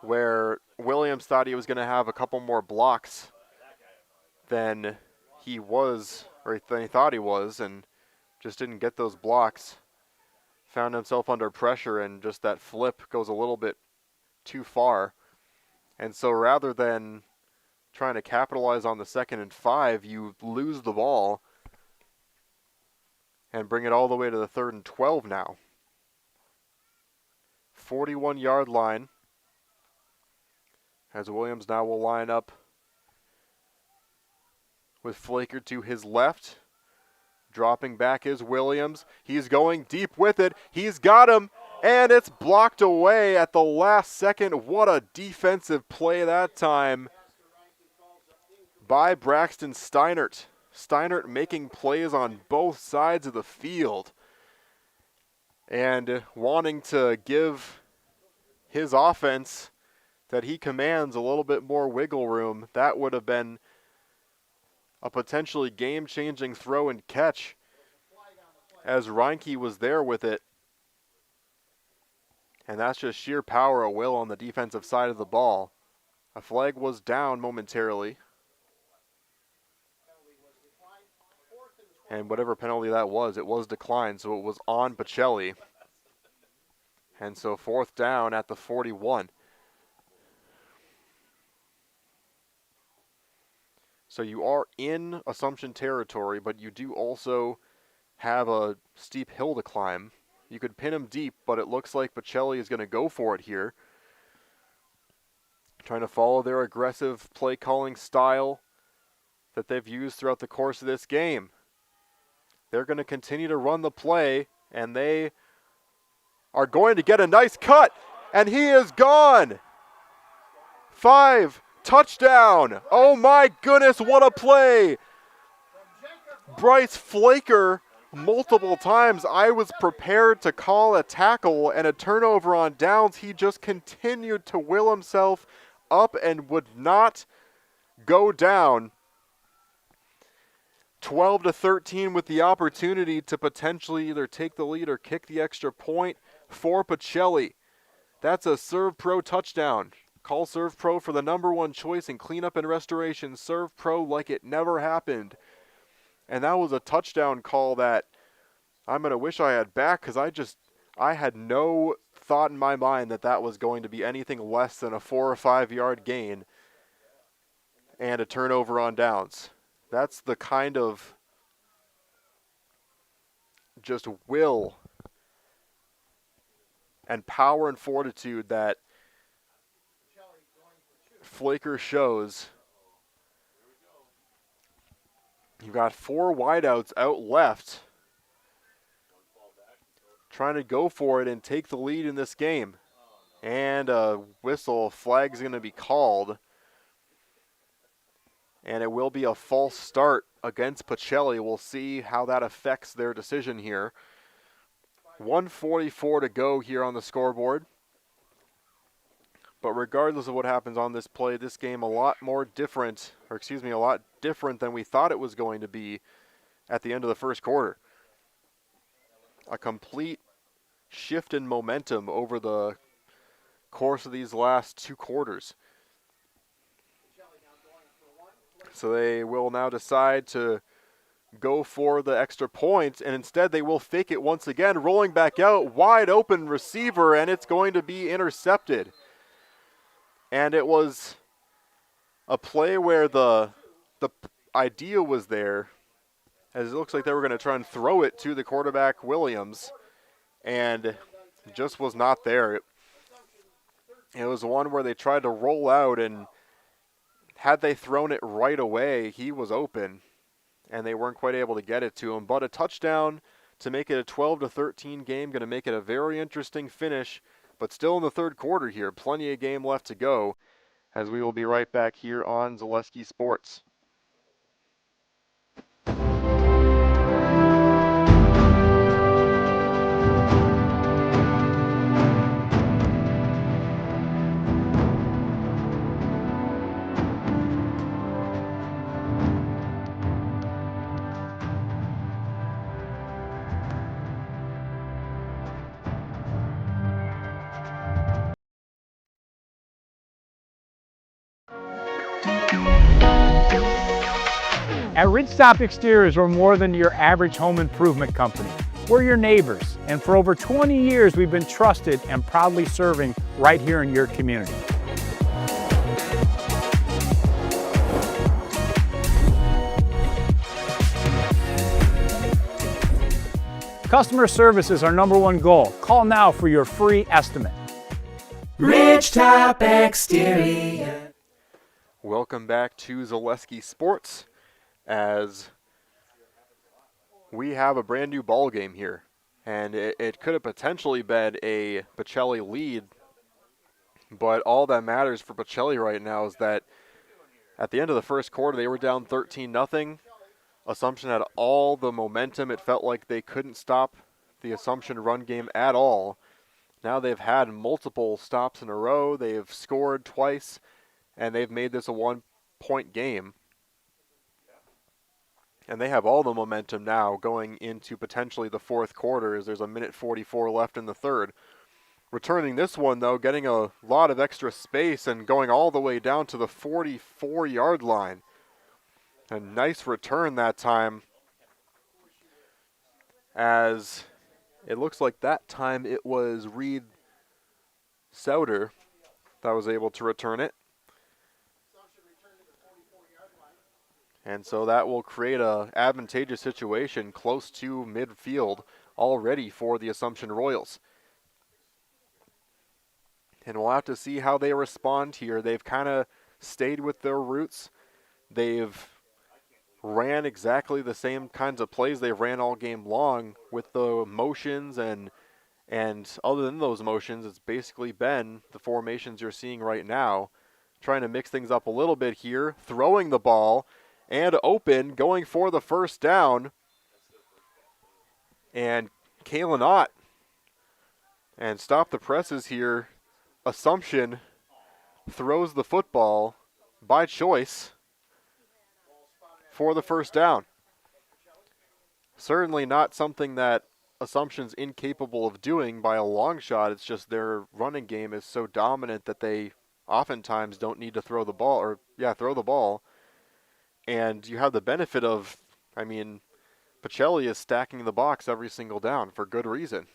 where Williams thought he was going to have a couple more blocks than he was, or than he thought he was, and just didn't get those blocks. Found himself under pressure, and just that flip goes a little bit too far. And so rather than trying to capitalize on the 2nd and 5, you lose the ball and bring it all the way to the 3rd and 12 now. 41-yard line, as Williams now will line up with Flaker to his left. Dropping back is Williams. He's going deep with it. He's got him, and it's blocked away at the last second. What a defensive play that time by Braxton Steinert. Steinert making plays on both sides of the field and wanting to give his offense that he commands a little bit more wiggle room. That would have been a potentially game-changing throw and catch as Reinke was there with it. And that's just sheer power of will on the defensive side of the ball. A flag was down momentarily. And whatever penalty that was, it was declined, so it was on Pacelli. And so 4th down at the 41. So you are in Assumption territory, but you do also have a steep hill to climb. You could pin him deep, but it looks like Pacelli is going to go for it here. Trying to follow their aggressive play calling style that they've used throughout the course of this game. They're going to continue to run the play, and they are going to get a nice cut, and he is gone. 5, touchdown. Oh my goodness, what a play. Bryce Flaker, multiple times, I was prepared to call a tackle and a turnover on downs. He just continued to will himself up and would not go down. 12-13 with the opportunity to potentially either take the lead or kick the extra point for Pacelli. That's a Serve Pro touchdown. Call Serve Pro for the #1 choice in cleanup and restoration. Serve Pro like it never happened. And that was a touchdown call that I'm going to wish I had back, because I had no thought in my mind that that was going to be anything less than a 4 or 5 yard gain and a turnover on downs. That's the kind of just will and power and fortitude that Flaker shows. You've got 4 wideouts out left, trying to go for it and take the lead in this game. And a whistle, flag's going to be called. And it will be a false start against Pacelli. We'll see how that affects their decision here. 1:44 to go here on the scoreboard. But regardless of what happens on this play, this game a lot different than we thought it was going to be at the end of the first quarter. A complete shift in momentum over the course of these last 2 quarters. So they will now decide to go for the extra point, and instead they will fake it once again, rolling back out, wide open receiver, and it's going to be intercepted. And it was a play where the idea was there, as it looks like they were going to try and throw it to the quarterback, Williams, and just was not there. It was one where they tried to roll out, and had they thrown it right away, he was open, and they weren't quite able to get it to him. But a touchdown to make it a 12-13 game, going to make it a very interesting finish, but still in the third quarter here. Plenty of game left to go, as we will be right back here on Zaleski Sports. At Ridgetop Exteriors, we're more than your average home improvement company. We're your neighbors, and for over 20 years, we've been trusted and proudly serving right here in your community. Customer service is our #1 goal. Call now for your free estimate. Ridgetop Exterior. Welcome back to Zaleski Sports, as we have a brand new ball game here, and it could have potentially been a Pacelli lead, but all that matters for Pacelli right now is that at the end of the first quarter they were down 13-0. Assumption had all the momentum. It felt like they couldn't stop the Assumption run game at all. Now they've had multiple stops in a row. They've scored twice, and they've made this a 1-point game. And they have all the momentum now going into potentially the fourth quarter, as there's a minute 44 left in the third. Returning this one, though, getting a lot of extra space and going all the way down to the 44-yard line. A nice return that time, as it looks like that time it was Reed Souter that was able to return it. And so that will create a advantageous situation close to midfield already for the Assumption Royals. And we'll have to see how they respond here. They've kind of stayed with their roots. They've ran exactly the same kinds of plays they ran all game long with the motions, and other than those motions, it's basically been the formations you're seeing right now. Trying to mix things up a little bit here, throwing the ball, and open, going for the first down. And Kalen Ott, and stop the presses here. Assumption throws the football by choice for the first down. Certainly not something that Assumption's incapable of doing by a long shot. It's just their running game is so dominant that they oftentimes don't need to throw the ball, throw the ball. And you have the benefit of, Pacelli is stacking the box every single down for good reason.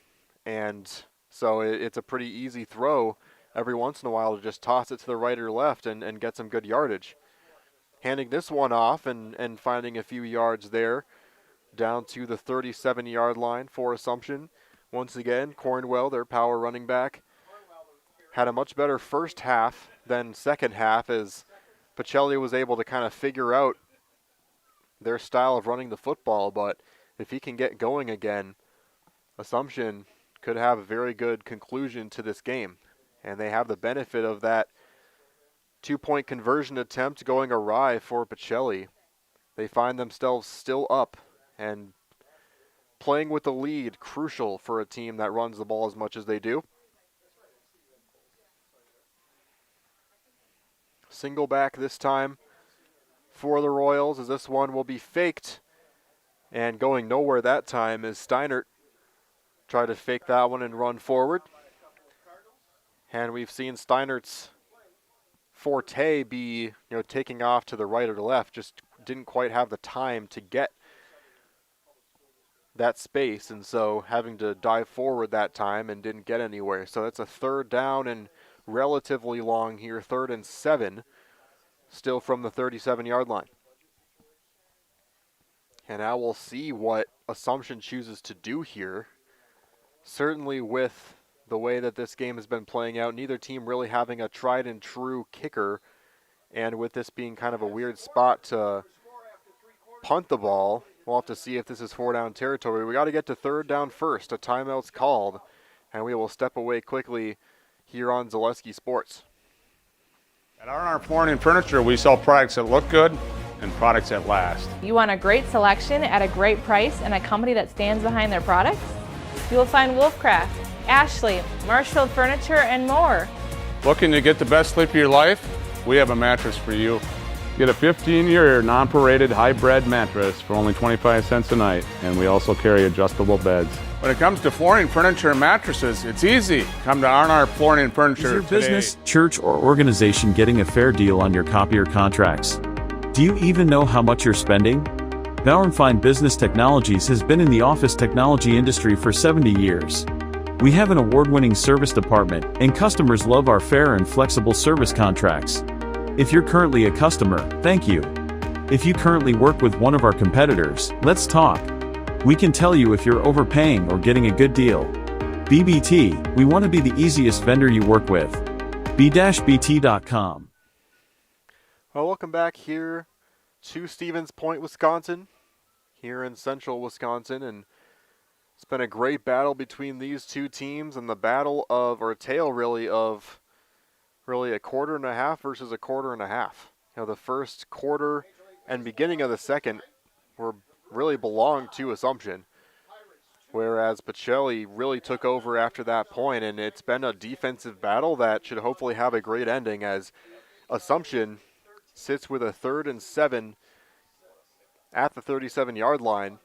And so it's a pretty easy throw every once in a while to just toss it to the right or left and get some good yardage. Handing this one off and finding a few yards there down to the 37-yard line for Assumption. Once again, Cornwell, their power running back, had a much better first half than second half, as Pacelli was able to kind of figure out their style of running the football. But if he can get going again, Assumption could have a very good conclusion to this game. And they have the benefit of that 2-point conversion attempt going awry for Pacelli. They find themselves still up, and playing with the lead, crucial for a team that runs the ball as much as they do. Single back this time for the Royals, as this one will be faked, and going nowhere that time as Steinert tried to fake that one and run forward. And we've seen Steinert's forte be, taking off to the right or the left, just didn't quite have the time to get that space, and so having to dive forward that time and didn't get anywhere. So that's a third down and relatively long here, 3rd and 7, still from the 37-yard line. And now we'll see what Assumption chooses to do here. Certainly with the way that this game has been playing out, neither team really having a tried and true kicker, and with this being kind of a weird spot to punt the ball, we'll have to see if this is 4-down territory. We got to get to 3rd down first. A timeout's called, and we will step away quickly here on Zaleski Sports. At R&R Flooring and Furniture, we sell products that look good and products that last. You want a great selection at a great price and a company that stands behind their products? You will find Wolfcraft, Ashley, Marshfield Furniture, and more. Looking to get the best sleep of your life? We have a mattress for you. Get a 15-year non-paraded high-bred mattress for only 25 cents a night, and we also carry adjustable beds. When it comes to flooring, furniture, and mattresses, it's easy. Come to R&R Flooring and Furniture Is your today. business, church, or organization getting a fair deal on your copier contracts? Do you even know how much you're spending? Bauer & Fine Business Technologies has been in the office technology industry for 70 years. We have an award-winning service department, and customers love our fair and flexible service contracts. If you're currently a customer, thank you. If you currently work with one of our competitors, let's talk. We can tell you if you're overpaying or getting a good deal. BBT, we want to be the easiest vendor you work with. b-bt.com. Well, welcome back here to Stevens Point, Wisconsin, here in central Wisconsin, and it's been a great battle between these two teams, and the battle of, or tale really, of really a quarter and a half versus a quarter and a half. You know, the first quarter and beginning of the second were really belonged to Assumption, whereas Pacelli really took over after that point, and it's been a defensive battle that should hopefully have a great ending, as Assumption sits with a 3rd and 7 at the 37-yard line.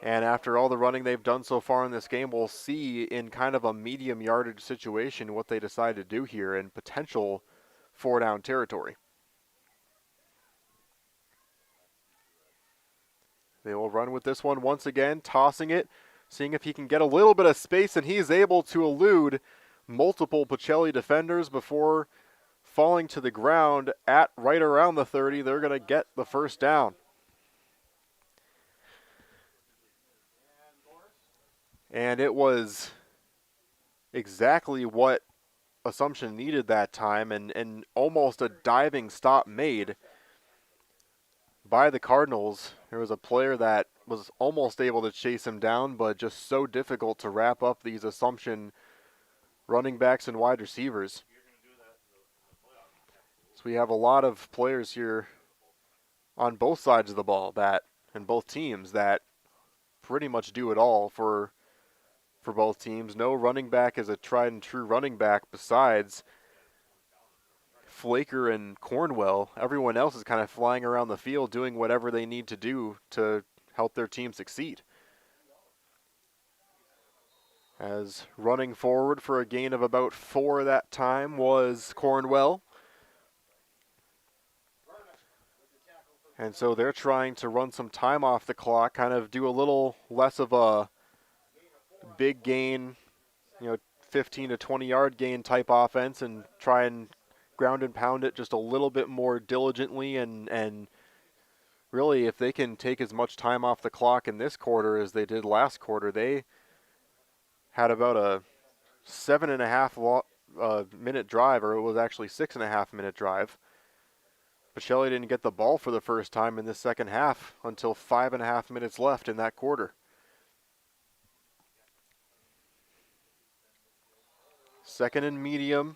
And after all the running they've done so far in this game, we'll see in kind of a medium yardage situation what they decide to do here in potential 4-down territory. They will run with this one once again, tossing it, seeing if he can get a little bit of space, and he's able to elude multiple Pacelli defenders before falling to the ground at right around the 30. They're going to get the first down. And it was exactly what Assumption needed that time, and almost a diving stop made by the Cardinals. There was a player that was almost able to chase him down, but just so difficult to wrap up these Assumption running backs and wide receivers. So we have a lot of players here on both sides of the ball and both teams that pretty much do it all for both teams. No running back is a tried and true running back besides Flaker and Cornwell. Everyone else is kind of flying around the field doing whatever they need to do to help their team succeed. As running forward for a gain of about 4 that time was Cornwell. And so they're trying to run some time off the clock, kind of do a little less of a big gain, 15 to 20 yard gain type offense, and try and ground and pound it just a little bit more diligently, and really if they can take as much time off the clock in this quarter as they did last quarter. They had about a 7.5 minute drive, or it was actually 6.5 minute drive. Pacelli didn't get the ball for the first time in this second half until 5.5 minutes left in that quarter. Second and medium,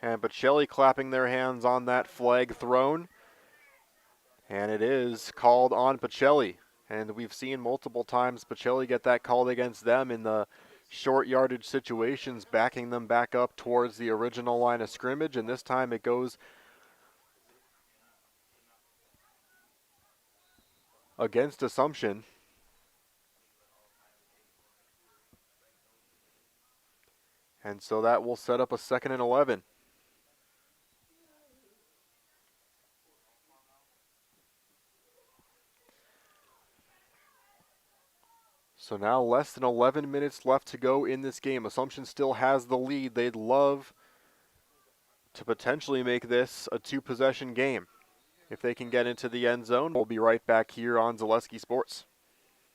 and Pacelli clapping their hands on that flag thrown. And it is called on Pacelli. And we've seen multiple times Pacelli get that called against them in the short yardage situations, backing them back up towards the original line of scrimmage. And this time it goes against Assumption. And so that will set up a 2nd and 11. So now less than 11 minutes left to go in this game. Assumption still has the lead. They'd love to potentially make this a 2-possession game. If they can get into the end zone, we'll be right back here on Zaleski Sports.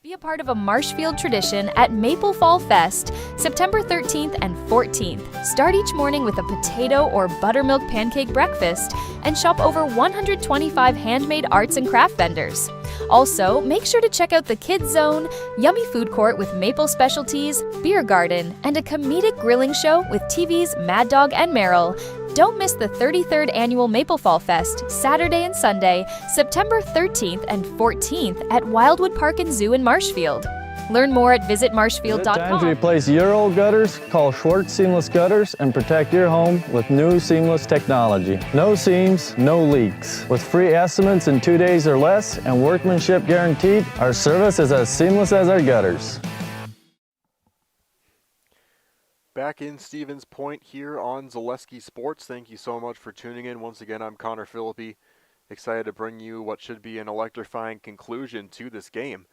Be a part of a Marshfield tradition at Maple Fall Fest, September 13th and 14th. Start each morning with a potato or buttermilk pancake breakfast and shop over 125 handmade arts and craft vendors. Also, make sure to check out the Kids Zone, yummy food court with maple specialties, beer garden, and a comedic grilling show with TV's Mad Dog and Meryl. Don't miss the 33rd Annual Maple Fall Fest, Saturday and Sunday, September 13th and 14th at Wildwood Park and Zoo in Marshfield. Learn more at visitmarshfield.com. Time to replace your old gutters? Call Schwartz Seamless Gutters and protect your home with new seamless technology. No seams, no leaks. With free estimates in 2 days or less and workmanship guaranteed, our service is as seamless as our gutters. Back in Stevens Point here on Zaleski Sports. Thank you so much for tuning in. Once again, I'm Connor Philippi, excited to bring you what should be an electrifying conclusion to this game,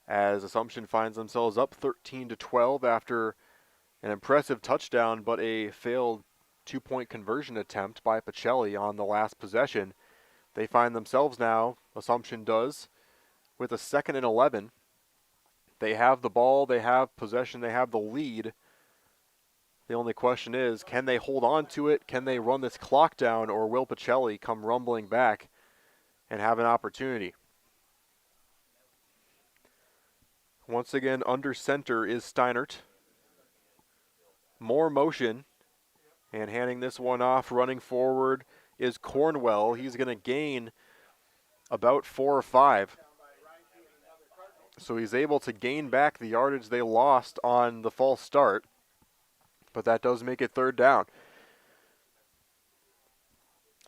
as Assumption finds themselves up 13-12 after an impressive touchdown, but a failed two-point conversion attempt by Pacelli on the last possession. They find themselves now, Assumption does, with a 2nd and 11. They have the ball, they have possession, they have the lead. The only question is, can they hold on to it? Can they run this clock down, or will Pacelli come rumbling back and have an opportunity? Once again, under center is Steinert. More motion, and handing this one off, running forward is Cornwell. He's going to gain about 4 or 5. So he's able to gain back the yardage they lost on the false start, but that does make it 3rd down.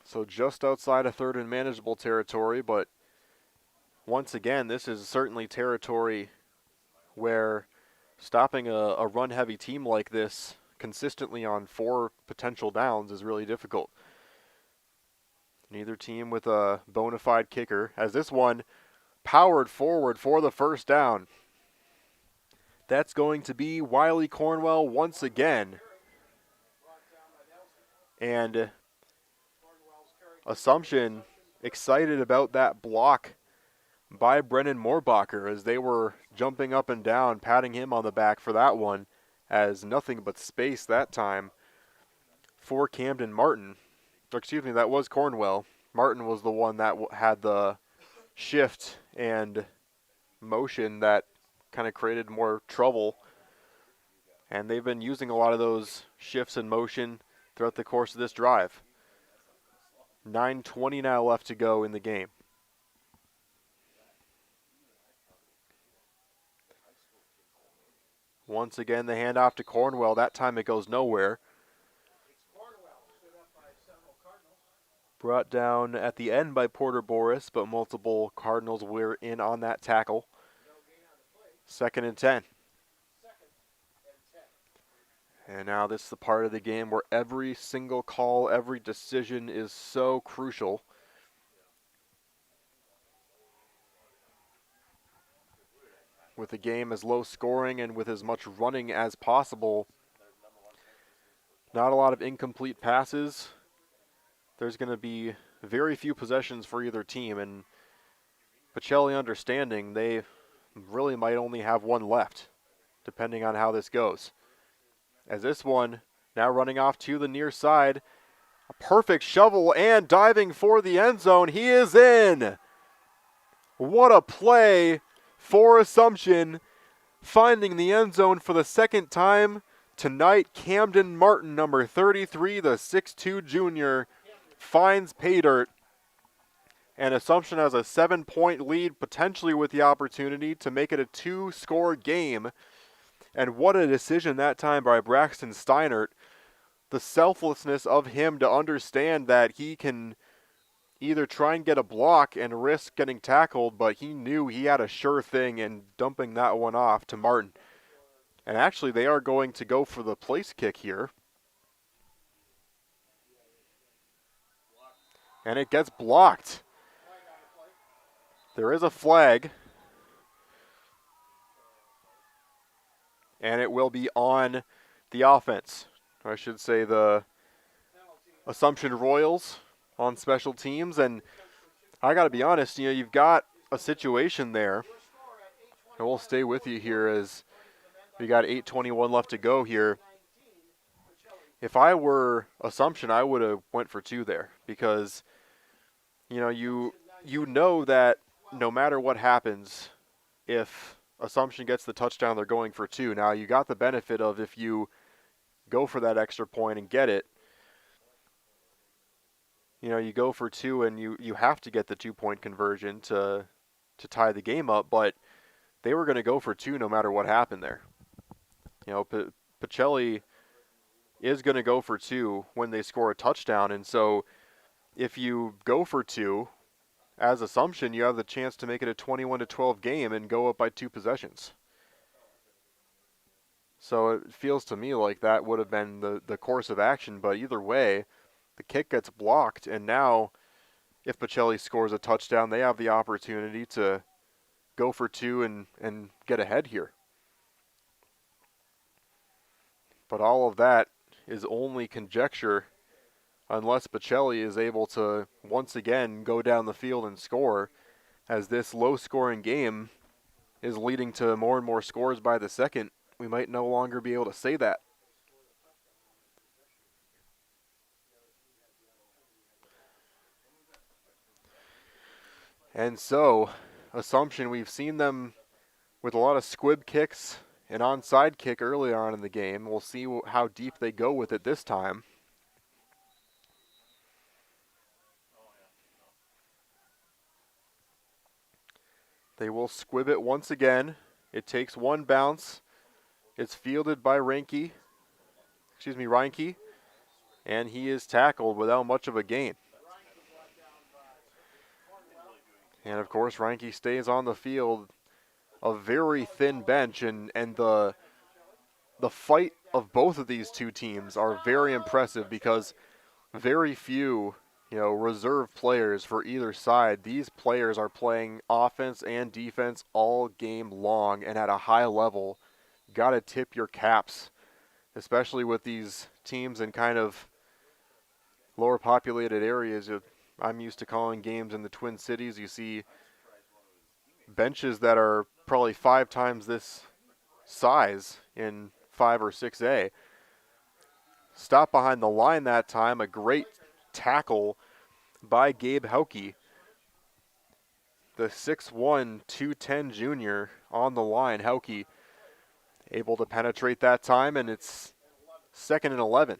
So just outside of 3rd and manageable territory, but once again, this is certainly territory where stopping a run-heavy team like this consistently on 4 potential downs is really difficult. Neither team with a bona fide kicker, as this one powered forward for the 1st down. That's going to be Wiley Cornwell once again. And Assumption excited about that block by Brennan Moorbacher as they were jumping up and down, patting him on the back for that one, as nothing but space that time for Camden Martin. Or excuse me, that was Cornwell. Martin was the one that had the shift and motion that kind of created more trouble. And they've been using a lot of those shifts and motion throughout the course of this drive. 9:20 now left to go in the game. Once again, the handoff to Cornwell. That time it goes nowhere. Brought down at the end by Porter Boris, but multiple Cardinals were in on that tackle. 2nd and 10. And now this is the part of the game where every single call, every decision is so crucial. With the game as low scoring and with as much running as possible, not a lot of incomplete passes. There's going to be very few possessions for either team, and Pacelli understanding they really might only have one left, depending on how this goes. As this one now running off to the near side, a perfect shovel and diving for the end zone. He is in. What a play for Assumption, finding the end zone for the 2nd time tonight. Camden Martin, number 33, the 6'2 junior, finds pay dirt. And Assumption has a 7-point lead, potentially with the opportunity to make it a 2-score game. And what a decision that time by Braxton Steinert. The selflessness of him to understand that he can either try and get a block and risk getting tackled, but he knew he had a sure thing in dumping that one off to Martin. And actually, they are going to go for the place kick here. And it gets blocked. There is a flag. And it will be on the offense. Or I should say the Assumption Royals on special teams. And I got to be honest, you've got a situation there. And we'll stay with you here as we got 8:21 left to go here. If I were Assumption, I would have went for 2 there, because you know that no matter what happens, if Assumption gets the touchdown, they're going for 2. Now, you got the benefit of if you go for that extra point and get it, you go for 2 and you have to get the 2-point conversion to tie the game up, but they were going to go for 2 no matter what happened there. Pacelli is going to go for 2 when they score a touchdown, and so if you go for 2, as Assumption, you have the chance to make it a 21-12 game and go up by 2 possessions. So it feels to me like that would have been the course of action, but either way, the kick gets blocked, and now if Pacelli scores a touchdown, they have the opportunity to go for two and get ahead here. But all of that is only conjecture unless Pacelli is able to once again go down the field and score, as this low-scoring game is leading to more and more scores by the second. We might no longer be able to say that. And so, Assumption, we've seen them with a lot of squib kicks, an onside kick early on in the game. We'll see how deep they go with it this time. They will squib it once again. It takes one bounce. It's fielded by Reinke, and he is tackled without much of a gain. And of course, Reinke stays on the field. A very thin bench, and the fight of both of these two teams are very impressive because very few, reserve players for either side. These players are playing offense and defense all game long and at a high level. Got to tip your caps, especially with these teams in kind of lower populated areas. I'm used to calling games in the Twin Cities. You see benches that are probably 5 times this size in 5 or 6A. Stop behind the line that time. A great tackle by Gabe Hauke, the 6'1", 210 junior on the line. Hauke able to penetrate that time, and it's 2nd and 11.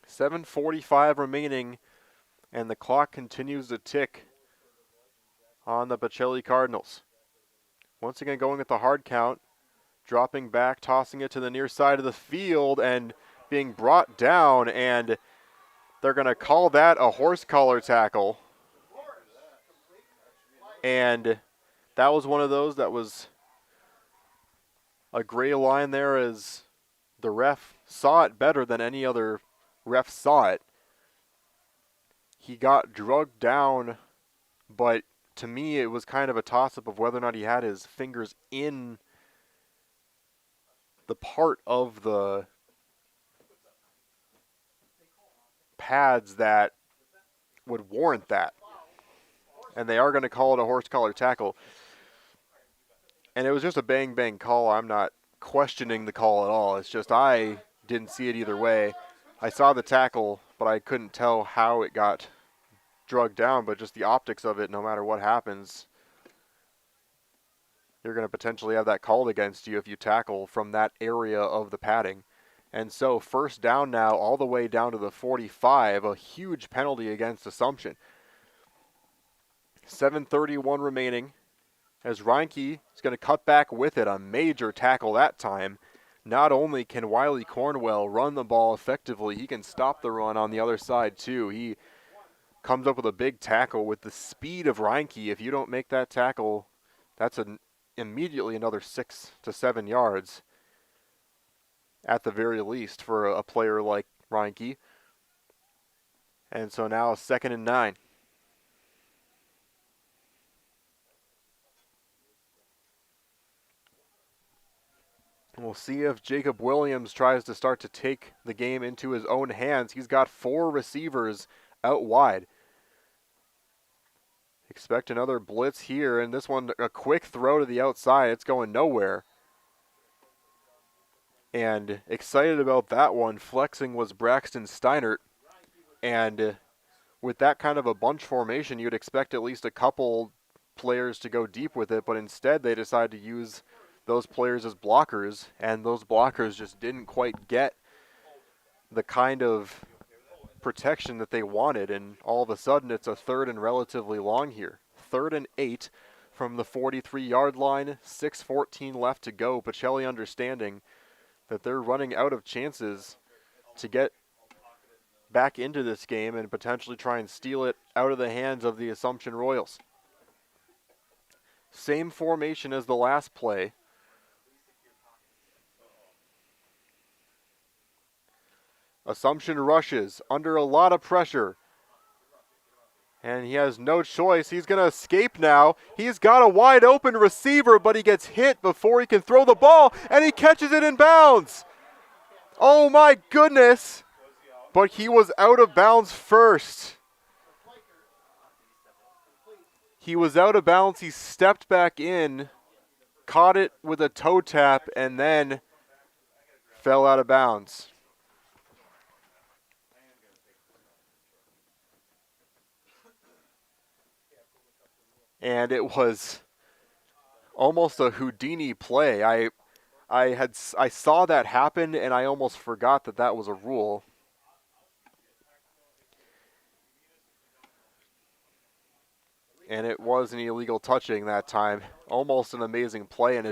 .7:45 remaining, and the clock continues to tick on the Pacelli Cardinals. Once again going at the hard count, dropping back, tossing it to the near side of the field, and being brought down, and they're going to call that a horse collar tackle. And that was one of those that was a gray line there, as the ref saw it better than any other ref saw it. He got drugged down, but to me it was kind of a toss-up of whether or not he had his fingers in the part of the pads that would warrant that. And they are going to call it a horse collar tackle. And it was just a bang-bang call. I'm not questioning the call at all. It's just I didn't see it either way. I saw the tackle, but I couldn't tell how it got drugged down, but just the optics of it, no matter what happens, you're going to potentially have that called against you if you tackle from that area of the padding. And so 1st down now, all the way down to the 45, a huge penalty against Assumption. 7:31 remaining, as Reinke is going to cut back with it, a major tackle that time. Not only can Wiley Cornwell run the ball effectively, he can stop the run on the other side too. He comes up with a big tackle with the speed of Reinke. If you don't make that tackle, that's immediately another 6 to 7 yards at the very least for a player like Reinke. And so now 2nd and 9. We'll see if Jacob Williams tries to start to take the game into his own hands. He's got 4 receivers out wide. Expect another blitz here, and this one, a quick throw to the outside. It's going nowhere. And excited about that one, flexing, was Braxton Steinert. And with that kind of a bunch formation, you'd expect at least a couple players to go deep with it, but instead they decide to use those players as blockers, and those blockers just didn't quite get the kind of protection that they wanted, and all of a sudden it's a 3rd and relatively long here. 3rd and 8 from the 43-yard line, 6:14 left to go. Pacelli understanding that they're running out of chances to get back into this game and potentially try and steal it out of the hands of the Assumption Royals. Same formation as the last play. Assumption rushes under a lot of pressure. And he has no choice. He's going to escape now. He's got a wide open receiver, but he gets hit before he can throw the ball, and he catches it in bounds. Oh my goodness. But he was out of bounds first. He was out of bounds. He stepped back in, caught it with a toe tap, and then fell out of bounds. And it was almost a Houdini play. I saw that happen, and I almost forgot that that was a rule. And it was an illegal touching that time. Almost an amazing play, and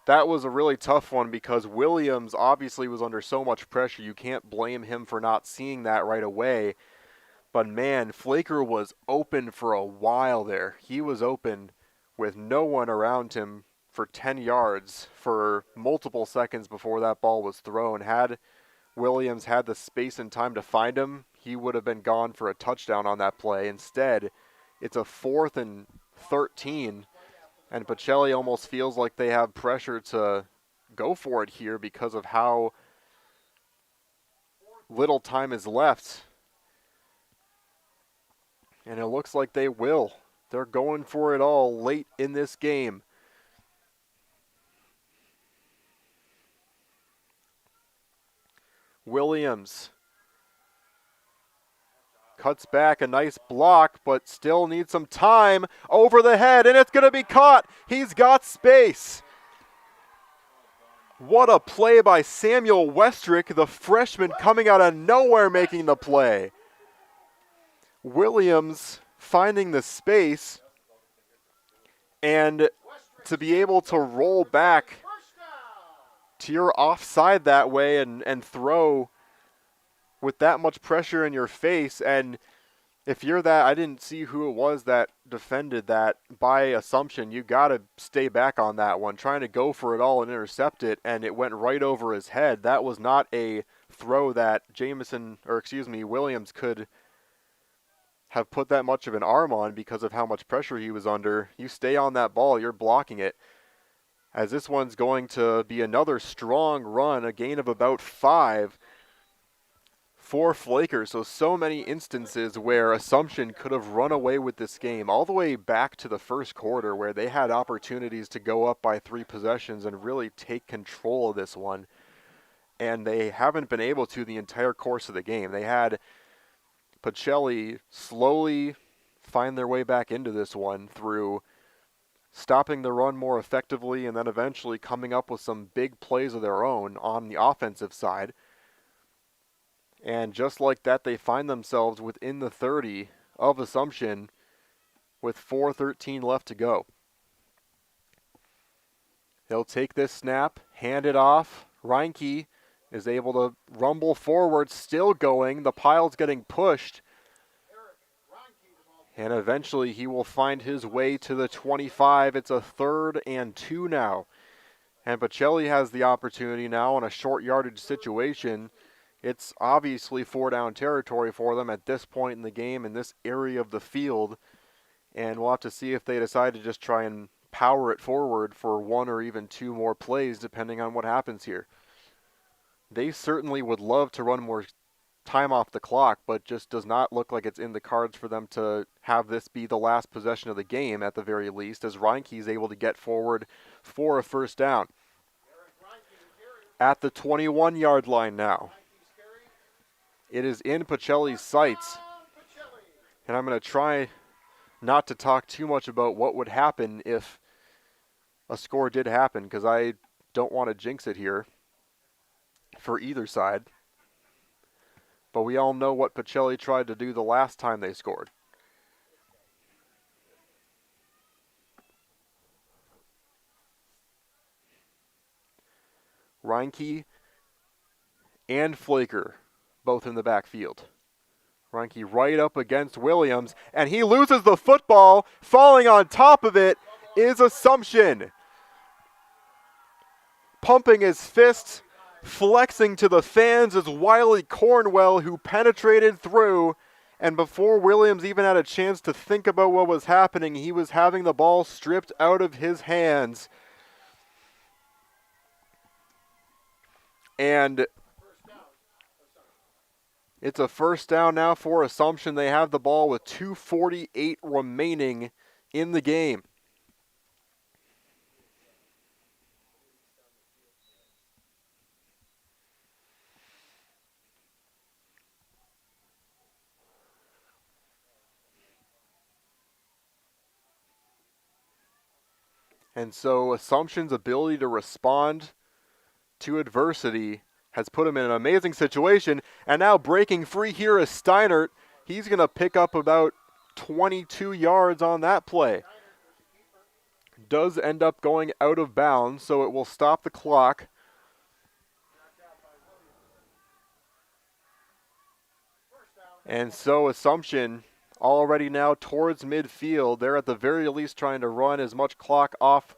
that was a really tough one because Williams obviously was under so much pressure. You can't blame him for not seeing that right away. But man, Flaker was open for a while there. He was open with no one around him for 10 yards for multiple seconds before that ball was thrown. Had Williams had the space and time to find him, he would have been gone for a touchdown on that play. Instead, it's a 4th and 13, and Pacelli almost feels like they have pressure to go for it here because of how little time is left. And it looks like they will. They're going for it all late in this game. Williams cuts back, a nice block, but still needs some time over the head, and it's going to be caught. He's got space. What a play by Samuel Westrick, the freshman coming out of nowhere making the play. Williams finding the space, and to be able to roll back to your offside that way and throw with that much pressure in your face. And if you're that, I didn't see who it was that defended that by assumption. You got to stay back on that one, trying to go for it all and intercept it, and it went right over his head. That was not a throw that Williams could have put that much of an arm on because of how much pressure he was under. You stay on that ball, you're blocking it. As this one's going to be another strong run, a gain of about 5 for Flaker. So many instances where Assumption could have run away with this game all the way back to the first quarter where they had opportunities to go up by 3 possessions and really take control of this one. And they haven't been able to the entire course of the game. They had Pacelli slowly find their way back into this one through stopping the run more effectively and then eventually coming up with some big plays of their own on the offensive side. And just like that, they find themselves within the 30 of Assumption with 4:13 left to go. They'll take this snap, hand it off. Reinke is able to rumble forward, still going. The pile's getting pushed. And eventually he will find his way to the 25. It's a 3rd and 2 now. And Pacelli has the opportunity now on a short yardage situation. It's obviously 4-down territory for them at this point in the game in this area of the field. And we'll have to see if they decide to just try and power it forward for 1 or even 2 more plays depending on what happens here. They certainly would love to run more time off the clock, but just does not look like it's in the cards for them to have this be the last possession of the game at the very least, as Reinke is able to get forward for a 1st down. At the 21-yard line now. It is in Pacelli's sights. And I'm going to try not to talk too much about what would happen if a score did happen, because I don't want to jinx it here for either side. But we all know what Pacelli tried to do the last time they scored. Reinke and Flaker both in the backfield. Reinke right up against Williams, and he loses the football, falling on top of it is Assumption. Pumping his fist, flexing to the fans is Wiley Cornwell, who penetrated through. And before Williams even had a chance to think about what was happening, he was having the ball stripped out of his hands. And it's a first down now for Assumption. They have the ball with 2:48 remaining in the game. And so Assumption's ability to respond to adversity has put him in an amazing situation. And now breaking free here is Steinert. He's going to pick up about 22 yards on that play. Does end up going out of bounds, so it will stop the clock. And so Assumption already now towards midfield. They're at the very least trying to run as much clock off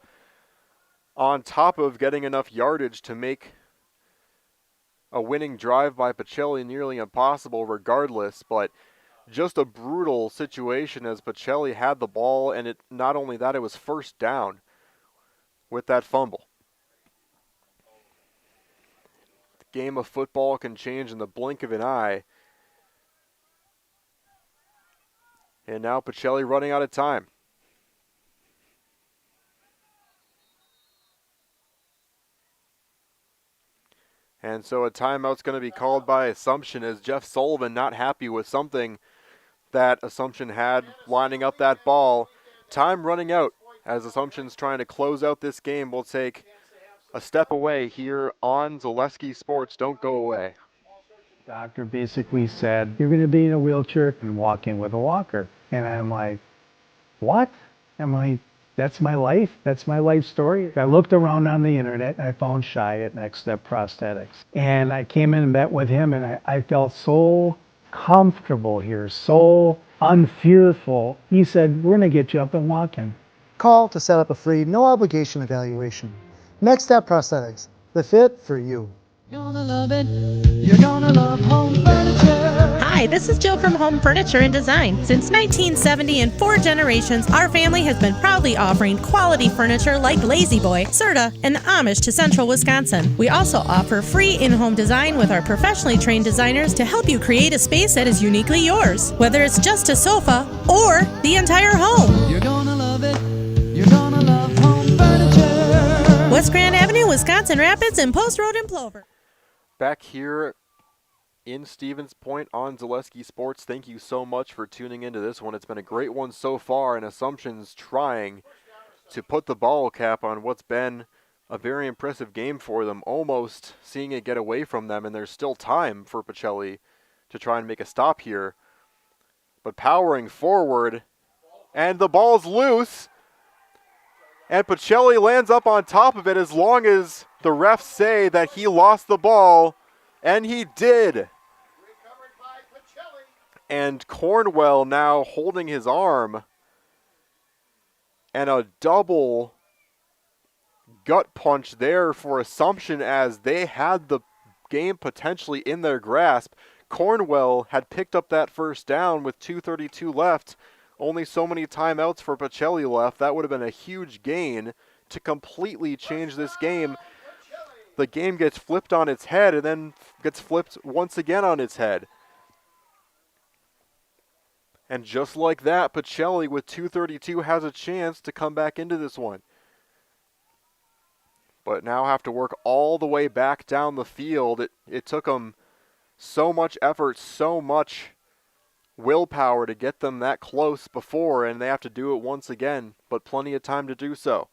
on top of getting enough yardage to make a winning drive by Pacelli nearly impossible regardless, but just a brutal situation as Pacelli had the ball, and it not only that, it was first down with that fumble. The game of football can change in the blink of an eye. And now Pacelli running out of time. And so a timeout's going to be called by Assumption as Jeff Sullivan not happy with something that Assumption had lining up that ball. Time running out as Assumption's trying to close out this game. We'll take a step away here on Zaleski Sports. Don't go away. Doctor basically said, you're going to be in a wheelchair and walk in with a walker. And I'm like, what? I'm like, that's my life? That's my life story? I looked around on the internet and I found Shai at Next Step Prosthetics. And I came in and met with him and I felt so comfortable here, so unfearful. He said, we're going to get you up and walking. Call to set up a free, no obligation evaluation. Next Step Prosthetics, the fit for you. You're gonna love it. You're gonna love home furniture. Hi, this is Jill from Home Furniture and Design. Since 1970 and 4 generations, our family has been proudly offering quality furniture like Lazy Boy, Serta, and Amish to Central Wisconsin. We also offer free in-home design with our professionally trained designers to help you create a space that is uniquely yours, whether it's just a sofa or the entire home. You're gonna love it. You're gonna love home furniture. West Grand Avenue, Wisconsin Rapids, and Post Road in Plover. Back here in Stevens Point on Zaleski Sports. Thank you so much for tuning into this one. It's been a great one so far, and Assumption's trying to put the ball cap on what's been a very impressive game for them, almost seeing it get away from them, and there's still time for Pacelli to try and make a stop here. But powering forward, and the ball's loose, and Pacelli lands up on top of it as long as the refs say that he lost the ball, and he did. And Cornwell now holding his arm, and a double gut punch there for Assumption as they had the game potentially in their grasp. Cornwell had picked up that first down with 2:32 left. Only so many timeouts for Pacelli left. That would have been a huge gain to completely change this game. The game gets flipped on its head and then gets flipped once again on its head. And just like that, Pacelli with 2:32 has a chance to come back into this one. But now have to work all the way back down the field. It took them so much effort, so much willpower to get them that close before, and they have to do it once again, but plenty of time to do so.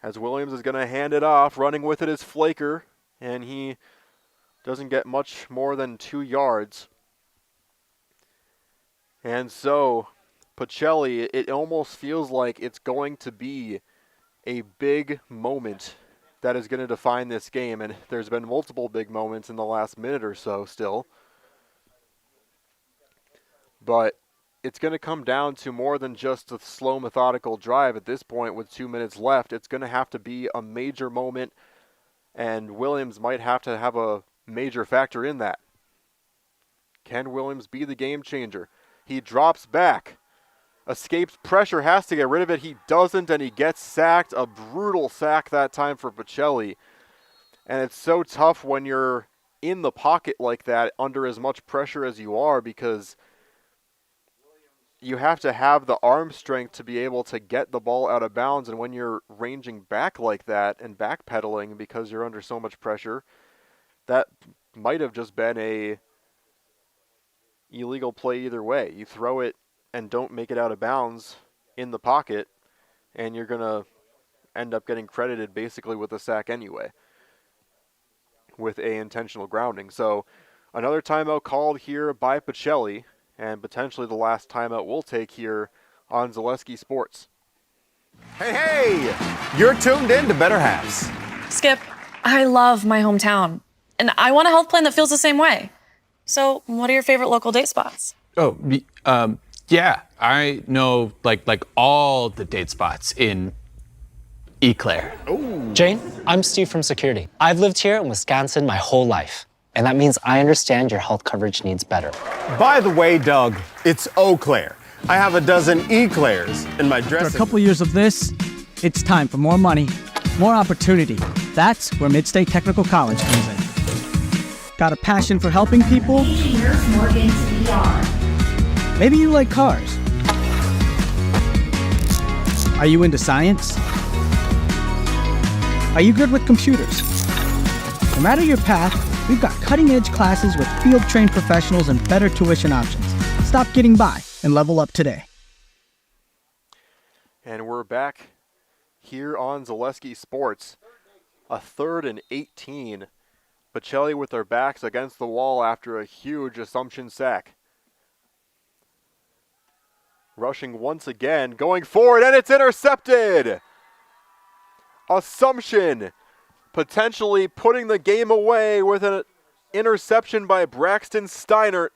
As Williams is going to hand it off, running with it is Flaker, and he doesn't get much more than 2 yards. And so, Pacelli, it almost feels like it's going to be a big moment that is going to define this game, and there's been multiple big moments in the last minute or so still. But it's going to come down to more than just a slow, methodical drive at this point with 2 minutes left. It's going to have to be a major moment, and Williams might have to have a major factor in that. Can Williams be the game changer? He drops back. Escapes pressure, has to get rid of it. He doesn't, and he gets sacked. A brutal sack that time for Pacelli. And it's so tough when you're in the pocket like that under as much pressure as you are, because you have to have the arm strength to be able to get the ball out of bounds. And when you're ranging back like that and backpedaling because you're under so much pressure, that might have just been a illegal play either way. You throw it and don't make it out of bounds in the pocket, and you're going to end up getting credited basically with a sack anyway, with a intentional grounding. So another timeout called here by Pacelli, and potentially the last timeout we'll take here on Zaleski Sports. Hey, you're tuned in to Better Halves. Skip, I love my hometown, and I want a health plan that feels the same way. So what are your favorite local date spots? Oh, yeah, I know like all the date spots in Eau Claire. Jane, I'm Steve from security. I've lived here in Wisconsin my whole life, and that means I understand your health coverage needs better. By the way, Doug, it's Eau Claire. I have a dozen Eclairs in my dressing. After a couple years of this, it's time for more money, more opportunity. That's where Mid-State Technical College comes in. Got a passion for helping people? Maybe you like cars. Are you into science? Are you good with computers? No matter your path, we've got cutting-edge classes with field-trained professionals and better tuition options. Stop getting by and level up today. And we're back here on Zaleski Sports. A 3rd and 18. Pacelli with their backs against the wall after a huge Assumption sack. Rushing once again, going forward, and it's intercepted! Assumption potentially putting the game away with an interception by Braxton Steinert.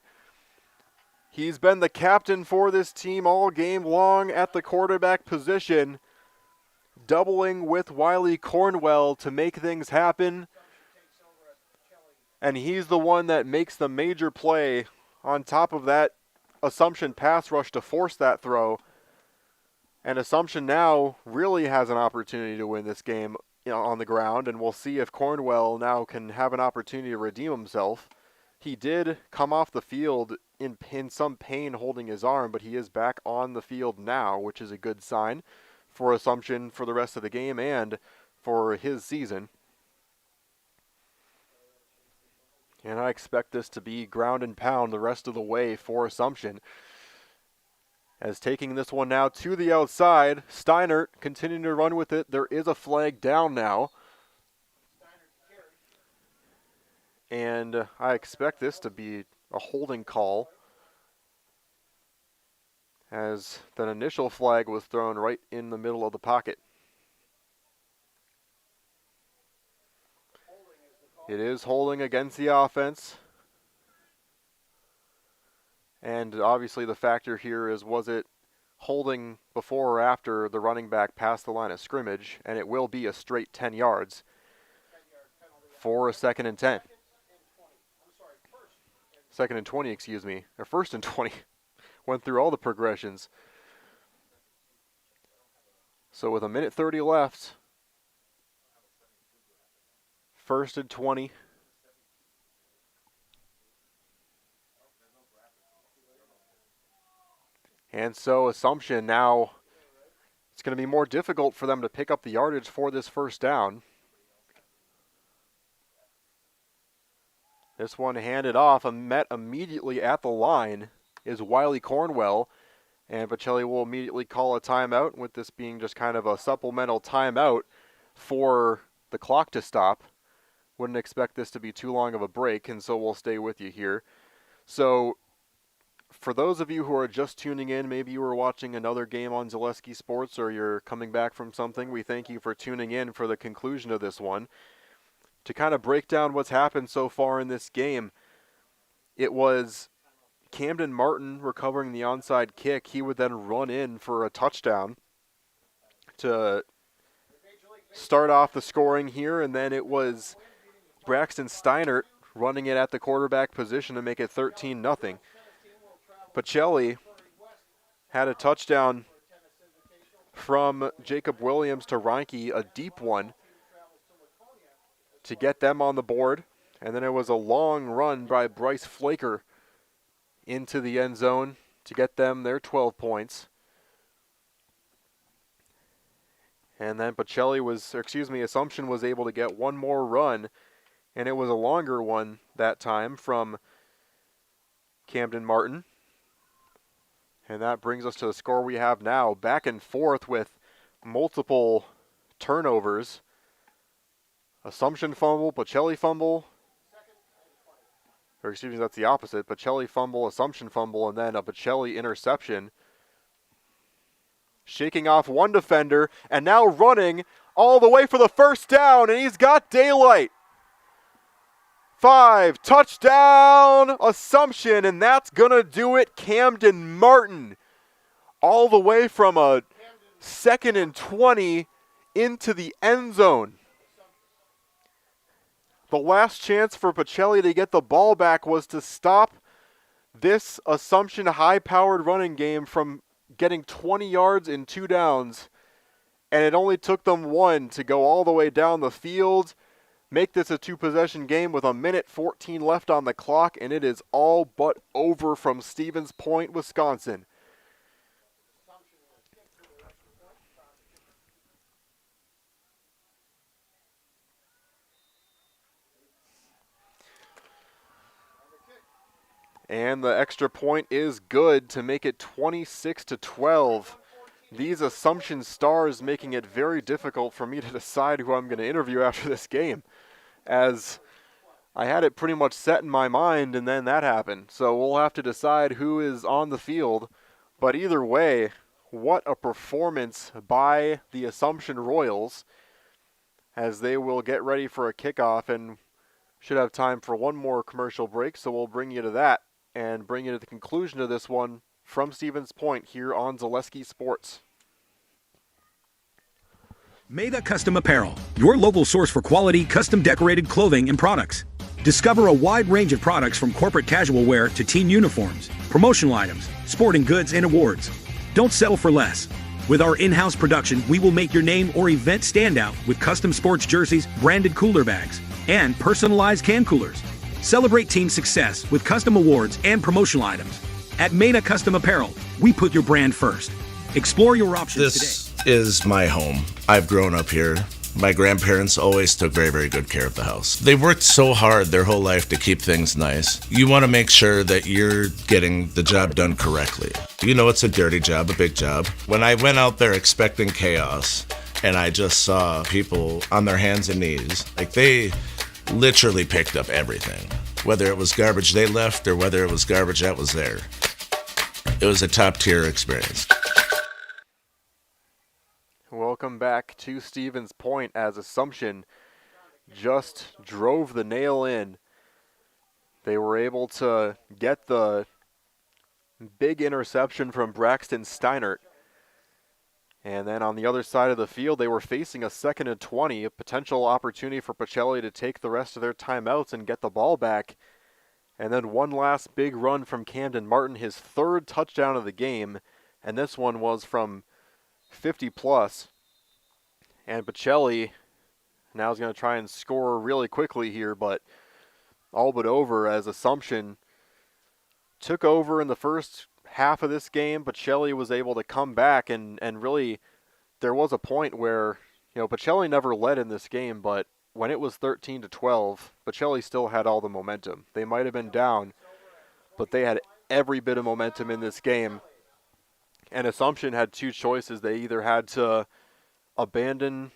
He's been the captain for this team all game long at the quarterback position, doubling with Wiley Cornwell to make things happen. And he's the one that makes the major play on top of that Assumption pass rush to force that throw. And Assumption now really has an opportunity to win this game, on the ground, and we'll see if Cornwell now can have an opportunity to redeem himself. He did come off the field in some pain holding his arm, but he is back on the field now, which is a good sign for Assumption for the rest of the game and for his season. And I expect this to be ground and pound the rest of the way for Assumption. As taking this one now to the outside, Steinert continuing to run with it. There is a flag down now. And I expect this to be a holding call, as that initial flag was thrown right in the middle of the pocket. It is holding against the offense. And obviously the factor here is, was it holding before or after the running back passed the line of scrimmage? And it will be a straight 10 yards for a 2nd and 10. 2nd and 20, excuse me. Or 1st and 20. Went through all the progressions. So with 1:30 left, 1st and 20. And so Assumption now, it's going to be more difficult for them to pick up the yardage for this first down. This one handed off, met immediately at the line is Wiley Cornwell, and Pacelli will immediately call a timeout, with this being just kind of a supplemental timeout for the clock to stop. Wouldn't expect this to be too long of a break, and so we'll stay with you here. So for those of you who are just tuning in, maybe you were watching another game on Zaleski Sports, or you're coming back from something, we thank you for tuning in for the conclusion of this one. To kind of break down what's happened so far in this game, it was Camden Martin recovering the onside kick. He would then run in for a touchdown to start off the scoring here, and then it was Braxton Steinert running it at the quarterback position to make it 13-0. Pacelli had a touchdown from Jacob Williams to Reinke, a deep one, to get them on the board. And then it was a long run by Bryce Flaker into the end zone to get them their 12 points. And then Assumption was able to get one more run, and it was a longer one that time from Camden Martin. And that brings us to the score we have now. Back and forth with multiple turnovers. Assumption fumble, Pacelli fumble. Or excuse me, that's the opposite. Pacelli fumble, Assumption fumble, and then a Pacelli interception. Shaking off one defender, and now running all the way for the first down, and he's got daylight. 5, touchdown, Assumption, and that's going to do it. Camden Martin all the way from a 2nd and 20 into the end zone. The last chance for Pacelli to get the ball back was to stop this Assumption high-powered running game from getting 20 yards in 2 downs, and it only took them 1 to go all the way down the field, make this a 2-possession game with 1:14 left on the clock, and it is all but over from Stevens Point, Wisconsin. And the extra point is good to make it 26-12. These Assumption stars making it very difficult for me to decide who I'm going to interview after this game, as I had it pretty much set in my mind, and then that happened. So we'll have to decide who is on the field. But either way, what a performance by the Assumption Royals, as they will get ready for a kickoff and should have time for one more commercial break. So we'll bring you to that and bring you to the conclusion of this one from Stevens Point here on Zaleski Sports. Meda Custom Apparel, your local source for quality, custom decorated clothing and products. Discover a wide range of products from corporate casual wear to team uniforms, promotional items, sporting goods, and awards. Don't settle for less. With our in-house production, we will make your name or event stand out with custom sports jerseys, branded cooler bags, and personalized can coolers. Celebrate team success with custom awards and promotional items. At Meda Custom Apparel, we put your brand first. Explore your options today. This is my home. I've grown up here. My grandparents always took very, very good care of the house. They worked so hard their whole life to keep things nice. You want to make sure that you're getting the job done correctly. You know it's a dirty job, a big job. When I went out there expecting chaos, and I just saw people on their hands and knees, like they literally picked up everything. Whether it was garbage they left or whether it was garbage that was there. It was a top-tier experience. Welcome back to Stevens Point, as Assumption just drove the nail in. They were able to get the big interception from Braxton Steinert. And then on the other side of the field, they were facing a 2nd and 20, a potential opportunity for Pacelli to take the rest of their timeouts and get the ball back. And then one last big run from Camden Martin, his 3rd touchdown of the game. And this one was from 50+. And Pacelli now is going to try and score really quickly here, but all but over, as Assumption took over in the first half of this game. Pacelli was able to come back, and really there was a point where, Pacelli never led in this game, but when it was 13-12, Pacelli still had all the momentum. They might have been down, but they had every bit of momentum in this game. And Assumption had 2 choices. They either had to abandon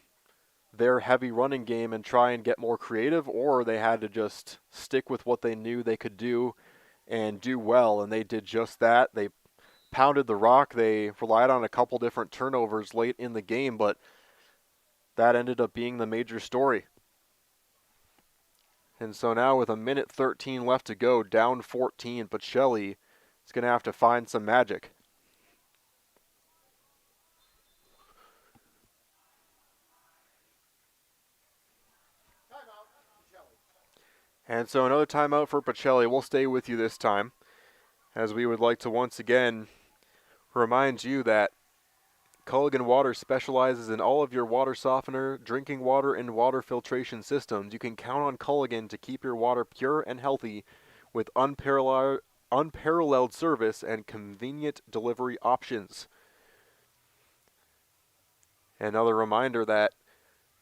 their heavy running game and try and get more creative, or they had to just stick with what they knew they could do and do well, and they did just that. They pounded the rock. They relied on a couple different turnovers late in the game, but that ended up being the major story. And so now with 1:13 left to go, down 14, Pacelli is going to have to find some magic. And so another timeout for Pacelli. We'll stay with you this time, as we would like to once again remind you that Culligan Water specializes in all of your water softener, drinking water, and water filtration systems. You can count on Culligan to keep your water pure and healthy with unparalleled service and convenient delivery options. Another reminder that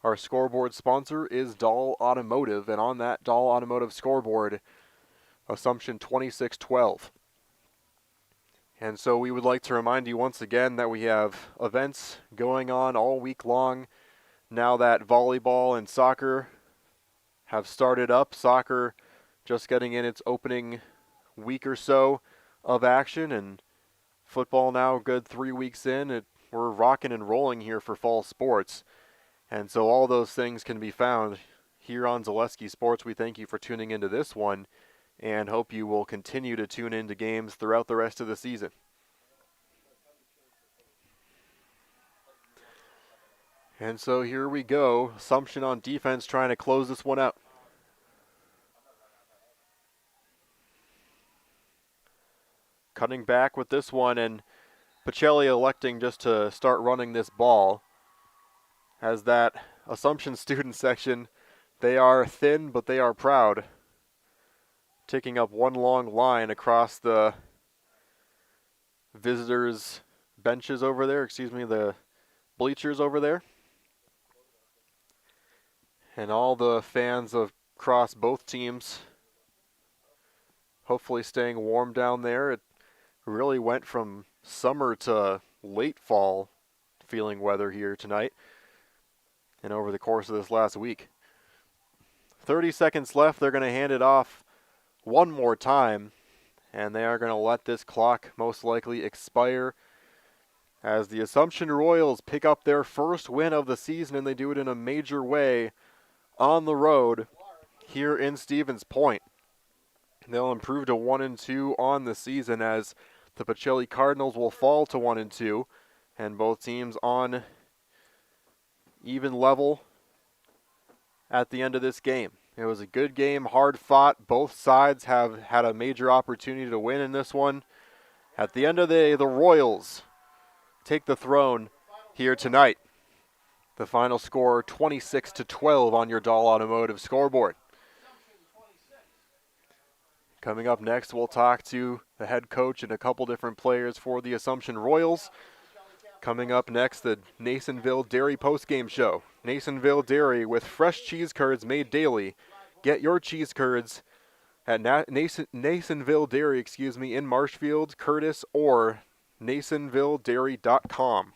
our scoreboard sponsor is Dahl Automotive, and on that Dahl Automotive scoreboard, Assumption 2612. And so we would like to remind you once again that we have events going on all week long now that volleyball and soccer have started up. Soccer just getting in its opening week or so of action, and football now a good 3 weeks in. We're rocking and rolling here for fall sports. And so all those things can be found here on Zaleski Sports. We thank you for tuning into this one and hope you will continue to tune into games throughout the rest of the season. And so here we go. Assumption on defense trying to close this one out. Cutting back with this one, and Pacelli electing just to start running this ball. As that Assumption student section, they are thin, but they are proud. Taking up one long line across the visitors' benches over there, the bleachers over there. And all the fans across both teams hopefully staying warm down there. It really went from summer to late fall feeling weather here tonight and over the course of this last week. 30 seconds left. They're going to hand it off one more time, and they are going to let this clock most likely expire as the Assumption Royals pick up their first win of the season, and they do it in a major way on the road here in Stevens Point. They'll improve to 1-2 on the season as the Pacelli Cardinals will fall to 1-2, and both teams on even level at the end of this game. It was a good game, hard fought. Both sides have had a major opportunity to win in this one. At the end of the day, the Royals take the throne here tonight. The final score 26-12 on your Dahl Automotive scoreboard. Coming up next, we'll talk to the head coach and a couple different players for the Assumption Royals. Coming up next, the Nasonville Dairy postgame show. Nasonville Dairy with fresh cheese curds made daily. Get your cheese curds at Nasonville Dairy, in Marshfield, Curtis, or NasonvilleDairy.com.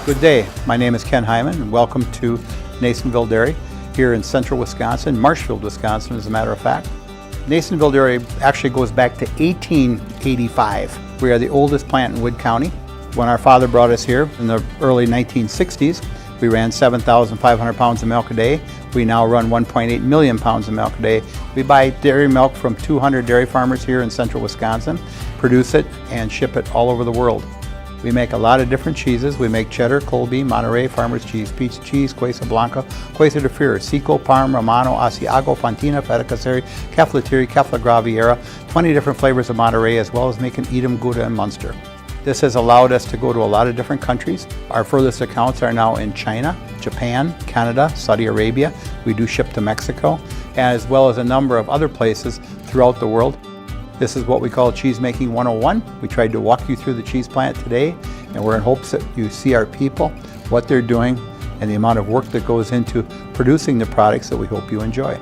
Good day, my name is Ken Hyman and welcome to Nasonville Dairy here in central Wisconsin, Marshfield, Wisconsin as a matter of fact. Nasonville Dairy actually goes back to 1885. We are the oldest plant in Wood County. When our father brought us here in the early 1960s, we ran 7,500 pounds of milk a day. We now run 1.8 million pounds of milk a day. We buy dairy milk from 200 dairy farmers here in central Wisconsin, produce it and ship it all over the world. We make a lot of different cheeses. We make cheddar, Colby, Monterey, Farmer's Cheese, Peach Cheese, Quesa Blanca, Quesa de Fure, Seco, Parm, Romano, Asiago, Fontina, Feta Caseri, Caflatiri, Cafla Graviera, 20 different flavors of Monterey, as well as making Edam, Gouda, and Munster. This has allowed us to go to a lot of different countries. Our furthest accounts are now in China, Japan, Canada, Saudi Arabia. We do ship to Mexico, as well as a number of other places throughout the world. This is what we call Cheese Making 101. We tried to walk you through the cheese plant today, and we're in hopes that you see our people, what they're doing, and the amount of work that goes into producing the products that we hope you enjoy.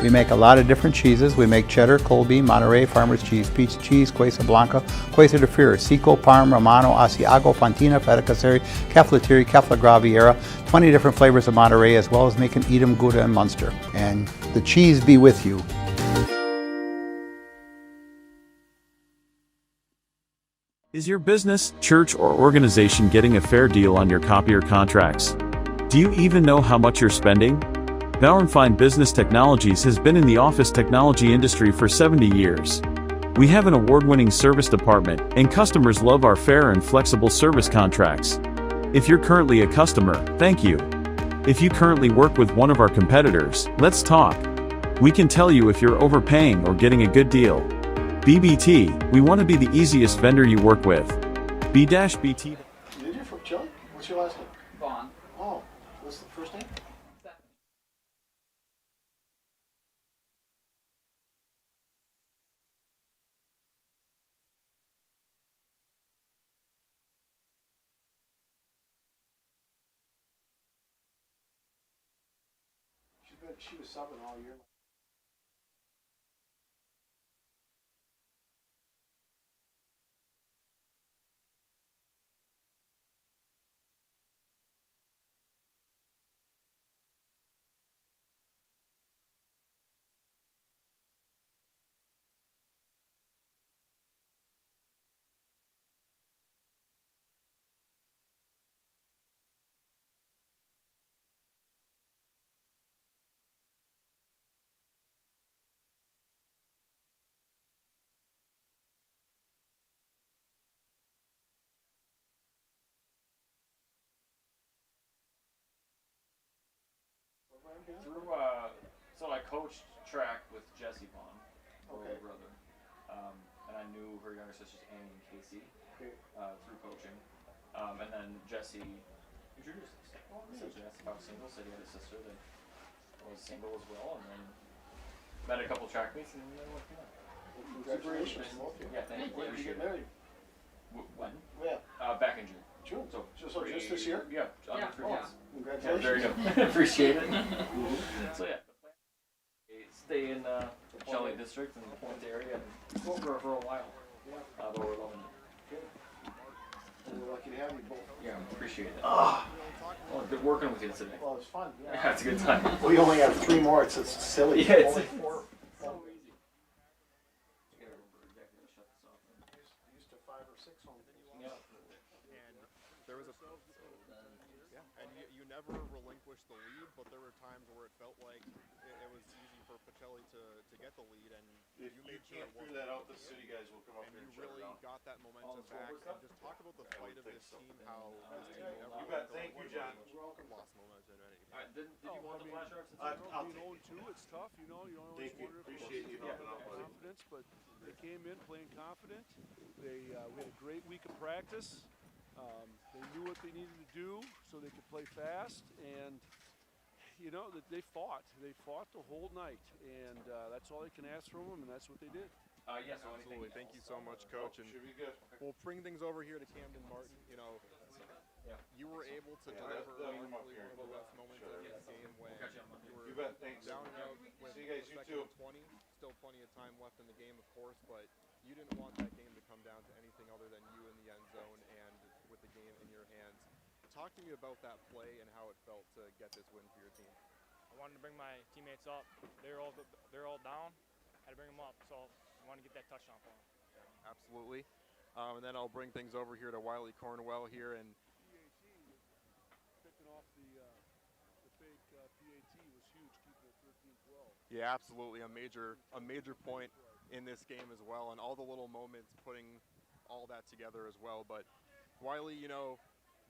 We make a lot of different cheeses. We make cheddar, Colby, Monterey, Farmer's cheese, pizza cheese, Quesa Blanca, Quesa de Freer, Seco, Parm, Romano, Asiago, Fontina, Feta Caseri, Cafetieri, Cafla Graviera, 20 different flavors of Monterey, as well as making Edam, Gouda, and Munster. And the cheese be with you. Is your business, church, or organization getting a fair deal on your copier contracts? Do you even know how much you're spending? Bauernfeind Business Technologies has been in the office technology industry for 70 years. We have an award-winning service department, and customers love our fair and flexible service contracts. If you're currently a customer, thank you. If you currently work with one of our competitors, let's talk. We can tell you if you're overpaying or getting a good deal. BBT, we want to be the easiest vendor you work with. B-BT. You're from Chile? What's your last name? Vaughn. Oh, what's the first name? She was subbing all year. So I coached track with Jessie Vaughn, her older brother, and I knew her younger sisters Annie and Casey through coaching, and then Jessie introduced us. So Jessie was single, said he had a sister that was single as well, and then met a couple track meets and then went from there. Congratulations. Yeah, thank you. When did you get married? When? Yeah. Back in June. June. So just this year? Yeah. Under 3 months. Congratulations. Yeah, very good. Appreciate it. So yeah, the plan is stay in Shelley District and the Point area and go for a while. But we're loving it. We're lucky to have you both. Yeah, appreciate it. Well, good working with you today. Well, it's fun. Yeah, it's a good time. We only have 3 more. It's silly. Yeah, it's only 4. So easy. You gotta remember exactly to shut this off. Used to 5 or 6 home. Yeah. And there was a and you never relinquished the lead, but there were times where it felt like it was easy for Pacelli to get the lead, and if you made can't figure that out, the city guys will come up and here you and shut really it down. got that momentum back. And just talk about the fight of this team, how this team never You bet. Thank you, John. lost momentum at any point. Did you want the flash arts? I'll being 0-2, it's tough, you know. You always Thank you. wonder if Appreciate you helping out, buddy. confidence, but they came in playing confident. We had a great week of practice. They knew what they needed to do so they could play fast, and you know that they fought. They fought the whole night, and that's all they can ask from them, and that's what they did. Yes, absolutely. Thank you so much, Coach. And we'll bring things over here to Camden Martin. You know, you were able to deliver arguably one of the best moments of this game when you were down and out with See you guys, the you second too. and 20. Still plenty of time left in the game, of course, but you didn't want that game to come down to anything other than you in the end zone and with the game in your hands. Talk to me about that play and how it felt to get this win for your team. I wanted to bring my teammates up. They're all down. I had to bring them up, so I wanted to get that touchdown for them. Absolutely. And then I'll bring things over here to Wiley Cornwell here, and Picking off the fake PAT was huge, keeping it 13-12. yeah, absolutely a major point in this game as well, and all the little moments putting all that together as well. But Wiley, you know,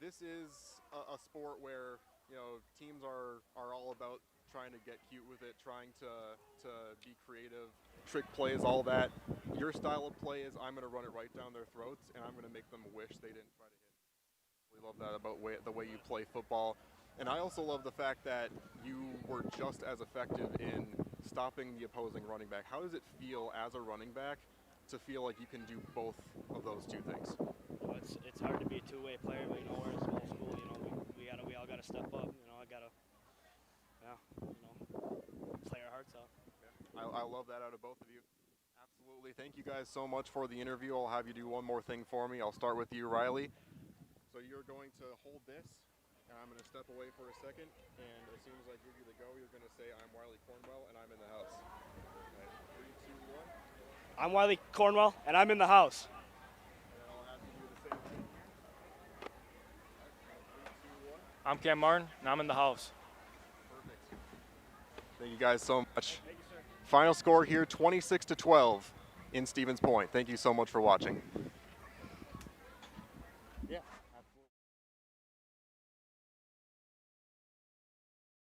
this is a sport where, you know, teams are all about trying to get cute with it, trying to be creative, trick plays, all that. Your style of play is I'm going to run it right down their throats, and I'm going to make them wish they didn't try to hit. We love that about the way you play football. And I also love the fact that you were just as effective in stopping the opposing running back. How does it feel as a running back to feel like you can do both of those two things? Well, it's hard to be a two-way player, but you know, we're in small school. You know, we all got to step up. You know, play our hearts out. I love that out of both of you. Absolutely. Thank you guys so much for the interview. I'll have you do one more thing for me. I'll start with you, Riley. So you're going to hold this, and I'm going to step away for a second, and as soon as I give you the go, you're going to say, I'm Wiley Cornwell, and I'm in the house. Okay, 3, 2, 1. I'm Wiley Cornwell, and I'm in the house. And then I'll have you do the same thing. Right, 3, 2, 1. I'm Cam Martin, and I'm in the house. Perfect. Thank you guys so much. Thank you, sir. Final score here, 26-12 in Stevens Point. Thank you so much for watching.